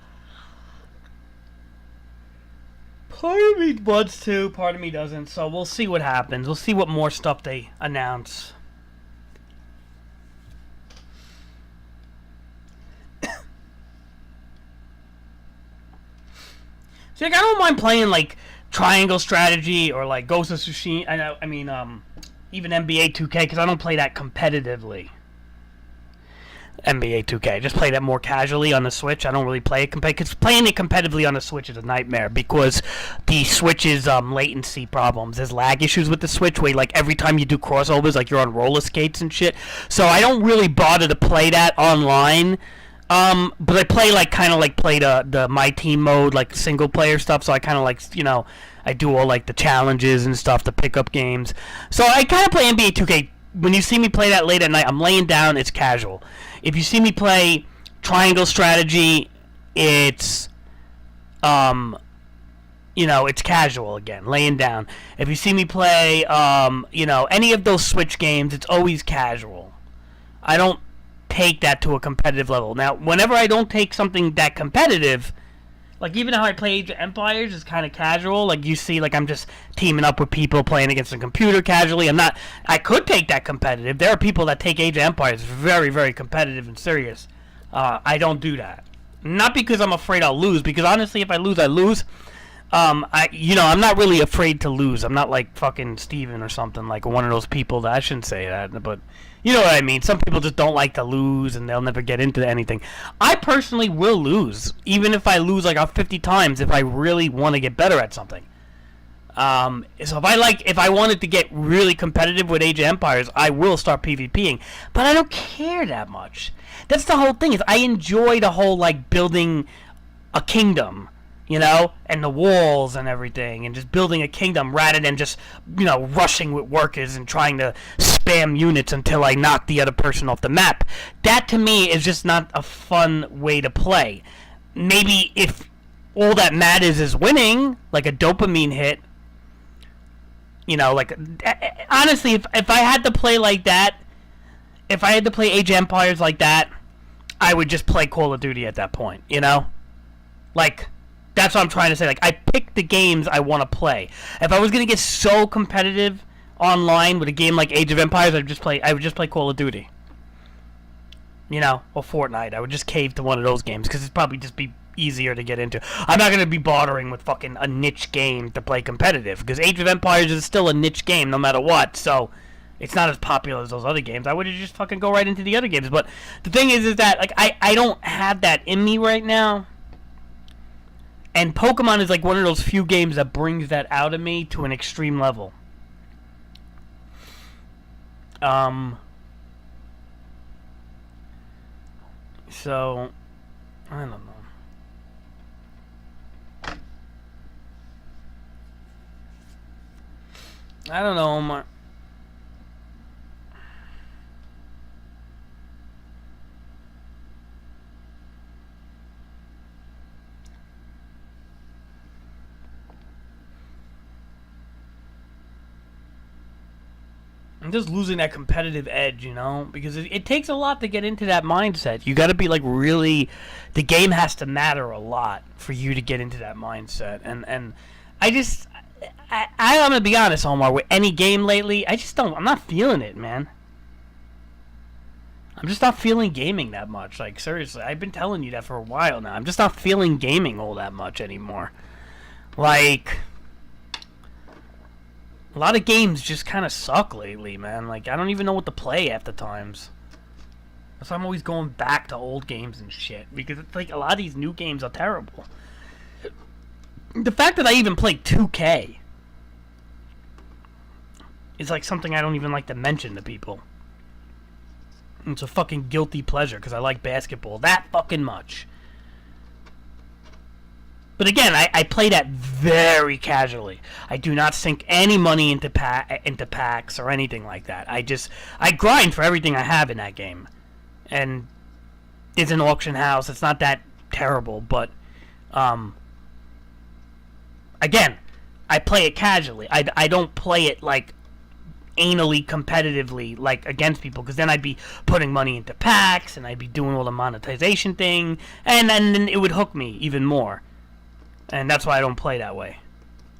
wants to, part of me doesn't. So we'll see what happens. We'll see what more stuff they announce. See, like, I don't mind playing, like, Triangle Strategy or, like, Ghost of Tsushima. I mean, even NBA 2K, because I don't play that competitively. NBA 2K. I just play that more casually on the Switch. I don't really play it because playing it competitively on the Switch is a nightmare because the Switch's latency problems. There's lag issues with the Switch where like every time you do crossovers, like you're on roller skates and shit. So I don't really bother to play that online. But I play play the My Team mode, like single player stuff. So I kind of like, you know, I do all like the challenges and stuff to pick up games. So I kind of play NBA 2K. When you see me play that late at night, I'm laying down. It's casual. If you see me play Triangle Strategy, it's you know, it's casual again, laying down. If you see me play you know, any of those Switch games, it's always casual. I don't take that to a competitive level. Now, whenever I don't take something that competitive, like even how I play Age of Empires is kind of casual. Like you see, like I'm just teaming up with people playing against a computer casually. I could take that competitive. There are people that take Age of Empires very, very competitive and serious. I don't do that. Not because I'm afraid I'll lose, because honestly, if I lose, I lose. I'm not really afraid to lose. I'm not like fucking Steven or something, like one of those people that, I shouldn't say that, but you know what I mean. Some people just don't like to lose and they'll never get into anything. I personally will lose, even if I lose like 50 times, if I really want to get better at something. So if I wanted to get really competitive with Age of Empires, I will start PvPing, but I don't care that much. That's the whole thing, is I enjoy the whole like building a kingdom, you know, and the walls and everything, and just building a kingdom rather than just, you know, rushing with workers and trying to spam units until I knock the other person off the map. That to me is just not a fun way to play. Maybe if all that matters is winning, like a dopamine hit, you know, like, honestly, if I had to play like that, if I had to play Age of Empires like that, I would just play Call of Duty at that point, you know? Like, that's what I'm trying to say. Like, I pick the games I want to play. If I was going to get so competitive online with a game like Age of Empires, I would just play Call of Duty. You know, or Fortnite. I would just cave to one of those games because it'd probably just be easier to get into. I'm not going to be bartering with fucking a niche game to play competitive, because Age of Empires is still a niche game no matter what, so it's not as popular as those other games. I would just fucking go right into the other games. But the thing is that like I don't have that in me right now. And Pokemon is like one of those few games that brings that out of me to an extreme level. So, I don't know. I don't know, Omar. I'm just losing that competitive edge, you know, because it takes a lot to get into that mindset. You got to be like really, the game has to matter a lot for you to get into that mindset. And I'm gonna be honest, Omar, with any game lately, I'm not feeling it, man. I'm just not feeling gaming that much. Like, seriously, I've been telling you that for a while now. I'm just not feeling gaming all that much anymore. Like, a lot of games just kind of suck lately, man. Like, I don't even know what to play half the times. That's why I'm always going back to old games and shit, because it's like a lot of these new games are terrible. The fact that I even play 2K is like something I don't even like to mention to people. It's a fucking guilty pleasure because I like basketball that fucking much. But again, I play that very casually. I do not sink any money into packs or anything like that. I grind for everything I have in that game. And it's an auction house. It's not that terrible, but again, I play it casually. I don't play it like anally competitively, like against people, because then I'd be putting money into packs and I'd be doing all the monetization thing, and then it would hook me even more. And that's why I don't play that way.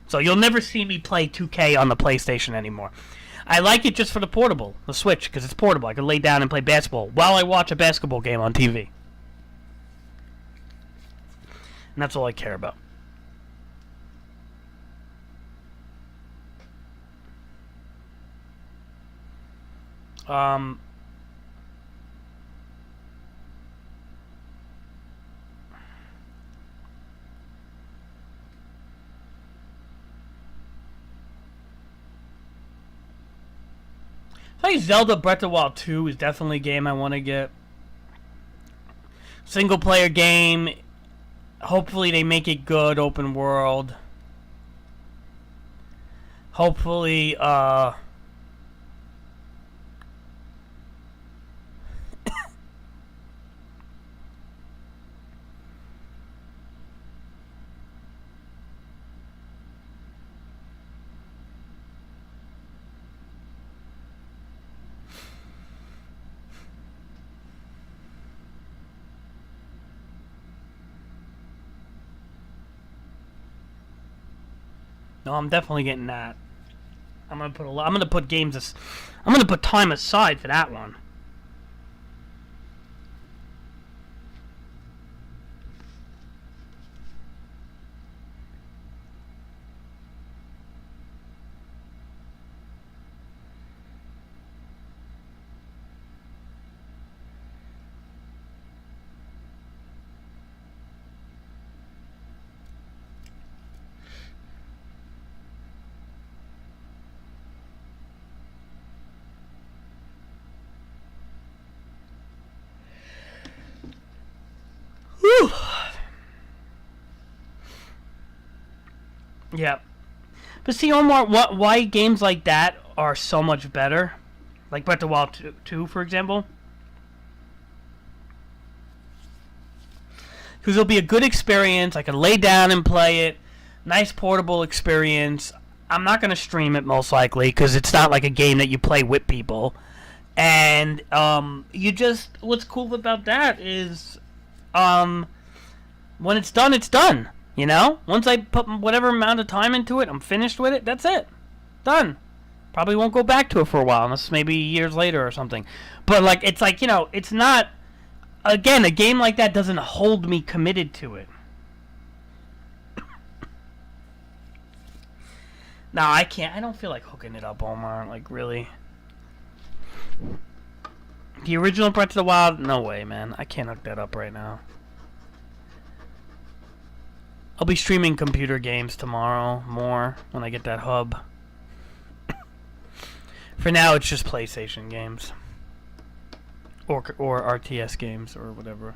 So you'll never see me play 2K on the PlayStation anymore. I like it just for the portable, the Switch, because it's portable. I can lay down and play basketball while I watch a basketball game on TV. And that's all I care about. Play Zelda Breath of the Wild 2 is definitely a game I want to get. Single player game. Hopefully they make it good, open world. Hopefully, no, I'm definitely getting that. I'm gonna put I'm gonna put games. I'm gonna put time aside for that one. Whew. Yeah. But see, Omar, why games like that are so much better? Like Breath of the Wild 2, for example. Because it'll be a good experience. I can lay down and play it. Nice portable experience. I'm not going to stream it most likely because it's not like a game that you play with people. And what's cool about that is when it's done, it's done. You know? Once I put whatever amount of time into it, I'm finished with it, that's it. Done. Probably won't go back to it for a while, unless maybe years later or something. But, like, it's like, you know, it's not... Again, a game like that doesn't hold me committed to it. No, I can't. I don't feel like hooking it up, Omar. Like, really. The original Breath of the Wild? No way, man. I can't hook that up right now. I'll be streaming computer games tomorrow more when I get that hub. For now, it's just PlayStation games. Or RTS games or whatever.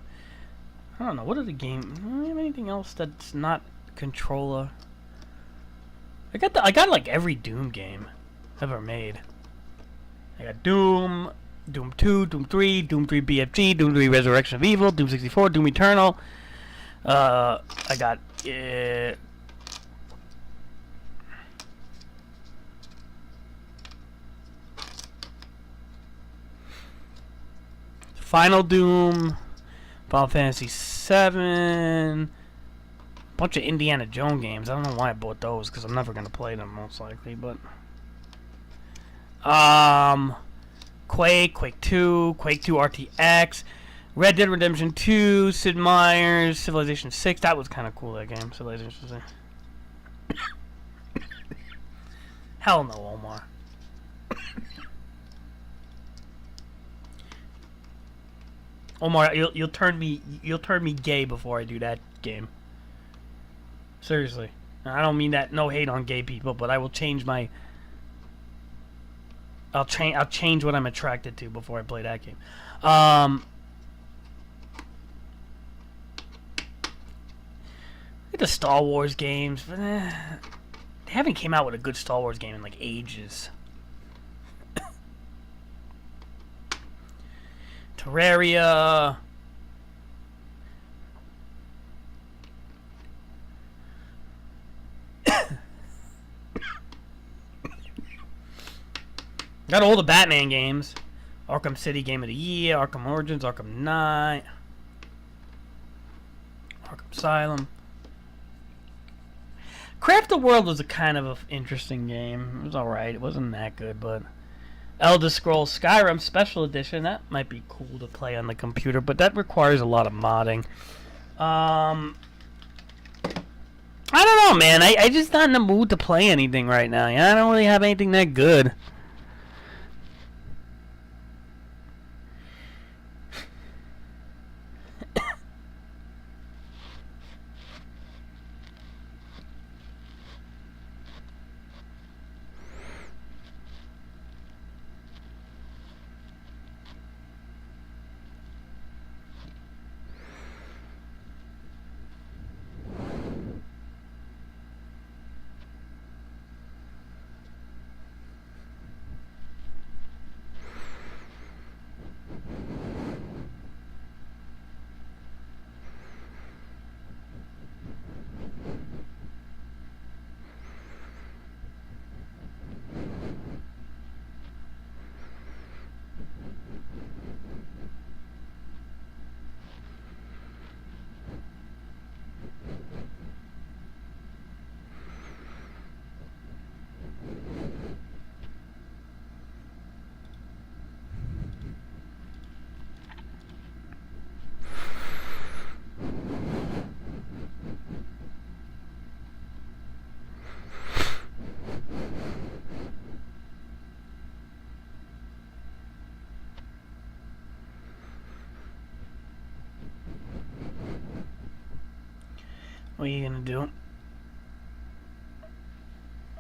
I don't know. What are the games? Do I have anything else that's not controller? I got like every Doom game ever made. I got Doom, Doom 2, Doom 3, Doom 3 BFG, Doom 3 Resurrection of Evil, Doom 64, Doom Eternal. I got Final Doom, Final Fantasy 7, bunch of Indiana Jones games. I don't know why I bought those because I'm never gonna play them most likely, but Quake 2, Quake 2 RTX, Red Dead Redemption 2, Sid Meier's, Civilization 6. That was kind of cool, that game. Civilization 6. Hell no, Omar. Omar, you'll turn me gay before I do that game. Seriously. I don't mean that, no hate on gay people, but I will change my... I'll change what I'm attracted to before I play that game. The Star Wars games, but they haven't came out with a good Star Wars game in like ages. Terraria. Got all the Batman games. Arkham City Game of the Year, Arkham Origins, Arkham Knight, Arkham Asylum. Craft the World was a kind of an interesting game. It was alright. It wasn't that good, but... Elder Scrolls Skyrim Special Edition, that might be cool to play on the computer, but that requires a lot of modding. I don't know, man. I just not in the mood to play anything right now. I don't really have anything that good. What are you gonna do?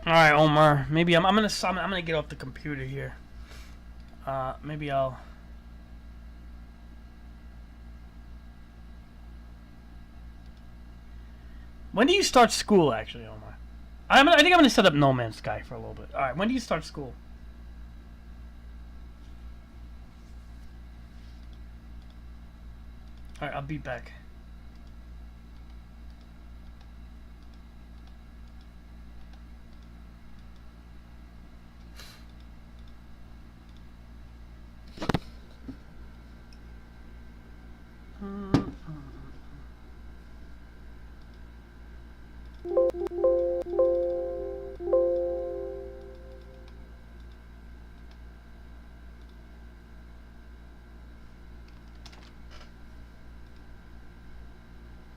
All right, Omar. Maybe I'm gonna get off the computer here. Maybe I'll. When do you start school, actually, Omar? I think I'm gonna set up No Man's Sky for a little bit. All right, when do you start school? All right, I'll be back.